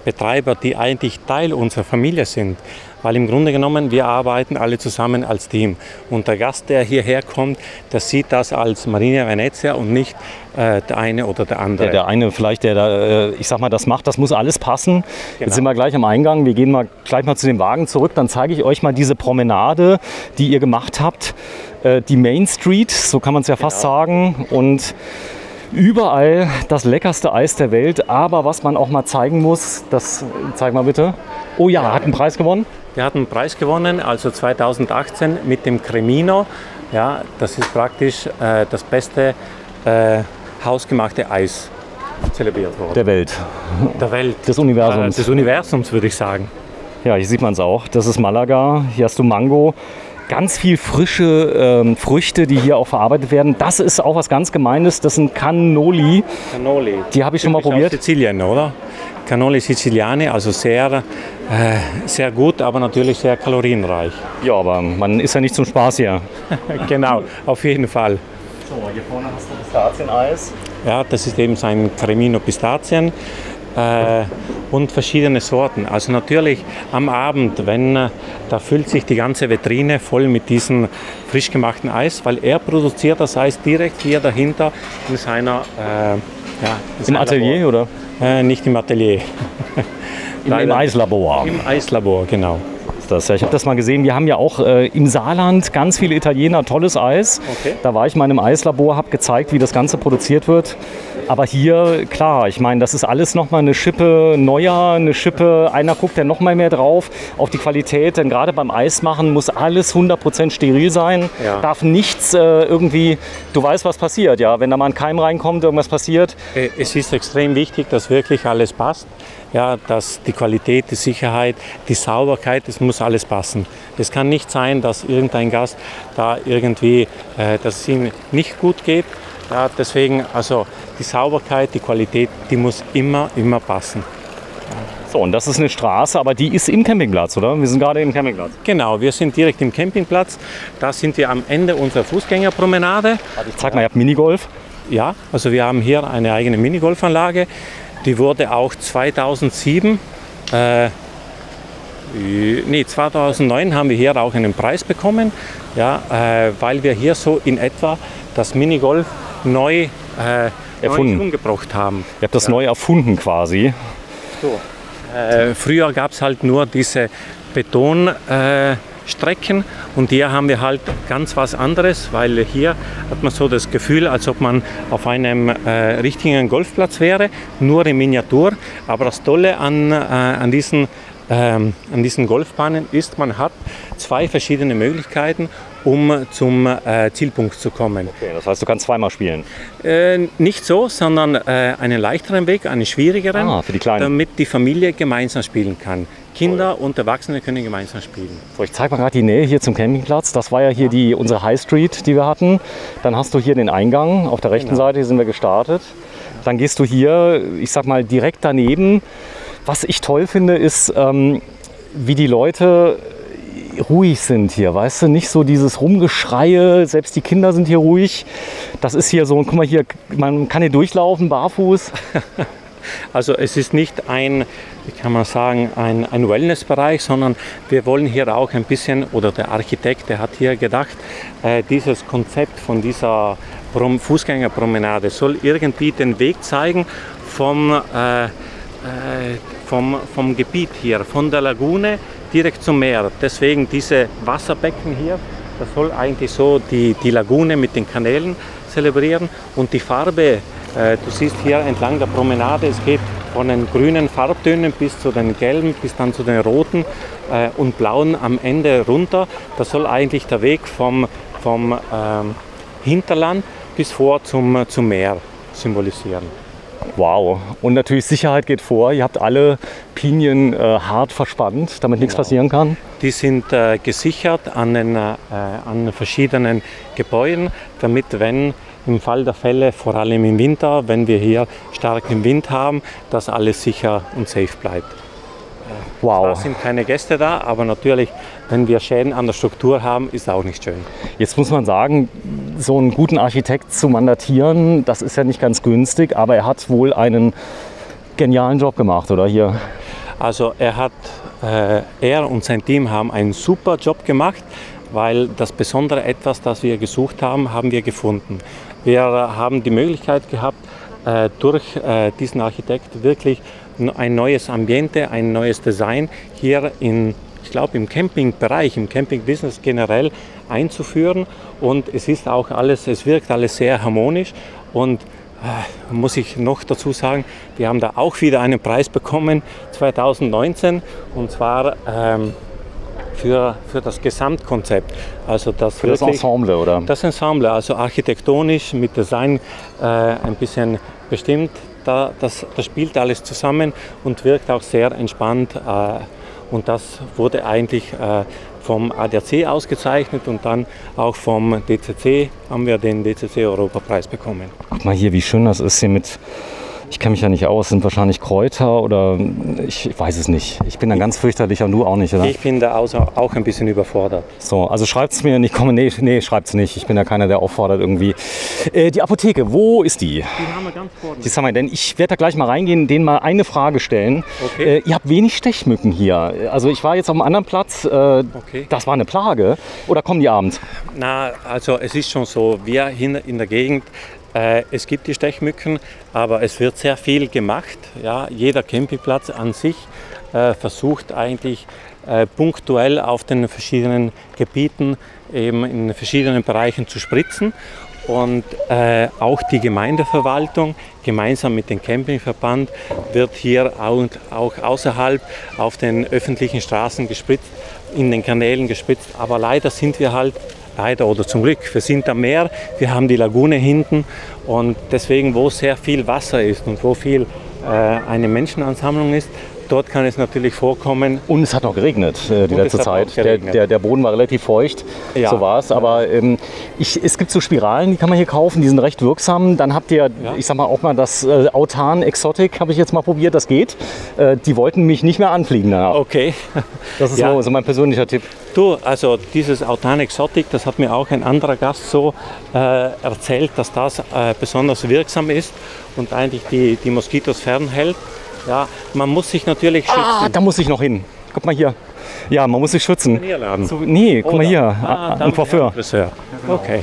Betreiber, die eigentlich Teil unserer Familie sind, weil im Grunde genommen wir arbeiten alle zusammen als Team und der Gast, der hierher kommt, der sieht das als Marina Venezia und nicht der eine oder der andere. Der eine vielleicht, der da, ich sag mal, das macht, das muss alles passen. Genau. Jetzt sind wir gleich am Eingang, wir gehen gleich mal zu dem Wagen zurück, dann zeige ich euch mal diese Promenade, die ihr gemacht habt, die Main Street, so kann man es ja fast sagen, und überall das leckerste Eis der Welt, aber was man auch mal zeigen muss, das zeig mal bitte. Oh ja, hat einen Preis gewonnen? Der hat einen Preis gewonnen, also 2018 mit dem Cremino. Ja, das ist praktisch das beste hausgemachte Eis zelebriert worden. Der Welt. Der Welt. Des Universums. Des Universums, würde ich sagen. Ja, hier sieht man es auch. Das ist Malaga. Hier hast du Mango. Ganz viel frische Früchte, die hier auch verarbeitet werden. Das ist auch was ganz Gemeines. Das sind Cannoli. Cannoli. Die habe ich schon mal probiert. Sizilien, oder? Cannoli Siziliane, also sehr gut, aber natürlich sehr kalorienreich. Ja, aber man ist ja nicht zum Spaß hier. Genau, auf jeden Fall. So, hier vorne hast du Pistazieneis. Ja, das ist eben ein Cremino Pistazien und verschiedene Sorten. Also natürlich am Abend, da füllt sich die ganze Vitrine voll mit diesem frisch gemachten Eis, weil er produziert das Eis direkt hier dahinter in seiner im Atelier, Labor. Oder? Nicht im Atelier. Im Eislabor. Im Eislabor, genau. Das. Ja, ich habe das mal gesehen. Wir haben ja auch im Saarland ganz viele Italiener, tolles Eis. Okay. Da war ich mal im Eislabor, habe gezeigt, wie das Ganze produziert wird. Aber hier, klar, ich meine, das ist alles nochmal eine Schippe neuer, eine Schippe, einer guckt ja nochmal mehr drauf auf die Qualität. Denn gerade beim Eismachen muss alles 100% steril sein. Ja. Darf nichts irgendwie, du weißt, was passiert. Ja, wenn da mal ein Keim reinkommt, irgendwas passiert. Es ist extrem wichtig, dass wirklich alles passt. Ja, dass die Qualität, die Sicherheit, die Sauberkeit, es muss alles passen. Es kann nicht sein, dass irgendein Gast da irgendwie, dass es ihm nicht gut geht. Ja, deswegen, also die Sauberkeit, die Qualität, die muss immer passen. So, und das ist eine Straße, aber die ist im Campingplatz, oder? Wir sind gerade im Campingplatz. Genau, wir sind direkt im Campingplatz. Da sind wir am Ende unserer Fußgängerpromenade. Also ich zeig mal, ihr habt Minigolf. Ja, also wir haben hier eine eigene Minigolfanlage. Die wurde auch 2009 haben wir hier auch einen Preis bekommen, ja, weil wir hier so in etwa das Minigolf neu umgebracht haben. Ihr habt das neu erfunden quasi. So. Früher gab es halt nur diese Betonstrecken und hier haben wir halt ganz was anderes, weil hier hat man so das Gefühl, als ob man auf einem richtigen Golfplatz wäre, nur in Miniatur. Aber das Tolle an diesen Golfbahnen ist, man hat zwei verschiedene Möglichkeiten, um zum Zielpunkt zu kommen. Okay, das heißt, du kannst zweimal spielen? Nicht so, sondern einen leichteren Weg, einen schwierigeren, für die Kleinen. Damit die Familie gemeinsam spielen kann. Kinder und Erwachsene können gemeinsam spielen. So, ich zeige mal gerade die Nähe hier zum Campingplatz. Das war ja hier unsere High Street, die wir hatten. Dann hast du hier den Eingang. Auf der rechten Seite sind wir gestartet. Dann gehst du hier, ich sag mal, direkt daneben. Was ich toll finde, ist, wie die Leute ruhig sind hier, weißt du, nicht so dieses Rumgeschreie, selbst die Kinder sind hier ruhig. Das ist hier so, guck mal hier, man kann hier durchlaufen, barfuß. Also es ist nicht ein, wie kann man sagen, ein Wellnessbereich, sondern wir wollen hier auch ein bisschen, oder der Architekt, der hat hier gedacht, dieses Konzept von dieser Fußgängerpromenade soll irgendwie den Weg zeigen vom Gebiet hier, von der Lagune direkt zum Meer. Deswegen diese Wasserbecken hier, das soll eigentlich so die Lagune mit den Kanälen zelebrieren. Und die Farbe, du siehst hier entlang der Promenade, es geht von den grünen Farbtönen bis zu den gelben, bis dann zu den roten und blauen am Ende runter. Das soll eigentlich der Weg vom Hinterland bis vor zum Meer symbolisieren. Wow, und natürlich Sicherheit geht vor. Ihr habt alle Pinien hart verspannt, damit nichts passieren kann. Die sind gesichert an verschiedenen Gebäuden, damit, wenn im Fall der Fälle, vor allem im Winter, wenn wir hier starken Wind haben, dass alles sicher und safe bleibt. Wow. Da sind keine Gäste da, aber natürlich, wenn wir Schäden an der Struktur haben, ist auch nicht schön. Jetzt muss man sagen, so einen guten Architekt zu mandatieren, das ist ja nicht ganz günstig, aber er hat wohl einen genialen Job gemacht, oder hier? Also er und sein Team haben einen super Job gemacht, weil das besondere Etwas, das wir gesucht haben, haben wir gefunden. Wir haben die Möglichkeit gehabt, durch diesen Architekt wirklich ein neues Ambiente, ein neues Design hier ich glaube im Campingbereich, im Campingbusiness generell einzuführen. Und es wirkt alles sehr harmonisch. Und muss ich noch dazu sagen, wir haben da auch wieder einen Preis bekommen 2019, und zwar für das Gesamtkonzept. Also für das Ensemble, oder? Das Ensemble, also architektonisch mit Design ein bisschen bestimmt. Das spielt alles zusammen und wirkt auch sehr entspannt Und das wurde eigentlich vom ADAC ausgezeichnet und dann auch vom DCC haben wir den DCC Europapreis bekommen. Guck mal hier, wie schön das ist hier mit. Ich kenne mich ja nicht aus, sind wahrscheinlich Kräuter oder ich weiß es nicht. Ich bin dann ganz fürchterlich und du auch nicht, oder? Ich bin da auch ein bisschen überfordert. So, also schreibt es mir nicht, komm, nee, schreibt es nicht. Ich bin ja keiner, der auffordert irgendwie. Die Apotheke, wo ist die? Die haben wir ganz vorne. Die haben wir, denn ich werde da gleich mal reingehen, denen mal eine Frage stellen. Okay. Ihr habt wenig Stechmücken hier. Also ich war jetzt auf einem anderen Platz, Okay. das war eine Plage. Oder kommen die abends? Na, also es ist schon so, wir hier in der Gegend, es gibt die Stechmücken, aber es wird sehr viel gemacht. Ja, jeder Campingplatz an sich versucht eigentlich punktuell auf den verschiedenen Gebieten, eben in verschiedenen Bereichen zu spritzen. Und auch die Gemeindeverwaltung gemeinsam mit dem Campingverband wird hier auch außerhalb auf den öffentlichen Straßen gespritzt, in den Kanälen gespritzt. Aber leider sind wir halt leider oder zum Glück, wir sind am Meer, wir haben die Lagune hinten und deswegen, wo sehr viel Wasser ist und wo viel eine Menschenansammlung ist, dort kann es natürlich vorkommen. Und es hat noch geregnet die letzte Zeit. Der Boden war relativ feucht, Ja. so war es. Aber es gibt so Spiralen, die kann man hier kaufen, die sind recht wirksam. Dann habt ihr, ich sag mal auch mal das Autan Exotic, habe ich jetzt mal probiert, das geht. Die wollten mich nicht mehr anfliegen danach. Okay. Das ist Ja. so mein persönlicher Tipp. Du, also dieses Autan Exotic, das hat mir auch ein anderer Gast so erzählt, dass das besonders wirksam ist und eigentlich die Moskitos fernhält. Ja, man muss sich natürlich schützen. Ah, da muss ich noch hin. Guck mal hier. Ja, man muss sich schützen. So, nee, guck mal hier. Ein Coiffeur. Okay.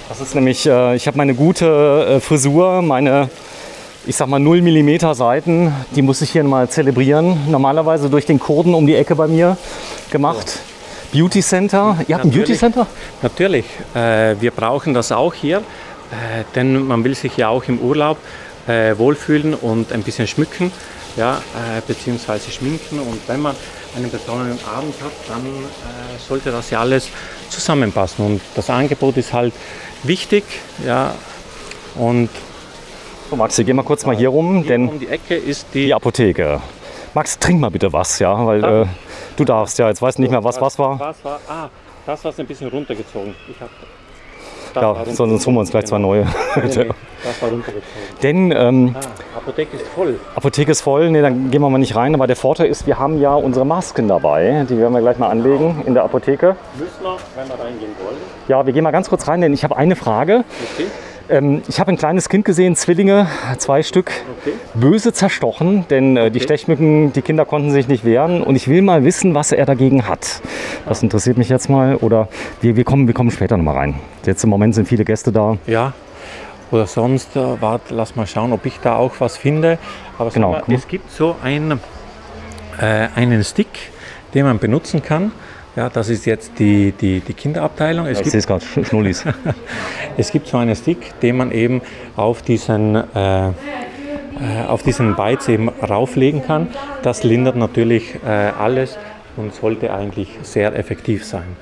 Das ist nämlich, ich habe meine gute Frisur, meine, ich sag mal 0 mm Seiten, die muss ich hier mal zelebrieren. Normalerweise durch den Kurden um die Ecke bei mir gemacht. Beauty Center. Ihr habt ein Beauty Center? Natürlich. Wir brauchen das auch hier, denn man will sich ja auch im Urlaub wohlfühlen und ein bisschen schmücken, ja, beziehungsweise schminken. Und wenn man einen besonderen Abend hat, dann sollte das ja alles zusammenpassen. Und das Angebot ist halt wichtig. Ja, und so, Max, geh mal kurz mal hier rum, denn um die Ecke ist die Apotheke. Max, trink mal bitte was, ja, weil du darfst ja, jetzt weißt du nicht mehr, was war. Das war ein bisschen runtergezogen. Ja, sonst holen wir uns gleich zwei neue. Das war runtergezogen. Denn Apotheke ist voll. Apotheke ist voll, nee, dann gehen wir mal nicht rein. Aber der Vorteil ist, wir haben ja unsere Masken dabei. Die werden wir gleich mal anlegen in der Apotheke. Müssen wir, wenn wir reingehen wollen. Ja, wir gehen mal ganz kurz rein, denn ich habe eine Frage. Okay. Ich habe ein kleines Kind gesehen, Zwillinge, 2 Stück, böse zerstochen, denn die Stechmücken, die Kinder konnten sich nicht wehren. Und ich will mal wissen, was er dagegen hat. Das interessiert mich jetzt mal. Oder wir kommen später noch mal rein. Jetzt im Moment sind viele Gäste da. Ja, oder sonst, lass mal schauen, ob ich da auch was finde. Aber genau. Es gibt so einen Stick, den man benutzen kann. Ja, das ist jetzt die Kinderabteilung. Ich sehe es gerade, Schnullis. Es gibt so einen Stick, den man eben auf diesen Bites eben rauflegen kann. Das lindert natürlich alles und sollte eigentlich sehr effektiv sein.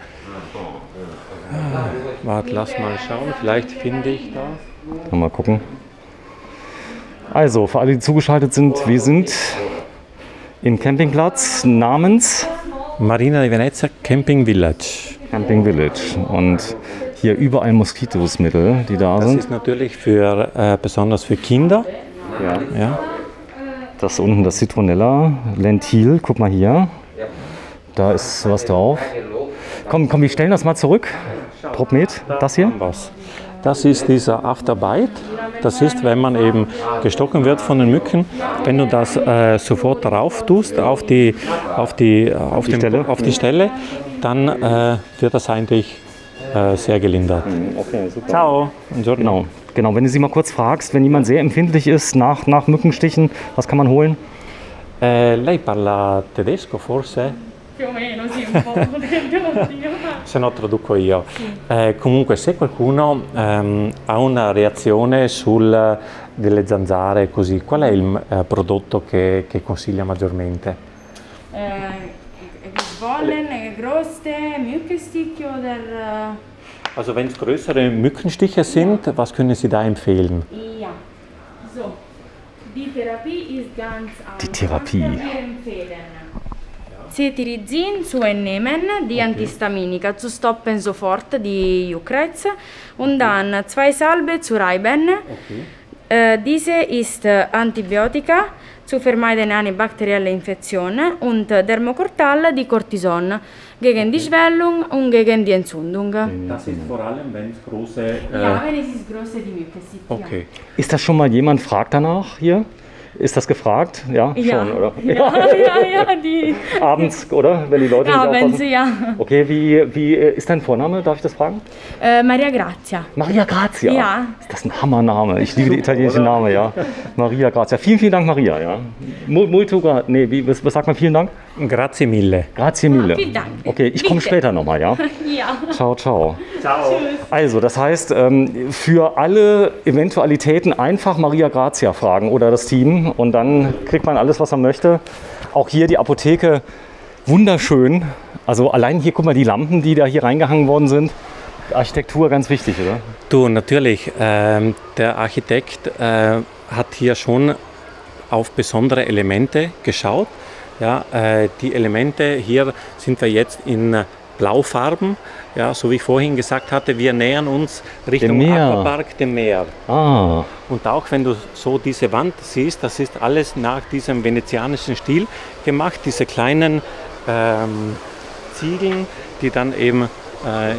Warte, lass mal schauen, vielleicht finde ich da. Mal gucken. Also, für alle, die zugeschaltet sind, wir sind im Campingplatz namens Marina di Venezia Camping Village. Camping Village. Und hier überall Moskitosmittel, die da sind. Das ist natürlich besonders für Kinder. Ja. Das unten, das Citronella, Lentil, guck mal hier. Da ist was drauf. Komm, wir stellen das mal zurück. Propmet, das hier. Das ist dieser Afterbite. Das ist, wenn man eben gestochen wird von den Mücken, wenn du das sofort drauf tust auf die Stelle, dann wird das eigentlich sehr gelindert. Okay, super. Ciao. Genau, wenn du sie mal kurz fragst, wenn jemand sehr empfindlich ist nach Mückenstichen, was kann man holen? Lei parla tedesco forse? Più o meno, sì, un po'. Se no traduco io. Comunque se qualcuno ha una reazione delle zanzare così, qual è il prodotto che consiglia maggiormente? Geschwollen, geroste, Mückenstiche oder... Also wenn es größere Mückenstiche sind, was können Sie da empfehlen? Ja, so. Die Therapie ist ganz einfach. Die Therapie. Wir empfehlen Cetirizin zu entnehmen, die Antihistaminika, zu stoppen sofort die Juckreiz und dann 2 Salbe zu reiben. Diese ist Antibiotika, zu vermeiden eine bakterielle Infektion und Dermokortal die Cortison gegen die Schwellung und gegen die Entzündung. Das ist vor allem, wenn es große... Ja, wenn es ist große die Mukesit. Okay. Ist das schon mal jemand fragt danach hier? Ist das gefragt? Ja, ja. Schon, oder? Ja, die... Abends, oder? Wenn die Leute nicht Abends, aufpassen? ja. Okay, wie ist dein Vorname? Darf ich das fragen? Maria Grazia. Maria Grazia? Ja. Ist das ein Hammername? Ich liebe die italienischen Namen, ja. Maria Grazia. Vielen, vielen Dank, Maria. Ja. Was sagt man? Vielen Dank? Grazie mille. Grazie mille. Vielen Dank. Okay, ich komme später nochmal, ja? Ja. Ciao, ciao. Ciao. Also, das heißt, für alle Eventualitäten einfach Maria Grazia fragen oder das Team und dann kriegt man alles, was man möchte. Auch hier die Apotheke, wunderschön. Also allein hier, guck mal, die Lampen, die da hier reingehangen worden sind. Architektur ganz wichtig, oder? Du, natürlich. Der Architekt hat hier schon auf besondere Elemente geschaut. Ja, die Elemente hier sind wir jetzt in Blaufarben. Ja, so wie ich vorhin gesagt hatte, wir nähern uns Richtung Aquapark, dem Meer. Ah. Und auch wenn du so diese Wand siehst, das ist alles nach diesem venezianischen Stil gemacht. Diese kleinen Ziegeln, die dann eben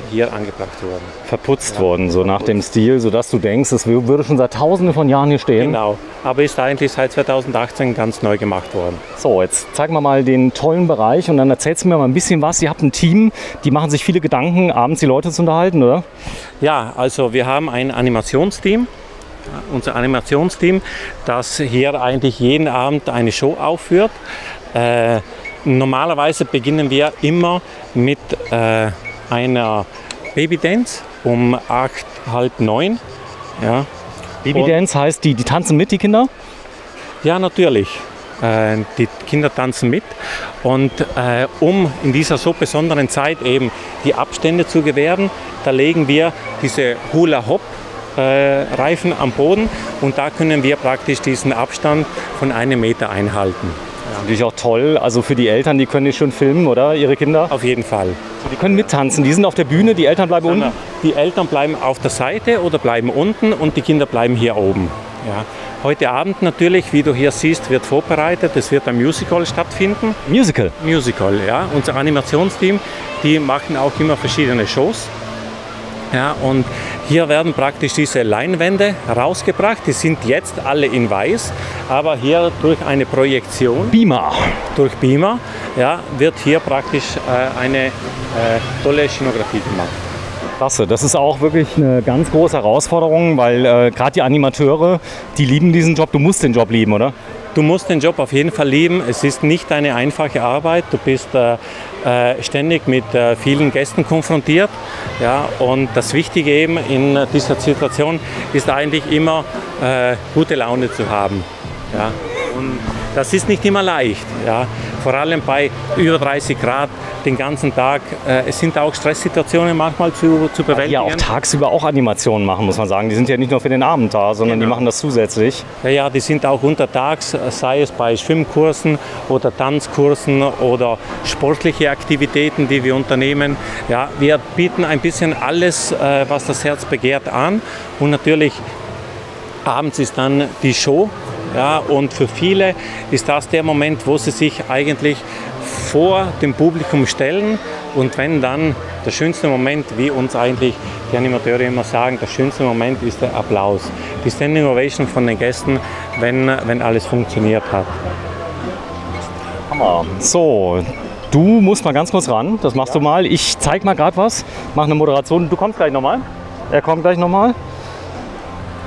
hier angebracht wurden. Verputzt worden, so nach dem Stil, sodass du denkst, es würde schon seit Tausenden von Jahren hier stehen. Genau, aber ist eigentlich seit 2018 ganz neu gemacht worden. So, jetzt zeigen wir mal den tollen Bereich und dann erzählst du mir mal ein bisschen was. Ihr habt ein Team, die machen sich viele Gedanken, abends die Leute zu unterhalten, oder? Ja, also wir haben ein Animationsteam. Unser Animationsteam, das hier eigentlich jeden Abend eine Show aufführt. Normalerweise beginnen wir immer mit einer Babydance um 8, halb 9. Ja. Babydance heißt, die tanzen mit, die Kinder? Ja, natürlich. Die Kinder tanzen mit. Und um in dieser so besonderen Zeit eben die Abstände zu gewähren, da legen wir diese Hula-Hop-Reifen am Boden und da können wir praktisch diesen Abstand von 1 Meter einhalten. Das ist natürlich auch toll, also für die Eltern, die können die schon filmen, oder? Ihre Kinder? Auf jeden Fall. Die können mittanzen, die sind auf der Bühne, die Eltern bleiben unten? Die Eltern bleiben auf der Seite oder bleiben unten und die Kinder bleiben hier oben. Ja. Heute Abend natürlich, wie du hier siehst, wird vorbereitet, es wird ein Musical stattfinden. Musical? Musical, ja. Unser Animationsteam, die machen auch immer verschiedene Shows. Ja, und hier werden praktisch diese Leinwände rausgebracht. Die sind jetzt alle in weiß, aber hier durch eine Projektion, durch Beamer, ja, wird hier praktisch eine tolle Szenografie gemacht. Klasse, das ist auch wirklich eine ganz große Herausforderung, weil gerade die Animateure, die lieben diesen Job. Du musst den Job lieben, oder? Du musst den Job auf jeden Fall lieben. Es ist nicht eine einfache Arbeit. Du bist ständig mit vielen Gästen konfrontiert. Ja, und das Wichtige eben in dieser Situation ist eigentlich immer gute Laune zu haben. Ja. Und das ist nicht immer leicht. Ja. Vor allem bei über 30 Grad den ganzen Tag. Es sind auch Stresssituationen manchmal zu bewältigen. Ja, auch tagsüber auch Animationen machen, muss man sagen. Die sind ja nicht nur für den Abend da, sondern die machen das zusätzlich. Ja, die sind auch untertags, sei es bei Schwimmkursen oder Tanzkursen oder sportliche Aktivitäten, die wir unternehmen. Ja, wir bieten ein bisschen alles, was das Herz begehrt, an. Und natürlich abends ist dann die Show. Ja, und für viele ist das der Moment, wo sie sich eigentlich vor dem Publikum stellen und wenn dann der schönste Moment, wie uns eigentlich die Animateure immer sagen, der schönste Moment ist der Applaus, die Standing Ovation von den Gästen, wenn alles funktioniert hat. Hammer. So, du musst mal ganz kurz ran, das machst du mal. Ich zeig mal gerade was, mache eine Moderation. Du kommst gleich nochmal. Er kommt gleich nochmal.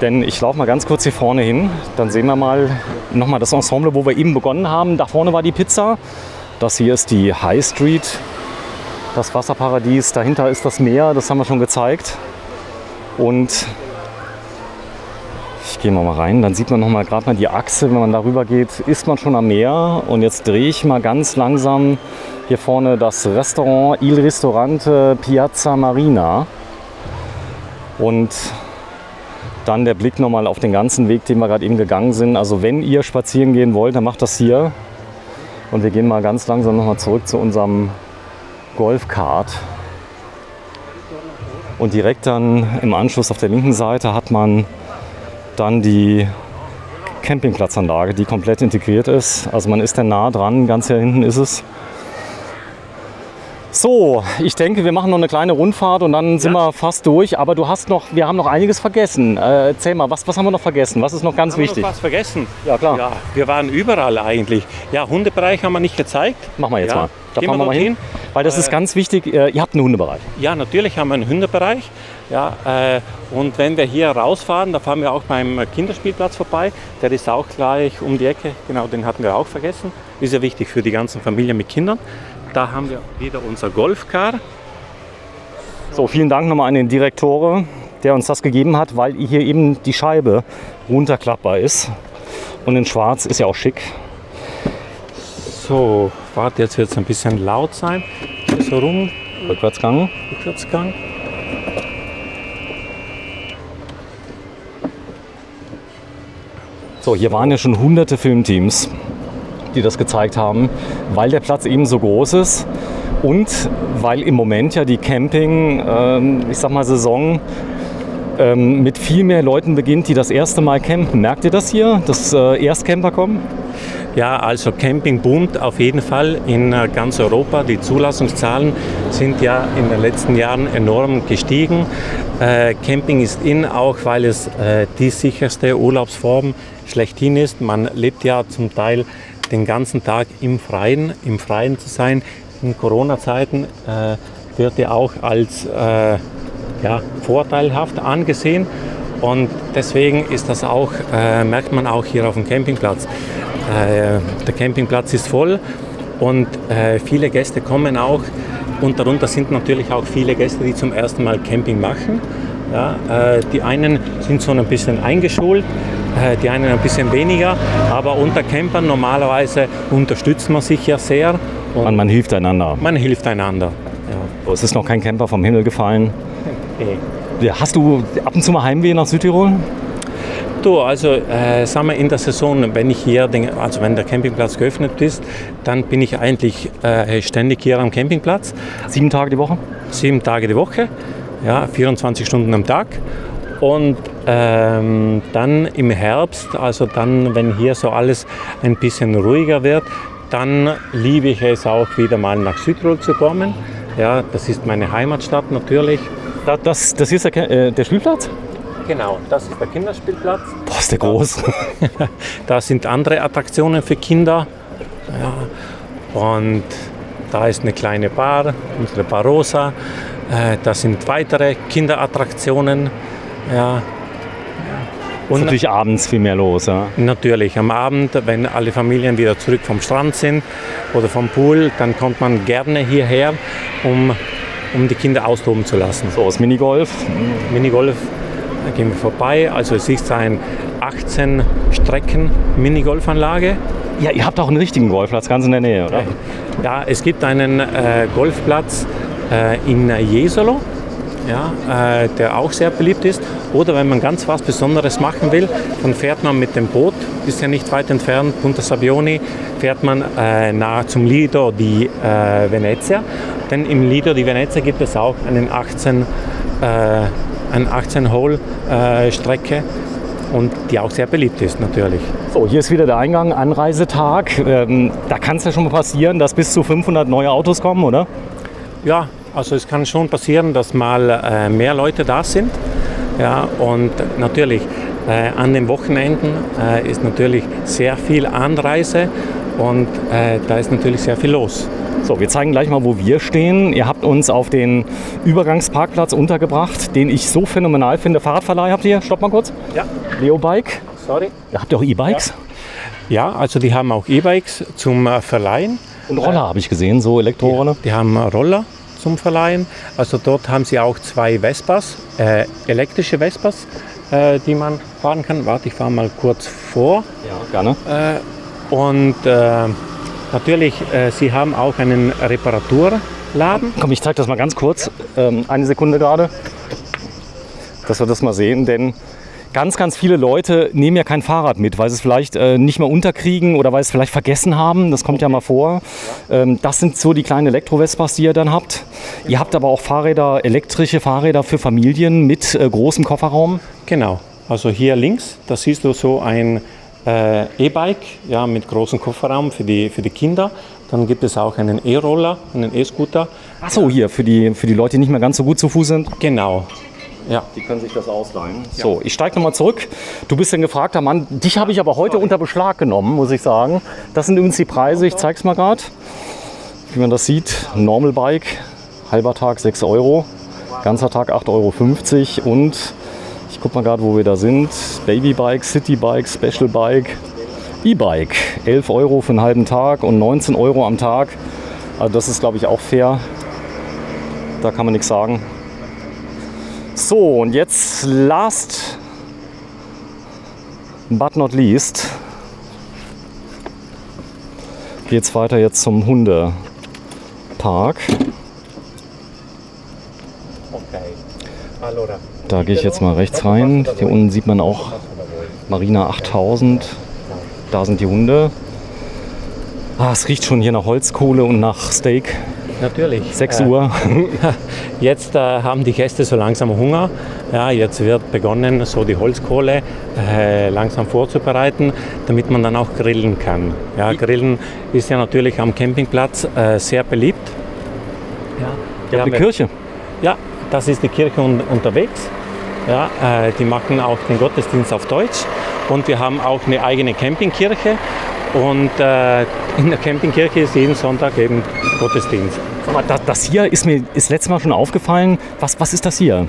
Denn ich laufe mal ganz kurz hier vorne hin, dann sehen wir mal nochmal das Ensemble, wo wir eben begonnen haben. Da vorne war die Pizza, das hier ist die High Street, das Wasserparadies, dahinter ist das Meer, das haben wir schon gezeigt. Und ich gehe mal rein, dann sieht man nochmal gerade mal die Achse, wenn man darüber geht, ist man schon am Meer. Und jetzt drehe ich mal ganz langsam hier vorne das Restaurant Il Ristorante Piazza Marina. Und dann der Blick nochmal auf den ganzen Weg, den wir gerade eben gegangen sind. Also wenn ihr spazieren gehen wollt, dann macht das hier. Und wir gehen mal ganz langsam nochmal zurück zu unserem Golfkart. Und direkt dann im Anschluss auf der linken Seite hat man dann die Campingplatzanlage, die komplett integriert ist. Also man ist dann nah dran, ganz hier hinten ist es. So, ich denke, wir machen noch eine kleine Rundfahrt und dann sind wir fast durch. Aber wir haben noch einiges vergessen. Erzähl mal, was haben wir noch vergessen? Was ist noch ganz wichtig? Haben wir noch was vergessen? Ja, klar. Ja, wir waren überall eigentlich. Ja, Hundebereich haben wir nicht gezeigt. Machen wir jetzt mal. Da Gehen fahren wir mal hin. Weil das ist ganz wichtig. Ihr habt einen Hundebereich. Ja, natürlich haben wir einen Hundebereich. Ja, und wenn wir hier rausfahren, da fahren wir auch beim Kinderspielplatz vorbei. Der ist auch gleich um die Ecke. Genau, den hatten wir auch vergessen. Ist ja wichtig für die ganzen Familien mit Kindern. Da haben wir wieder unser Golfcar. So, vielen Dank nochmal an den Direktor, der uns das gegeben hat, weil hier eben die Scheibe runterklappbar ist. Und in Schwarz ist ja auch schick. So, warte, jetzt wird es ein bisschen laut sein. Hier so rum. Rückwärtsgang. Rückwärtsgang. So, hier waren ja schon hunderte Filmteams, die das gezeigt haben, weil der Platz eben so groß ist und weil im Moment ja die Camping-Saison mit viel mehr Leuten beginnt, die das erste Mal campen. Merkt ihr das hier, dass Erstcamper kommen? Ja, also Camping boomt auf jeden Fall in ganz Europa. Die Zulassungszahlen sind ja in den letzten Jahren enorm gestiegen. Camping ist in, auch weil es die sicherste Urlaubsform schlechthin ist. Man lebt ja zum Teil den ganzen Tag im Freien zu sein. In Corona-Zeiten wird ja auch als vorteilhaft angesehen und deswegen ist das auch, merkt man auch hier auf dem Campingplatz. Der Campingplatz ist voll und viele Gäste kommen auch und darunter sind natürlich auch viele Gäste, die zum ersten Mal Camping machen. Ja, die einen sind so ein bisschen eingeschult, die einen ein bisschen weniger, aber unter Campern normalerweise unterstützt man sich ja sehr. Und man hilft einander. Man hilft einander. Ja. Es ist noch kein Camper vom Himmel gefallen. Ja, hast du ab und zu mal Heimweh nach Südtirol? Du, also sagen wir in der Saison, wenn der Campingplatz geöffnet ist, dann bin ich eigentlich ständig hier am Campingplatz. 7 Tage die Woche? 7 Tage die Woche, ja, 24 Stunden am Tag. Und dann im Herbst, also dann, wenn hier so alles ein bisschen ruhiger wird, dann liebe ich es auch wieder mal nach Südtirol zu kommen. Ja, das ist meine Heimatstadt natürlich. Das hier ist der Spielplatz? Genau, das ist der Kinderspielplatz. Boah, ist der groß. Da sind andere Attraktionen für Kinder. Ja, und da ist eine kleine Bar, unsere Bar Rosa. Da sind weitere Kinderattraktionen. Ja. Und natürlich abends viel mehr los. Ja? Natürlich, am Abend, wenn alle Familien wieder zurück vom Strand sind oder vom Pool, dann kommt man gerne hierher, um die Kinder austoben zu lassen. So, das Minigolf. Minigolf, da gehen wir vorbei. Also es ist eine 18 Strecken Minigolfanlage. Ja, ihr habt auch einen richtigen Golfplatz ganz in der Nähe, oder? Ja, es gibt einen Golfplatz in Jesolo. Ja, der auch sehr beliebt ist. Oder wenn man ganz was Besonderes machen will, dann fährt man mit dem Boot, ist ja nicht weit entfernt, Punta Sabbioni, fährt man nahe zum Lido di Venezia. Denn im Lido di Venezia gibt es auch eine 18-Hole-Strecke. Und die auch sehr beliebt ist natürlich. So, hier ist wieder der Eingang, Anreisetag. Da kann es ja schon mal passieren, dass bis zu 500 neue Autos kommen, oder? Ja, also es kann schon passieren, dass mal mehr Leute da sind. Ja, und natürlich an den Wochenenden ist natürlich sehr viel Anreise und da ist natürlich sehr viel los. So, wir zeigen gleich mal, wo wir stehen. Ihr habt uns auf den Übergangsparkplatz untergebracht, den ich so phänomenal finde. Fahrradverleih habt ihr? Stopp mal kurz. Ja. Leo-Bike. Sorry. Habt ihr auch E-Bikes? Ja, also die haben auch E-Bikes zum Verleihen. Und Roller habe ich gesehen, so Elektroroller. Ja, die haben Roller zum Verleihen. Also dort haben sie auch 2 Vespas, elektrische Vespas, die man fahren kann. Warte, ich fahre mal kurz vor. Ja, gerne. Und natürlich, sie haben auch einen Reparaturladen. Komm, ich zeige das mal ganz kurz. Eine Sekunde gerade, dass wir das mal sehen. Denn Ganz, ganz viele Leute nehmen ja kein Fahrrad mit, weil sie es vielleicht nicht mehr unterkriegen oder weil sie es vielleicht vergessen haben. Das kommt ja mal vor. Das sind so die kleinen Elektro-Vespas, die ihr dann habt. Ihr habt aber auch Fahrräder, elektrische Fahrräder für Familien mit großem Kofferraum. Genau. Also hier links, da siehst du so ein E-Bike, ja, mit großem Kofferraum für die Kinder. Dann gibt es auch einen E-Roller, einen E-Scooter. Achso, hier für die Leute, die nicht mehr ganz so gut zu Fuß sind. Genau. Ja. Die können sich das ausleihen. Ja. So, ich steige nochmal zurück. Du bist ein gefragter Mann. Dich habe ich aber heute unter Beschlag genommen, muss ich sagen. Das sind übrigens die Preise. Ich zeige es mal gerade, wie man das sieht. Normal Bike, halber Tag 6 €, ganzer Tag 8,50 € und ich gucke mal gerade, wo wir da sind. Babybike, Citybike, Special Bike, E-Bike. 11 € für einen halben Tag und 19 € am Tag. Also das ist, glaube ich, auch fair. Da kann man nichts sagen. So, und jetzt last but not least geht es weiter jetzt zum Hundepark. Da gehe ich jetzt mal rechts rein. Hier unten sieht man auch Marina 8000. Da sind die Hunde. Es riecht schon hier nach Holzkohle und nach Steak. Natürlich. 6 Uhr. Jetzt haben die Gäste so langsam Hunger. Ja, jetzt wird begonnen, so die Holzkohle langsam vorzubereiten, damit man dann auch grillen kann. Ja, Grillen ist ja natürlich am Campingplatz sehr beliebt. Ja, eine Kirche. Ja, das ist die Kirche unterwegs. Ja, die machen auch den Gottesdienst auf Deutsch. Und wir haben auch eine eigene Campingkirche. Und in der Campingkirche ist jeden Sonntag eben Gottesdienst. Das hier ist mir das letzte Mal schon aufgefallen. Was ist das hier?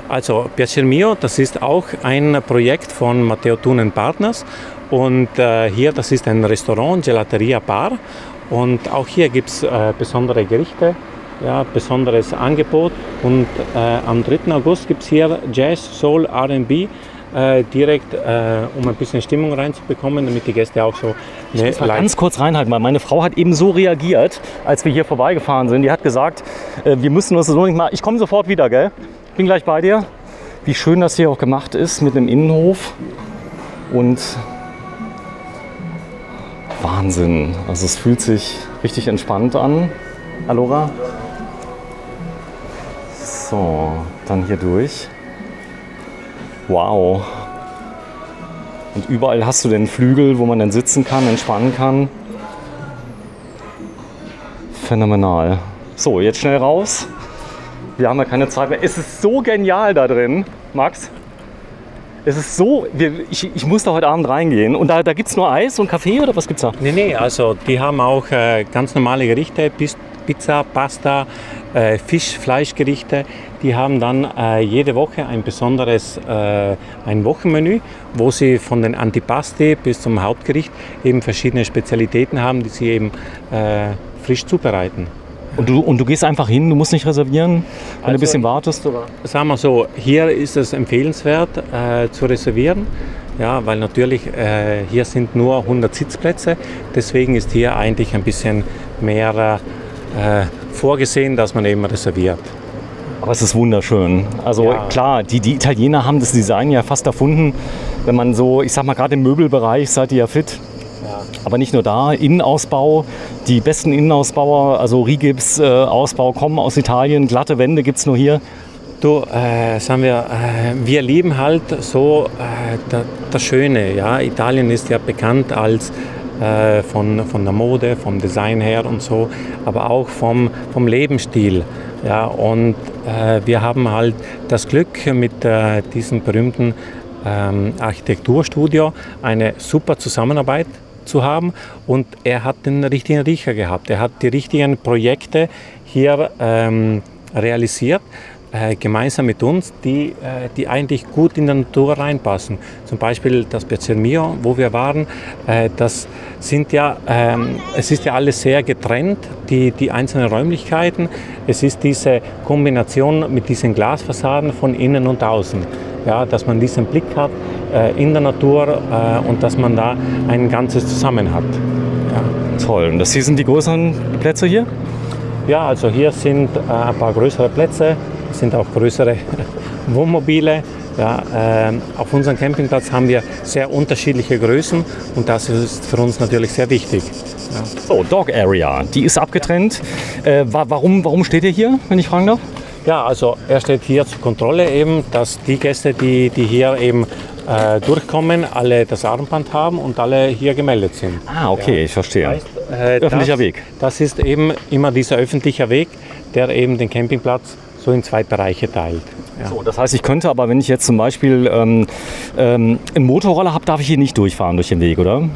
Also Piacer Mio, das ist auch ein Projekt von Matteo Thun & Partners. Und hier, das ist ein Restaurant, Gelateria Bar. Und auch hier gibt es besondere Gerichte, ja, besonderes Angebot. Und am 3. August gibt es hier Jazz, Soul, R&B. Direkt, um ein bisschen Stimmung reinzubekommen, damit die Gäste auch so... Ich muss mal ganz kurz reinhalten, weil meine Frau hat eben so reagiert, als wir hier vorbeigefahren sind. Die hat gesagt, wir müssen uns so nicht mal... Ich komme sofort wieder, gell? Ich bin gleich bei dir. Wie schön das hier auch gemacht ist mit dem Innenhof. Und Wahnsinn. Also es fühlt sich richtig entspannt an. Alora? So, dann hier durch. Wow. Und überall hast du den Flügel, wo man dann sitzen kann, entspannen kann. Phänomenal. So, jetzt schnell raus. Wir haben ja keine Zeit mehr. Es ist so genial da drin, Max. Es ist so, ich muss da heute Abend reingehen. Und da gibt es nur Eis und Kaffee oder was gibt's da? Nee, also die haben auch ganz normale Gerichte, Pizza, Pasta, Fisch, Fleischgerichte. Die haben dann jede Woche ein besonderes ein Wochenmenü, wo sie von den Antipasti bis zum Hauptgericht eben verschiedene Spezialitäten haben, die sie eben frisch zubereiten. Und du gehst einfach hin, du musst nicht reservieren, wenn du ein bisschen wartest? Oder? Sagen wir so, hier ist es empfehlenswert zu reservieren. Ja, weil natürlich hier sind nur 100 Sitzplätze, deswegen ist hier eigentlich ein bisschen mehr vorgesehen, dass man eben reserviert. Aber es ist wunderschön. Also ja. Klar, die Italiener haben das Design ja fast erfunden. Wenn man so, ich sag mal gerade im Möbelbereich seid ihr ja fit. Ja. Aber nicht nur da, Innenausbau, die besten Innenausbauer, also Rigips-Ausbau kommen aus Italien, glatte Wände gibt es nur hier. Du, sagen wir lieben halt so das Schöne. Ja? Italien ist ja bekannt als von der Mode, vom Design her und so, aber auch vom Lebensstil. Ja? Und wir haben halt das Glück, mit diesem berühmten Architekturstudio eine super Zusammenarbeit zu haben, und er hat den richtigen Riecher gehabt. Er hat die richtigen Projekte hier realisiert, gemeinsam mit uns, die eigentlich gut in die Natur reinpassen. Zum Beispiel das Piacer Mio, wo wir waren, das sind ja, es ist ja alles sehr getrennt, die einzelnen Räumlichkeiten. Es ist diese Kombination mit diesen Glasfassaden von innen und außen, ja, dass man diesen Blick hat in der Natur und dass man da ein Ganzes zusammen hat. Ja. Toll. Und das hier sind die größeren Plätze hier? Ja, also hier sind ein paar größere Plätze. Es sind auch größere Wohnmobile, Ja, auf unserem Campingplatz haben wir sehr unterschiedliche Größen und das ist für uns natürlich sehr wichtig. Ja. So, Dog Area, die ist abgetrennt. Warum steht ihr hier, wenn ich fragen darf? Ja, also er steht hier zur Kontrolle eben, dass die Gäste, die hier eben durchkommen, alle das Armband haben und alle hier gemeldet sind. Ah, okay, ja. Ich verstehe. Heißt, öffentlicher Weg. Das ist eben immer dieser öffentliche Weg, der eben den Campingplatz so in 2 Bereiche teilt. Ja. So, das heißt, ich könnte aber, wenn ich jetzt zum Beispiel einen Motorroller habe, darf ich hier nicht durchfahren durch den Weg, oder?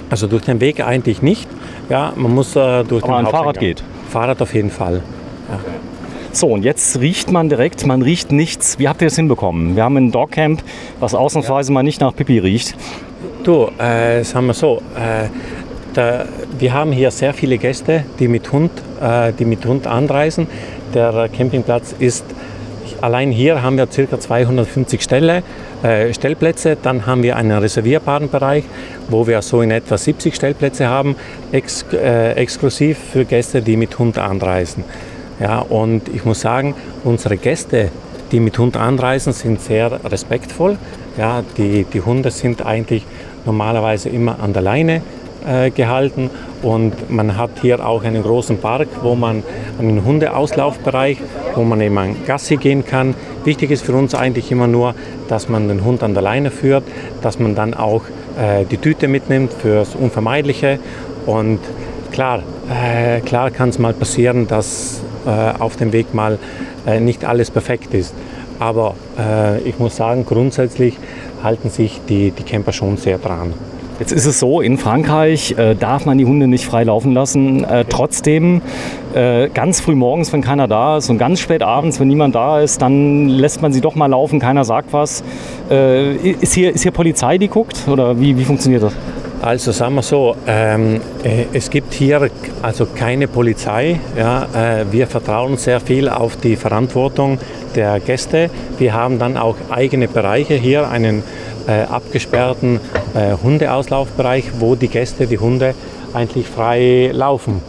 Also durch den Weg eigentlich nicht. Ja, man muss durch aber den ein Fahrrad Haupteingang. geht? Fahrrad auf jeden Fall. Ja. So, und jetzt riecht man direkt, man riecht nichts. Wie habt ihr das hinbekommen? Wir haben ein Dogcamp, was ausnahmsweise mal nicht nach Pipi riecht. Du, sagen wir so, wir haben hier sehr viele Gäste, die mit Hund anreisen. Der Campingplatz ist, allein hier haben wir ca. 250 Stellplätze. Dann haben wir einen reservierbaren Bereich, wo wir so in etwa 70 Stellplätze haben, exklusiv für Gäste, die mit Hund anreisen. Ja, und ich muss sagen, unsere Gäste, die mit Hund anreisen, sind sehr respektvoll. Ja, die Hunde sind eigentlich normalerweise immer an der Leine gehalten und man hat hier auch einen großen Park, wo man einen Hundeauslaufbereich, wo man eben an Gassi gehen kann. Wichtig ist für uns eigentlich immer nur, dass man den Hund an der Leine führt, dass man dann auch die Tüte mitnimmt fürs Unvermeidliche und klar kann es mal passieren, dass auf dem Weg mal nicht alles perfekt ist. Aber ich muss sagen, grundsätzlich halten sich die Camper schon sehr dran. Jetzt ist es so, in Frankreich darf man die Hunde nicht frei laufen lassen. Trotzdem, ganz früh morgens, wenn keiner da ist und ganz spät abends, wenn niemand da ist, dann lässt man sie doch mal laufen, keiner sagt was. Ist hier Polizei, die guckt oder wie funktioniert das? Also sagen wir so, es gibt hier also keine Polizei. Ja, wir vertrauen sehr viel auf die Verantwortung der Gäste. Wir haben dann auch eigene Bereiche hier, einen abgesperrten Hundeauslaufbereich, wo die Gäste, die Hunde eigentlich frei laufen.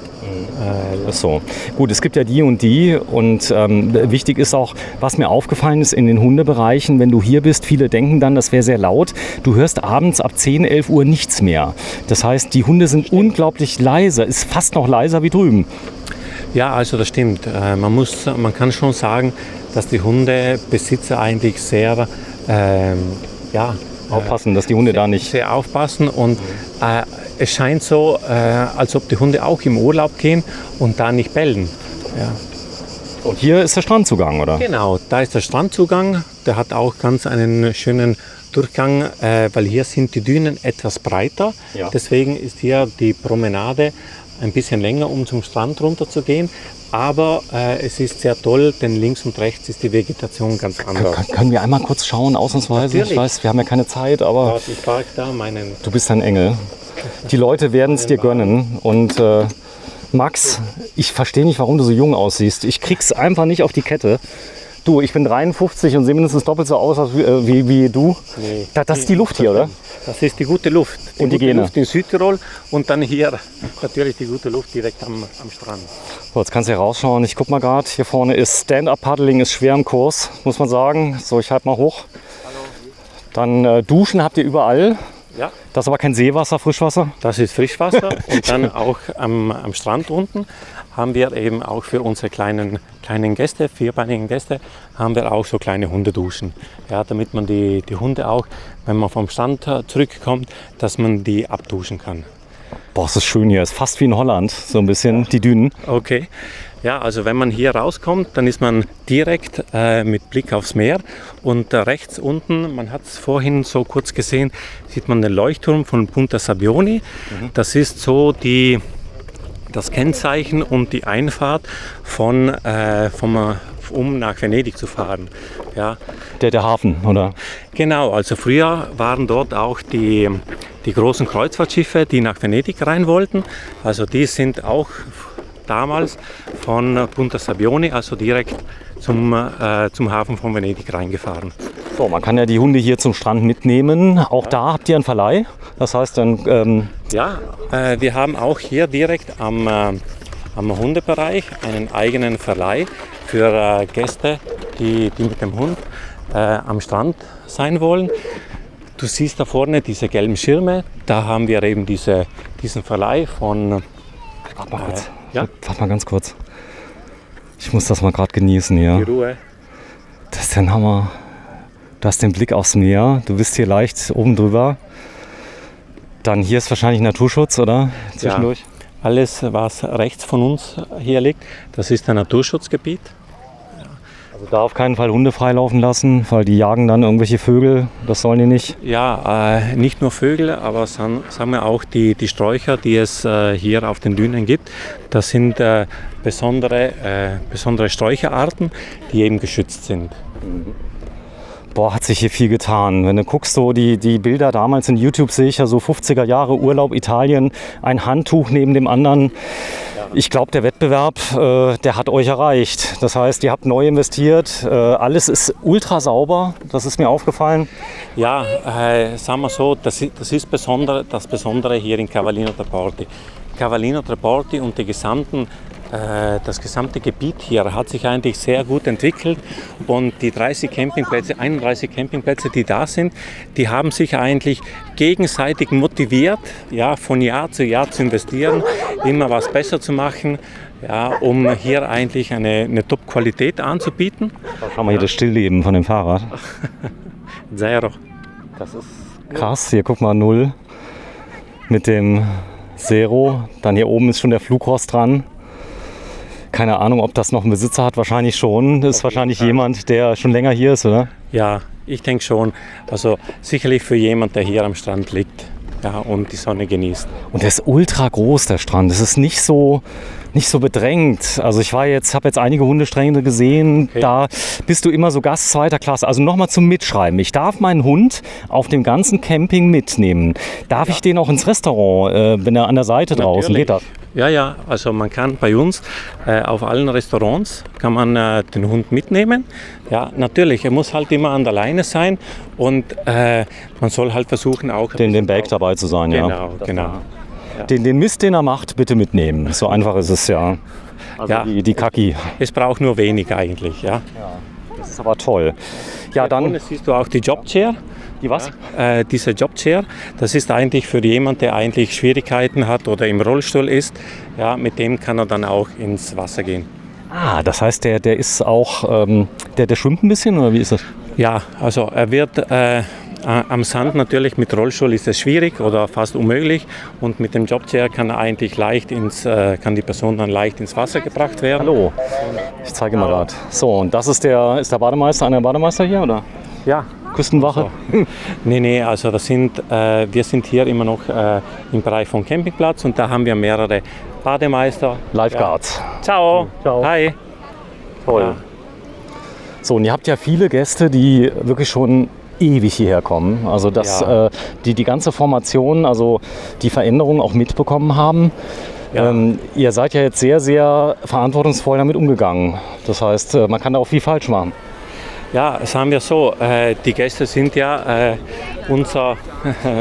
So. Gut, es gibt ja die und wichtig ist auch, was mir aufgefallen ist in den Hundebereichen, wenn du hier bist, viele denken dann, das wäre sehr laut. Du hörst abends ab 10, 11 Uhr nichts mehr. Das heißt, die Hunde sind unglaublich leise, ist fast noch leiser wie drüben. Ja, also das stimmt. Man kann schon sagen, dass die Hundebesitzer eigentlich sehr aufpassen, dass die Hunde da nicht sehr aufpassen und es scheint so, als ob die Hunde auch im Urlaub gehen und da nicht bellen. Ja. Und hier ist der Strandzugang, oder? Genau, da ist der Strandzugang. Der hat auch ganz einen schönen Durchgang, weil hier sind die Dünen etwas breiter. Ja. Deswegen ist hier die Promenade ein bisschen länger, um zum Strand runter zu gehen. Aber es ist sehr toll, denn links und rechts ist die Vegetation ganz anders. Können wir einmal kurz schauen, ausnahmsweise? Natürlich. Ich weiß, wir haben ja keine Zeit, aber ich park da meinen... Du bist ein Engel. Die Leute werden es dir gönnen. Und Max, ich verstehe nicht, warum du so jung aussiehst. Ich krieg's einfach nicht auf die Kette. Du, ich bin 53 und sehe mindestens doppelt so aus wie du. Nee, das ist die Luft hier, oder? Das ist die gute Luft. Die gute Luft in Südtirol und dann hier natürlich die gute Luft direkt am Strand. So, jetzt kannst du hier rausschauen. Ich guck mal gerade. Hier vorne ist Stand-Up-Paddling, ist schwer im Kurs, muss man sagen. So, ich halte mal hoch. Hallo. Dann Duschen habt ihr überall. Ja. Das ist aber kein Seewasser, Frischwasser? Das ist Frischwasser und dann auch am Strand unten haben wir eben auch für unsere kleinen Gäste, vierbeinigen Gäste, haben wir auch so kleine Hundeduschen. Ja, damit man die Hunde auch, wenn man vom Strand zurückkommt, dass man die abduschen kann. Boah, ist das schön hier. Ist fast wie in Holland, so ein bisschen, die Dünen. Okay. Ja, also wenn man hier rauskommt, dann ist man direkt mit Blick aufs Meer und rechts unten, man hat es vorhin so kurz gesehen, sieht man den Leuchtturm von Punta Sabbioni. Das ist so das Kennzeichen und die Einfahrt um nach Venedig zu fahren. Ja. Der Hafen, oder? Genau, also früher waren dort auch die großen Kreuzfahrtschiffe, die nach Venedig rein wollten. Also die sind auch damals von Punta Sabbioni, also direkt zum Hafen von Venedig reingefahren. So, man kann ja die Hunde hier zum Strand mitnehmen. Auch da habt ihr einen Verleih. Das heißt dann... Ja, wir haben auch hier direkt am Hundebereich einen eigenen Verleih für Gäste, die mit dem Hund am Strand sein wollen. Du siehst da vorne diese gelben Schirme, da haben wir eben diesen Verleih von... Warte mal ganz kurz. Ich muss das mal gerade genießen hier. Die Ruhe. Das ist der Hammer. Du hast den Blick aufs Meer, du bist hier leicht oben drüber. Dann hier ist wahrscheinlich Naturschutz, oder? Zwischendurch? Ja, alles, was rechts von uns hier liegt, das ist ein Naturschutzgebiet. Also da auf keinen Fall Hunde freilaufen lassen, weil die jagen dann irgendwelche Vögel, das sollen die nicht. Ja, nicht nur Vögel, aber sagen wir auch die Sträucher, die es hier auf den Dünen gibt. Das sind besondere Sträucherarten, die eben geschützt sind. Boah, hat sich hier viel getan. Wenn du guckst, so die Bilder damals in YouTube, sehe ich ja so 50er Jahre Urlaub Italien, ein Handtuch neben dem anderen. Ich glaube, der Wettbewerb, der hat euch erreicht. Das heißt, ihr habt neu investiert, alles ist ultra sauber, das ist mir aufgefallen. Ja, sagen wir so, das ist das Besondere hier in Cavallino Treporti. Cavallino Treporti und das gesamte Gebiet hier hat sich eigentlich sehr gut entwickelt und die 31 Campingplätze, die da sind, die haben sich eigentlich gegenseitig motiviert, ja, von Jahr zu investieren, immer was besser zu machen, ja, um hier eigentlich eine Top-Qualität anzubieten. Da haben wir hier das Stillleben von dem Fahrrad. Zero. Das ist krass, hier guck mal 0 mit dem Zero, dann hier oben ist schon der Flugrost dran. Keine Ahnung, ob das noch einen Besitzer hat, wahrscheinlich schon. Das ist wahrscheinlich jemand, der schon länger hier ist, oder? Ja, ich denke schon. Also sicherlich für jemanden, der hier am Strand liegt, ja, und die Sonne genießt. Und der ist ultra groß, der Strand. Das ist nicht so bedrängt. Also ich habe jetzt einige Hundestrände gesehen, okay. Da bist du immer so Gast zweiter Klasse. Also nochmal zum Mitschreiben. Ich darf meinen Hund auf dem ganzen Camping mitnehmen. Darf ich den auch ins Restaurant, wenn er an der Seite draußen geht? Das? Ja, also man kann bei uns auf allen Restaurants kann man den Hund mitnehmen. Ja, natürlich, er muss halt immer an der Leine sein und man soll halt versuchen auch... Den Bag dabei zu sein, genau, ja. Genau. Ja. Den Mist, den er macht, bitte mitnehmen. So einfach ist es ja. Also ja, die Kaki. Es braucht nur wenig eigentlich, ja. Das ist aber toll. Ja, dann siehst du auch die Jobchair. Die was? Diese Jobchair, das ist eigentlich für jemanden, der eigentlich Schwierigkeiten hat oder im Rollstuhl ist. Ja, mit dem kann er dann auch ins Wasser gehen. Ah, das heißt, der ist auch, der schwimmt ein bisschen, oder wie ist das? Ja, also er wird am Sand natürlich, mit Rollstuhl ist es schwierig oder fast unmöglich, und mit dem Jobchair kann die Person dann leicht ins Wasser gebracht werden. Hallo, ich zeige mal gerade. So, und das ist der Bademeister, einer Bademeister hier, oder? Ja. Küstenwache? Also, nee, also wir sind hier immer noch im Bereich vom Campingplatz und da haben wir mehrere Bademeister. Lifeguards. Ja. Ciao. Hi. Toll. Ja. So, und ihr habt ja viele Gäste, die wirklich schon ewig hierher kommen. Also dass die ganze Formation, also die Veränderung auch mitbekommen haben. Ja. Ihr seid ja jetzt sehr, sehr verantwortungsvoll damit umgegangen. Das heißt, man kann da auch viel falsch machen. Ja, sagen wir so, die Gäste sind ja unser,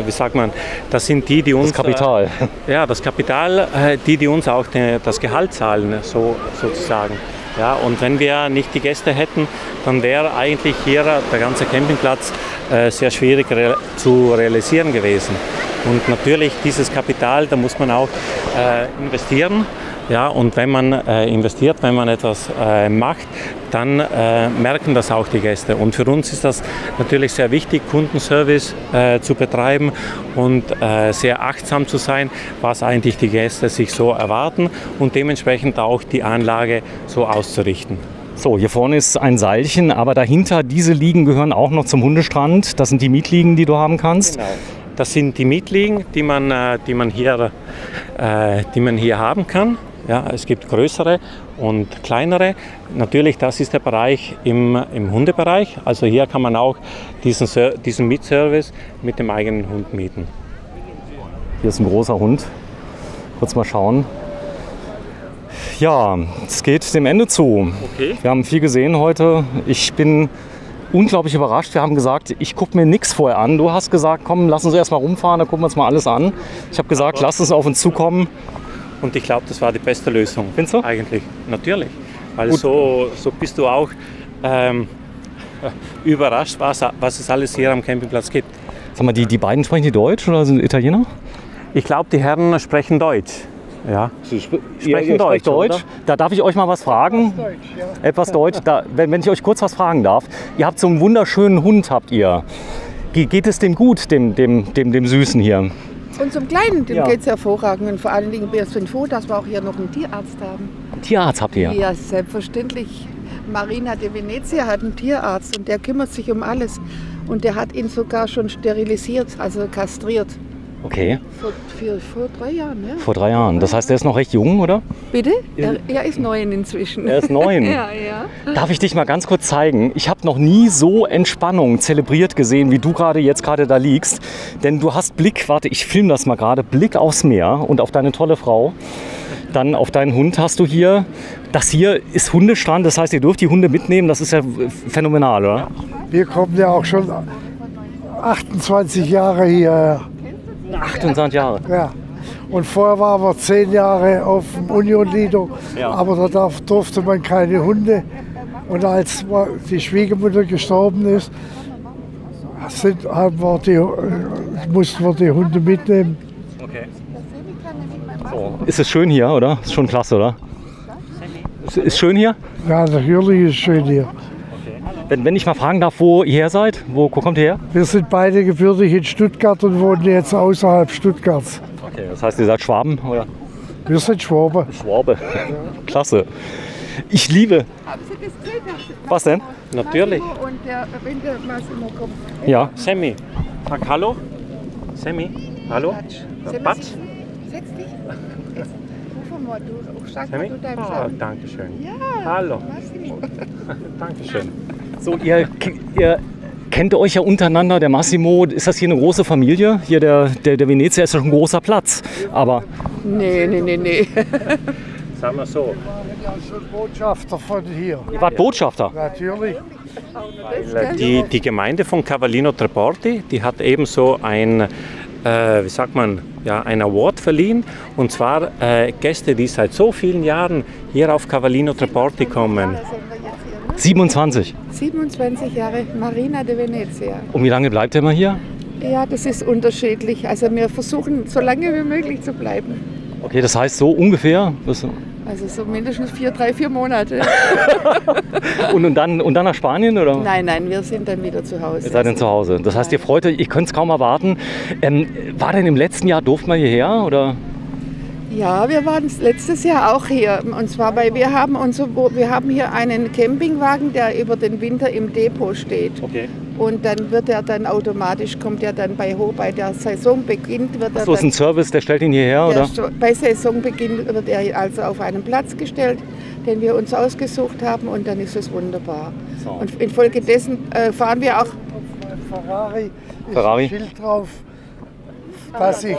wie sagt man, das sind die uns... Das Kapital. Das Kapital, die uns auch das Gehalt zahlen, sozusagen. Ja, und wenn wir nicht die Gäste hätten, dann wäre eigentlich hier der ganze Campingplatz sehr schwierig zu realisieren gewesen. Und natürlich dieses Kapital, da muss man auch investieren. Ja, und wenn man investiert, wenn man etwas macht, dann merken das auch die Gäste. Und für uns ist das natürlich sehr wichtig, Kundenservice zu betreiben und sehr achtsam zu sein, was eigentlich die Gäste sich so erwarten und dementsprechend auch die Anlage so auszurichten. So, hier vorne ist ein Seilchen, aber dahinter, diese Liegen gehören auch noch zum Hundestrand. Das sind die Mietliegen, die du haben kannst. Genau. Das sind die Mietliegen, die man hier haben kann. Ja, es gibt größere und kleinere. Natürlich, das ist der Bereich im Hundebereich. Also hier kann man auch diesen Mietservice mit dem eigenen Hund mieten. Hier ist ein großer Hund. Kurz mal schauen. Ja, es geht dem Ende zu. Okay. Wir haben viel gesehen heute. Ich bin unglaublich überrascht. Wir haben gesagt, ich gucke mir nichts vorher an. Du hast gesagt, komm, lass uns erst mal rumfahren, dann gucken wir uns mal alles an. Ich habe gesagt, lass uns auf uns zukommen. Und ich glaube, das war die beste Lösung. Findest du? Eigentlich, natürlich. Weil so bist du auch überrascht, was es alles hier am Campingplatz gibt. Sag mal, die beiden sprechen die Deutsch oder sind Italiener? Ich glaube, die Herren sprechen Deutsch. Ja. Sie sprechen Deutsch. Da darf ich euch mal was fragen. Etwas Deutsch. Wenn ich euch kurz was fragen darf. Ihr habt so einen wunderschönen Hund, habt ihr. Geht es dem gut, dem Süßen hier? Unserem Kleinen, dem geht es hervorragend. Und vor allen Dingen bin ich froh, dass wir auch hier noch einen Tierarzt haben. Einen Tierarzt habt ihr? Ja, selbstverständlich. Marina de Venezia hat einen Tierarzt und der kümmert sich um alles. Und der hat ihn sogar schon sterilisiert, also kastriert. Okay. Vor 3 Jahren, ja. Vor 3 Jahren. Das heißt, der ist noch recht jung, oder? Bitte? Er ist 9 inzwischen. Er ist 9? Ja. Darf ich dich mal ganz kurz zeigen? Ich habe noch nie so Entspannung zelebriert gesehen, wie du jetzt gerade da liegst. Denn du hast Blick, warte, ich filme das mal gerade, Blick aufs Meer und auf deine tolle Frau. Dann auf deinen Hund hast du hier. Das hier ist Hundestrand, das heißt, ihr dürft die Hunde mitnehmen. Das ist ja phänomenal, oder? Wir kommen ja auch schon 28 Jahre hierher. 28 Jahre? Ja. Und vorher waren wir 10 Jahre auf dem Union Lido, aber da durfte man keine Hunde. Und als die Schwiegermutter gestorben ist, mussten wir die Hunde mitnehmen. Okay. So. Ist es schön hier, oder? Ist schon klasse, oder? Ist schön hier? Ja, natürlich ist es schön hier. Wenn ich mal fragen darf, wo ihr her seid? Wo kommt ihr her? Wir sind beide gebürtig in Stuttgart und wohnen jetzt außerhalb Stuttgarts. Okay, das heißt, ihr seid Schwaben, oder? Wir sind Schwabe. Schwabe. Klasse. Ich liebe. Was denn? Natürlich. Und wenn der Massimo kommt. Ja. Sammy, sag hallo. Sammy, hallo. Patsch. Setz dich. Ruf mal, sag Sammy? mal, du deinem danke schön. Ja, hallo. Massimo. Dankeschön. So, ihr kennt euch ja untereinander, der Massimo. Ist das hier eine große Familie? Hier der Venezia ist ja schon ein großer Platz. Aber. Nee. Sagen wir so. Ich bin schon Botschafter von hier. Ihr wart Botschafter? Natürlich. Die Gemeinde von Cavallino Treporti, die hat ebenso ein, ein Award verliehen. Und zwar Gäste, die seit so vielen Jahren hier auf Cavallino Treporti kommen. 27? 27 Jahre Marina de Venezia. Und wie lange bleibt ihr mal hier? Ja, das ist unterschiedlich. Also wir versuchen, so lange wie möglich zu bleiben. Okay, das heißt so ungefähr? Also so mindestens 4 Monate. und dann nach Spanien, oder? Nein, wir sind dann wieder zu Hause. Ihr seid dann zu Hause. Das heißt, ihr freut euch, ich könnte es kaum erwarten. War denn im letzten Jahr, durften wir hierher, oder? Ja, wir waren letztes Jahr auch hier. Und zwar, weil wir haben hier einen Campingwagen, der über den Winter im Depot steht. Okay. Und dann kommt er dann bei der Saison beginnt, wird er so, ist ein Service, der stellt ihn hierher, oder? Bei Saisonbeginn wird er also auf einen Platz gestellt, den wir uns ausgesucht haben, und dann ist es wunderbar. So. Und infolgedessen fahren wir auch. Ferrari ist Ferrari. Ein Schild drauf, dass ich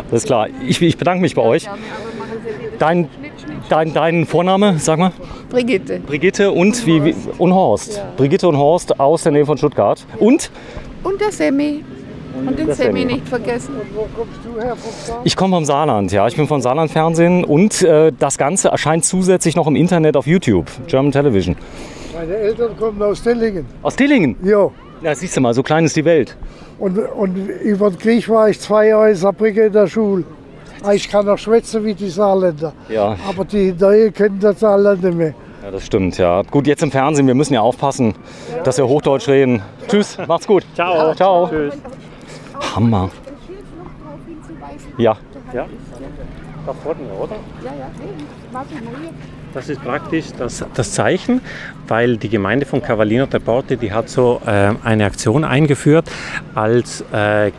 das ist klar. Ich bedanke mich bei euch. Dein Vorname, sag mal? Brigitte. Brigitte und Horst. Ja. Brigitte und Horst aus der Nähe von Stuttgart. Und der Semmi. Und den Semmi nicht vergessen. Und wo kommst du her vom Saarland? Ich komme vom Saarland, ja. Ich bin vom Saarland-Fernsehen und das Ganze erscheint zusätzlich noch im Internet auf YouTube, German Television. Meine Eltern kommen aus Dillingen. Aus Dillingen? Ja. Ja, siehst du mal, so klein ist die Welt. Und über den Krieg war ich 2 Jahre in Saarbrücken in der Schule. Ich kann auch schwätzen wie die Saarländer. Ja. Aber die Neuen können das Saarländer mehr. Ja, das stimmt, ja. Gut, jetzt im Fernsehen, wir müssen ja aufpassen, dass wir Hochdeutsch reden. Tschüss, macht's gut. Ciao. Ciao. Tschüss. Hammer. Ja. Ja. Da vorne, oder? Ja. Das ist praktisch das Zeichen, weil die Gemeinde von Cavallino Treporti, die hat so eine Aktion eingeführt, als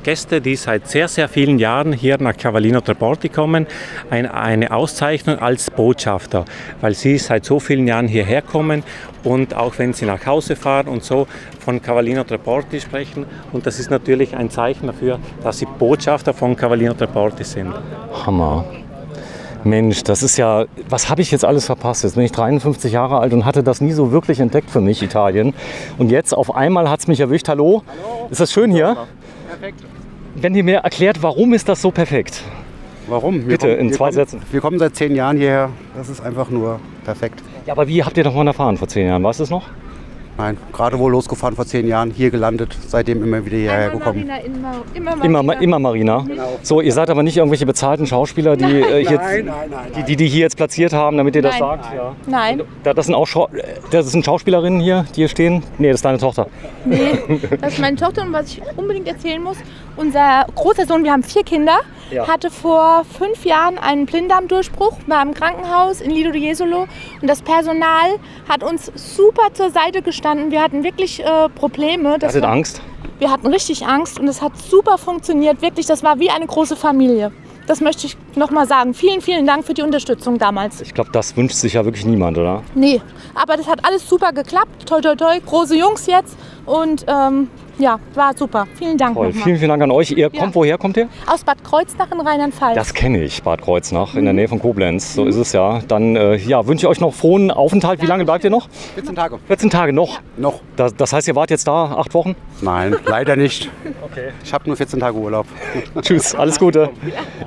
Gäste, die seit sehr, sehr vielen Jahren hier nach Cavallino Treporti kommen, eine Auszeichnung als Botschafter, weil sie seit so vielen Jahren hierher kommen und auch wenn sie nach Hause fahren und so von Cavallino Treporti sprechen. Und das ist natürlich ein Zeichen dafür, dass sie Botschafter von Cavallino Treporti sind. Hammer. Mensch, das ist ja, was habe ich jetzt alles verpasst? Jetzt bin ich 53 Jahre alt und hatte das nie so wirklich entdeckt für mich, Italien. Und jetzt auf einmal hat es mich erwischt. Hallo? Ist das schön hier? Perfekt. Wenn ihr mir erklärt, warum ist das so perfekt? Warum? Bitte, in 2 Sätzen. Wir kommen seit 10 Jahren hierher. Das ist einfach nur perfekt. Ja, aber wie habt ihr davon erfahren vor 10 Jahren? Weißt du es noch? Nein, gerade wohl losgefahren vor 10 Jahren, hier gelandet, seitdem immer wieder hierher gekommen. Immer Marina. Genau. So, ihr seid aber nicht irgendwelche bezahlten Schauspieler, die die hier jetzt platziert haben, damit ihr das sagt? Ja. Nein. Das sind auch das sind Schauspielerinnen hier, die hier stehen? Nee, das ist deine Tochter. Nee, das ist meine Tochter und was ich unbedingt erzählen muss, unser großer Sohn, wir haben 4 Kinder, hatte vor 5 Jahren einen Blinddarmdurchbruch, war im Krankenhaus in Lido di Jesolo und das Personal hat uns super zur Seite gestanden. Wir hatten wirklich Probleme. Hattet Angst? Wir hatten richtig Angst und es hat super funktioniert. Wirklich, das war wie eine große Familie. Das möchte ich noch mal sagen. Vielen, vielen Dank für die Unterstützung damals. Ich glaube, das wünscht sich ja wirklich niemand, oder? Nee, aber das hat alles super geklappt. Toi, toi, toi. Große Jungs jetzt und ja, war super. Vielen Dank nochmal. Vielen, vielen Dank an euch. Ihr kommt, woher kommt ihr? Aus Bad Kreuznach in Rheinland-Pfalz. Das kenne ich, Bad Kreuznach, in der Nähe von Koblenz. So ist es ja. Dann wünsche ich euch noch frohen Aufenthalt. Wie lange bleibt ihr noch? 14 Tage. 14 Tage noch? Ja, noch. Das heißt, ihr wart jetzt da 8 Wochen? Nein, leider nicht. Okay. Ich habe nur 14 Tage Urlaub. Tschüss, alles Gute.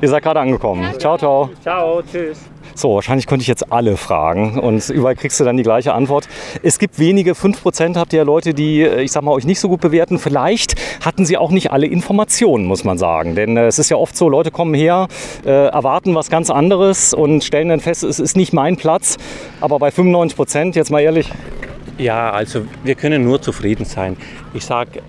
Ihr seid gerade angekommen. Ciao, ciao. Ciao, tschüss. So, wahrscheinlich könnte ich jetzt alle fragen und überall kriegst du dann die gleiche Antwort. Es gibt wenige, 5% habt ihr ja Leute, die, ich sag mal, euch nicht so gut bewerten. Vielleicht hatten sie auch nicht alle Informationen, muss man sagen. Denn es ist ja oft so, Leute kommen her, erwarten was ganz anderes und stellen dann fest, es ist nicht mein Platz. Aber bei 95%, jetzt mal ehrlich. Ja, also wir können nur zufrieden sein. Ich sage,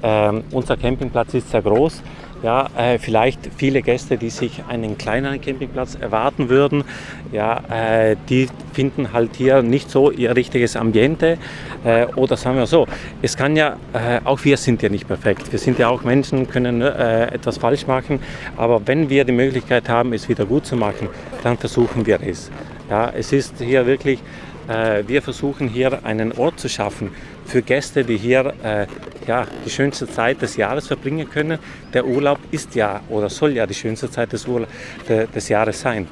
unser Campingplatz ist sehr groß. Ja, vielleicht viele Gäste, die sich einen kleineren Campingplatz erwarten würden, ja, die finden halt hier nicht so ihr richtiges Ambiente. Oder sagen wir so, es kann ja, auch wir sind ja nicht perfekt. Wir sind ja auch Menschen, können etwas falsch machen. Aber wenn wir die Möglichkeit haben, es wieder gut zu machen, dann versuchen wir es. Ja, es ist hier wirklich, wir versuchen hier einen Ort zu schaffen für Gäste, die hier die schönste Zeit des Jahres verbringen können. Der Urlaub ist ja oder soll ja die schönste Zeit des Jahres sein.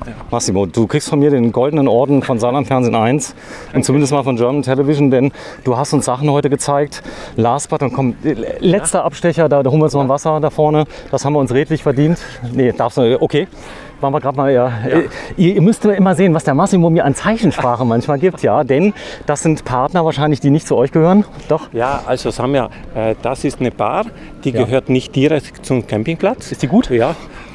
Ja. Massimo, du kriegst von mir den goldenen Orden von Saarlandfernsehen 1 und zumindest mal von German Television, denn du hast uns Sachen heute gezeigt. Last but, dann kommt letzter Abstecher, da holen wir uns noch ein Wasser da vorne. Das haben wir uns redlich verdient. Nee, darfst du, okay. Machen wir gerade mal, Ihr müsst immer sehen, was der Massimo mir an Zeichensprache manchmal gibt, ja, denn das sind Partner wahrscheinlich, die nicht zu euch gehören, doch? Ja, also Samja, das ist eine Bar, die gehört nicht direkt zum Campingplatz. Ist die gut?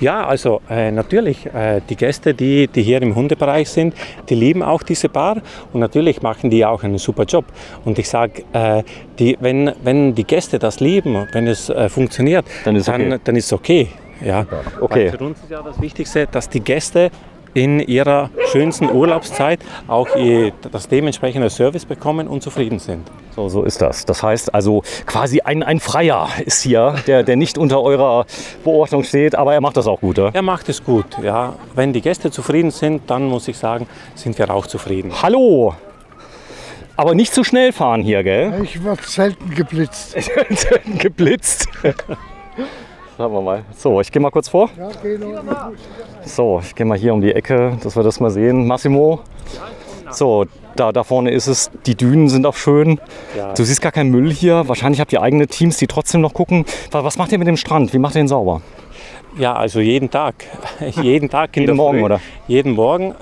Ja, also natürlich, die Gäste, die hier im Hundebereich sind, die lieben auch diese Bar und natürlich machen die auch einen super Job. Und ich sage, wenn die Gäste das lieben, wenn es funktioniert, dann ist es okay. Ja, okay. Für uns ist ja das Wichtigste, dass die Gäste in ihrer schönsten Urlaubszeit auch das dementsprechende Service bekommen und zufrieden sind. So ist das. Das heißt also quasi ein Freier ist hier, der nicht unter eurer Beobachtung steht, aber er macht das auch gut, oder? Er macht es gut, ja. Wenn die Gäste zufrieden sind, dann muss ich sagen, sind wir auch zufrieden. Hallo! Aber nicht zu schnell fahren hier, gell? Ich werde selten geblitzt. Selten geblitzt? Schauen wir mal. So, ich gehe mal kurz vor. Ja, genau. So, ich gehe mal hier um die Ecke, dass wir das mal sehen. Massimo. So, da vorne ist es. Die Dünen sind auch schön. Ja. Du siehst gar keinen Müll hier. Wahrscheinlich habt ihr eigene Teams, die trotzdem noch gucken. Was macht ihr mit dem Strand? Wie macht ihr ihn sauber? Ja, also jeden Tag. jeden Tag. Jeden Morgen, oder? Jeden Morgen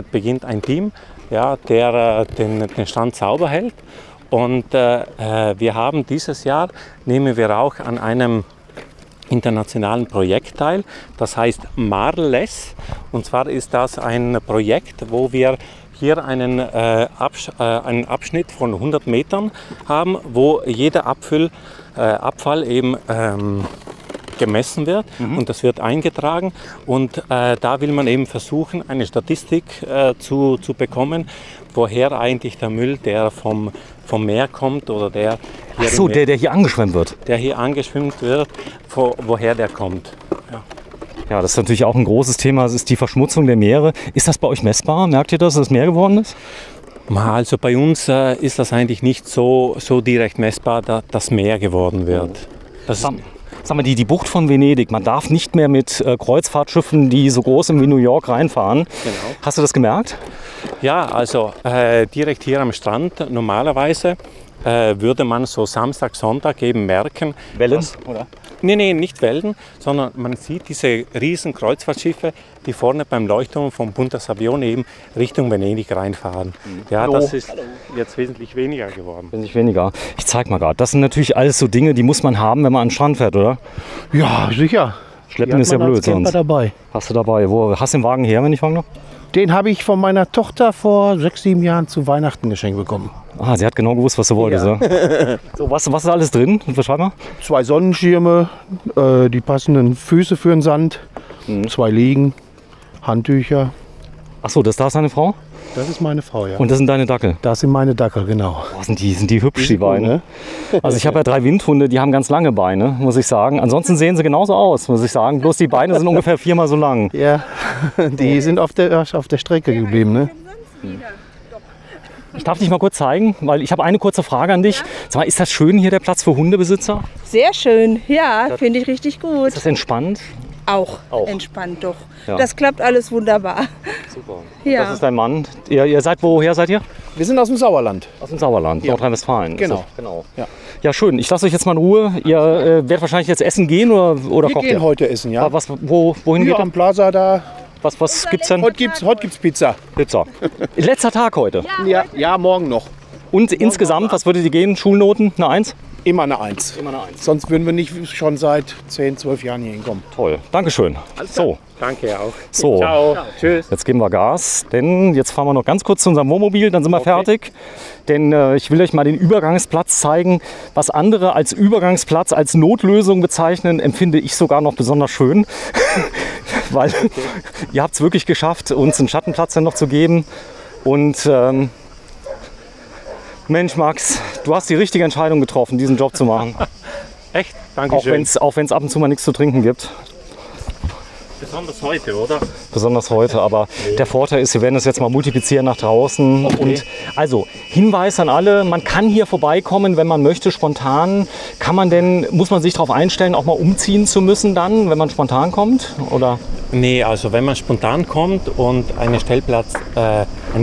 beginnt ein Team, ja, der den Strand sauber hält. Und wir haben dieses Jahr, nehmen wir auch an einem internationalen Projekt teil, das heißt Marless. Und zwar ist das ein Projekt, wo wir hier einen Abschnitt von 100 Metern haben, wo jeder Abfall eben gemessen wird und das wird eingetragen und da will man eben versuchen, eine Statistik zu bekommen, woher eigentlich der Müll, der vom Meer kommt oder der hier der hier angeschwemmt wird. Der hier angeschwemmt wird, woher der kommt. Ja, das ist natürlich auch ein großes Thema, das ist die Verschmutzung der Meere. Ist das bei euch messbar? Merkt ihr, dass es Meer geworden ist? Also bei uns ist das eigentlich nicht so direkt messbar, dass Meer geworden wird. Sag mal, die Bucht von Venedig, man darf nicht mehr mit Kreuzfahrtschiffen, die so groß sind wie New York, reinfahren. Genau. Hast du das gemerkt? Ja, also direkt hier am Strand normalerweise würde man so Samstag, Sonntag eben merken. Wellen, oder? Nee, nicht Wellen, sondern man sieht diese riesen Kreuzfahrtschiffe, die vorne beim Leuchtturm vom Punta Sabbione eben Richtung Venedig reinfahren. Ja, Hallo. das ist jetzt wesentlich weniger geworden. Wesentlich weniger. Ich zeig mal gerade. Das sind natürlich alles so Dinge, die muss man haben, wenn man an den Strand fährt, oder? Ja, sicher. Schleppen ist ja blöd sonst. Dabei. Hast du dabei? Wo hast du den Wagen her, wenn ich fragen darf? Den habe ich von meiner Tochter vor 6, 7 Jahren zu Weihnachten geschenkt bekommen. Ah, sie hat genau gewusst, was du wolltest. Ja. So, was ist alles drin? Beschreib mal. 2 Sonnenschirme, die passenden Füße für den Sand, 2 Liegen, Handtücher. Ach so, das ist deine Frau? Das ist meine Frau, ja. Und das sind deine Dackel? Das sind meine Dackel, genau. Oh, sind die hübsch, die Beine. Also ich habe ja 3 Windhunde, die haben ganz lange Beine, muss ich sagen. Ansonsten sehen sie genauso aus, muss ich sagen. Bloß die Beine sind ungefähr 4-mal so lang. Ja, die sind auf der Strecke geblieben, ne? Ich darf dich mal kurz zeigen, weil ich habe eine kurze Frage an dich. Sag mal, ist das schön hier, der Platz für Hundebesitzer? Sehr schön, ja, finde ich richtig gut. Ist das entspannt? Auch entspannt, doch. Ja. Das klappt alles wunderbar. Super. Ja. Das ist dein Mann. Ihr seid, woher seid ihr? Wir sind aus dem Sauerland. Aus dem Sauerland, Ja. Nordrhein-Westfalen. Genau. Genau. Ja. Ja, schön. Ich lasse euch jetzt mal in Ruhe. Ihr werdet wahrscheinlich jetzt essen gehen oder Wir kocht gehen ihr? heute essen, ja. Wohin Hier geht ihr? am Plaza da. Was gibt's denn? Heute gibt's Pizza. Pizza. Letzter Tag heute. Ja, morgen noch. Und insgesamt, was würdet ihr gehen? Schulnoten? Eine 1? Immer eine 1. Immer eine 1. Sonst würden wir nicht schon seit 10, 12 Jahren hier hinkommen. Toll. Dankeschön. So. Danke auch. So, Ciao. Tschüss. Jetzt geben wir Gas, denn jetzt fahren wir noch ganz kurz zu unserem Wohnmobil, dann sind wir fertig. Denn ich will euch mal den Übergangsplatz zeigen. Was andere als Übergangsplatz, als Notlösung bezeichnen, empfinde ich sogar noch besonders schön. Weil ihr habt es wirklich geschafft, uns einen Schattenplatz dann noch zu geben. Und Mensch, Max, du hast die richtige Entscheidung getroffen, diesen Job zu machen. Echt? Dankeschön. Auch wenn es ab und zu mal nichts zu trinken gibt. Besonders heute, oder? Besonders heute, aber der Vorteil ist, wir werden das jetzt mal multiplizieren nach draußen. Okay. Und also Hinweis an alle, man kann hier vorbeikommen, wenn man möchte, spontan. Muss man sich darauf einstellen, auch mal umziehen zu müssen dann, wenn man spontan kommt? Oder? Nee, also wenn man spontan kommt und einen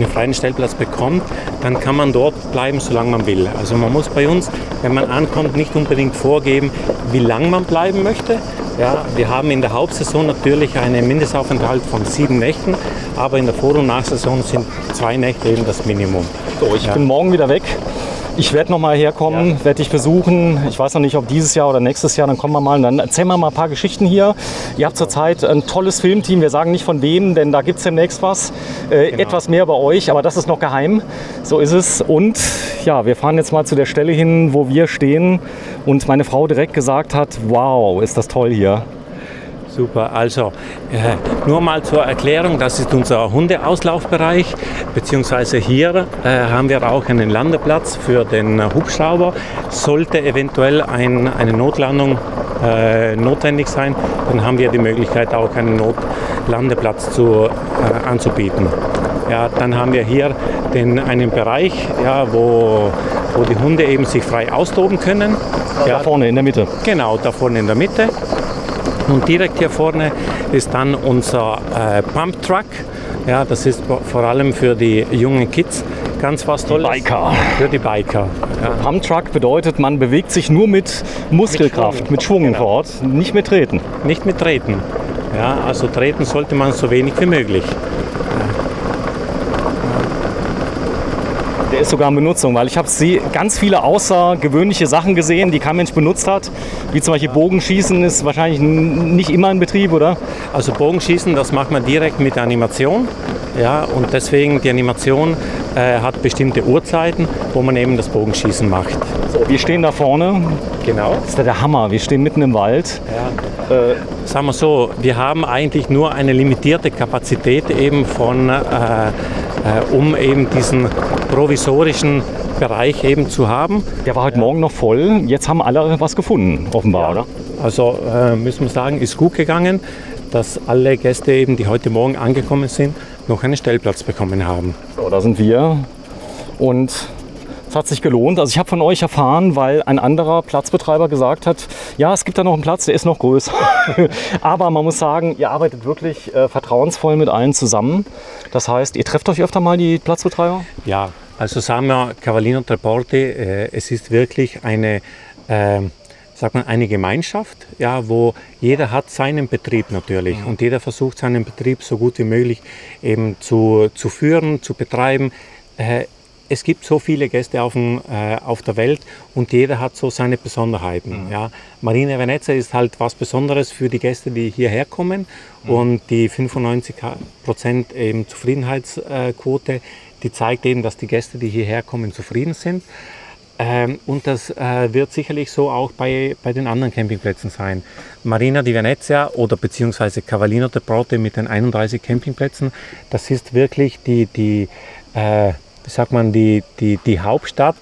freien Stellplatz bekommt, dann kann man dort bleiben, solange man will. Also man muss bei uns, wenn man ankommt, nicht unbedingt vorgeben, wie lange man bleiben möchte. Ja, wir haben in der Hauptsaison natürlich einen Mindestaufenthalt von 7 Nächten, aber in der Vor- und Nachsaison sind 2 Nächte eben das Minimum. So, ich bin morgen wieder weg. Ich werde noch mal herkommen, werde dich besuchen. Ich weiß noch nicht, ob dieses Jahr oder nächstes Jahr, dann kommen wir mal und dann erzählen wir mal ein paar Geschichten hier. Ihr habt zurzeit ein tolles Filmteam, wir sagen nicht von wem, denn da gibt es demnächst was. Etwas mehr bei euch, aber das ist noch geheim. So ist es. Und ja, wir fahren jetzt mal zu der Stelle hin, wo wir stehen und meine Frau direkt gesagt hat, wow, ist das toll hier. Super, also nur mal zur Erklärung, das ist unser Hundeauslaufbereich, beziehungsweise hier haben wir auch einen Landeplatz für den Hubschrauber. Sollte eventuell eine Notlandung notwendig sein, dann haben wir die Möglichkeit, auch einen Notlandeplatz anzubieten. Ja, dann haben wir hier einen Bereich, ja, wo die Hunde eben sich frei austoben können. Ja, da vorne in der Mitte. Genau, da vorne in der Mitte. Und direkt hier vorne ist dann unser Pump Truck. Ja, das ist vor allem für die jungen Kids ganz was Tolles. Biker. Für die Biker. Ja. Pump Truck bedeutet, man bewegt sich nur mit Muskelkraft, mit Schwung fort, nicht mit Treten. Nicht mit Treten. Ja, also treten sollte man so wenig wie möglich. Der ist sogar in Benutzung, weil ich habe ganz viele außergewöhnliche Sachen gesehen, die kein Mensch benutzt hat. Wie zum Beispiel Bogenschießen ist wahrscheinlich nicht immer in Betrieb, oder? Also Bogenschießen, das macht man direkt mit der Animation. Ja, und deswegen die Animation hat bestimmte Uhrzeiten, wo man eben das Bogenschießen macht. So, wir stehen da vorne. Genau. Das ist der Hammer. Wir stehen mitten im Wald. Ja. Sagen wir so, wir haben eigentlich nur eine limitierte Kapazität eben um eben diesen provisorischen Bereich eben zu haben. Der war heute Morgen noch voll. Jetzt haben alle was gefunden, offenbar, oder? Also müssen wir sagen, ist gut gegangen, dass alle Gäste eben, die heute Morgen angekommen sind, noch einen Stellplatz bekommen haben. So, da sind wir und es hat sich gelohnt. Also ich habe von euch erfahren, weil ein anderer Platzbetreiber gesagt hat, ja, es gibt da noch einen Platz, der ist noch größer. Aber man muss sagen, ihr arbeitet wirklich vertrauensvoll mit allen zusammen. Das heißt, ihr trefft euch öfter mal, die Platzbetreiber? Ja, Also sagen wir Cavallino Treporti, es ist wirklich eine Gemeinschaft, ja, wo jeder hat seinen Betrieb natürlich und jeder versucht seinen Betrieb so gut wie möglich eben zu führen, zu betreiben. Es gibt so viele Gäste auf der Welt und jeder hat so seine Besonderheiten. Ja. Marina Venezia ist halt was Besonderes für die Gäste, die hierher kommen und die 95% eben Zufriedenheitsquote, die zeigt eben, dass die Gäste, die hierher kommen, zufrieden sind. Und das wird sicherlich so auch bei den anderen Campingplätzen sein. Marina di Venezia oder beziehungsweise Cavallino Treporti mit den 31 Campingplätzen, das ist wirklich die Hauptstadt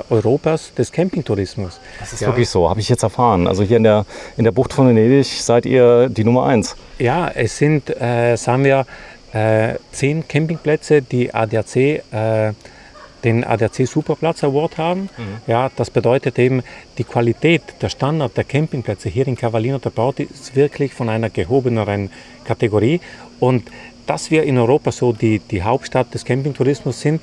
Europas des Campingtourismus. Das ist wirklich so, habe ich jetzt erfahren. Also hier in der Bucht von Venedig seid ihr die Nummer 1. Ja, es sind, sagen wir, 10 Campingplätze, die den ADAC Superplatz Award haben. Ja, das bedeutet eben, die Qualität, der Standard der Campingplätze hier in Cavallino Treporti ist wirklich von einer gehobeneren Kategorie. Und dass wir in Europa so die Hauptstadt des Campingtourismus sind,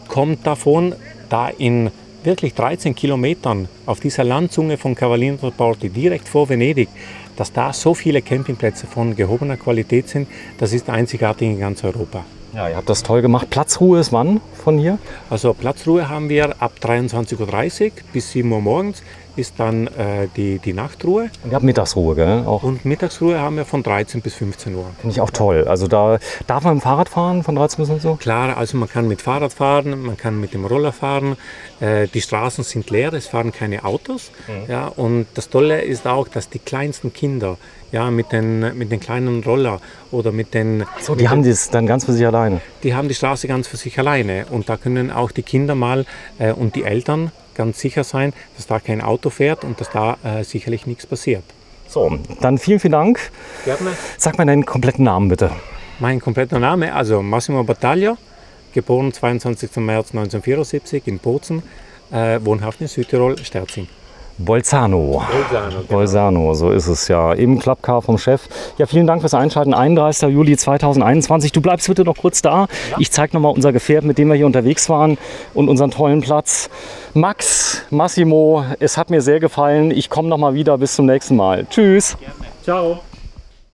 kommt davon, da in wirklich 13 Kilometern auf dieser Landzunge von Cavallino Treporti, direkt vor Venedig, dass da so viele Campingplätze von gehobener Qualität sind, das ist einzigartig in ganz Europa. Ja, ihr habt das toll gemacht. Platzruhe ist wann von hier? Also Platzruhe haben wir ab 23:30 Uhr bis 7 Uhr morgens ist dann die Nachtruhe. Und ihr habt Mittagsruhe, gell? Auch. Und Mittagsruhe haben wir von 13 bis 15 Uhr. Finde ich auch toll. Also da darf man mit dem Fahrrad fahren von 13 bis 15 Uhr? Klar, also man kann mit Fahrrad fahren, man kann mit dem Roller fahren. Die Straßen sind leer, es fahren keine Autos. Ja, und das Tolle ist auch, dass die kleinsten Kinder mit den kleinen Roller oder mit den... So, die haben das dann ganz für sich alleine? Die haben die Straße ganz für sich alleine. Und da können auch die Kinder mal und die Eltern ganz sicher sein, dass da kein Auto fährt und dass da sicherlich nichts passiert. So, dann vielen Dank. Gerne. Sag mal deinen kompletten Namen bitte. Mein kompletter Name, also Massimo Battaglia, geboren 22. März 1974 in Bozen, wohnhaft in Südtirol, Sterzing. Bolzano. Bolzano, so ist es ja. Eben Clubcar vom Chef. Ja, vielen Dank fürs Einschalten. 31. Juli 2021. Du bleibst bitte noch kurz da. Ja. Ich zeige noch mal unser Gefährt, mit dem wir hier unterwegs waren und unseren tollen Platz. Max, Massimo, es hat mir sehr gefallen. Ich komme noch mal wieder. Bis zum nächsten Mal. Tschüss. Gerne. Ciao.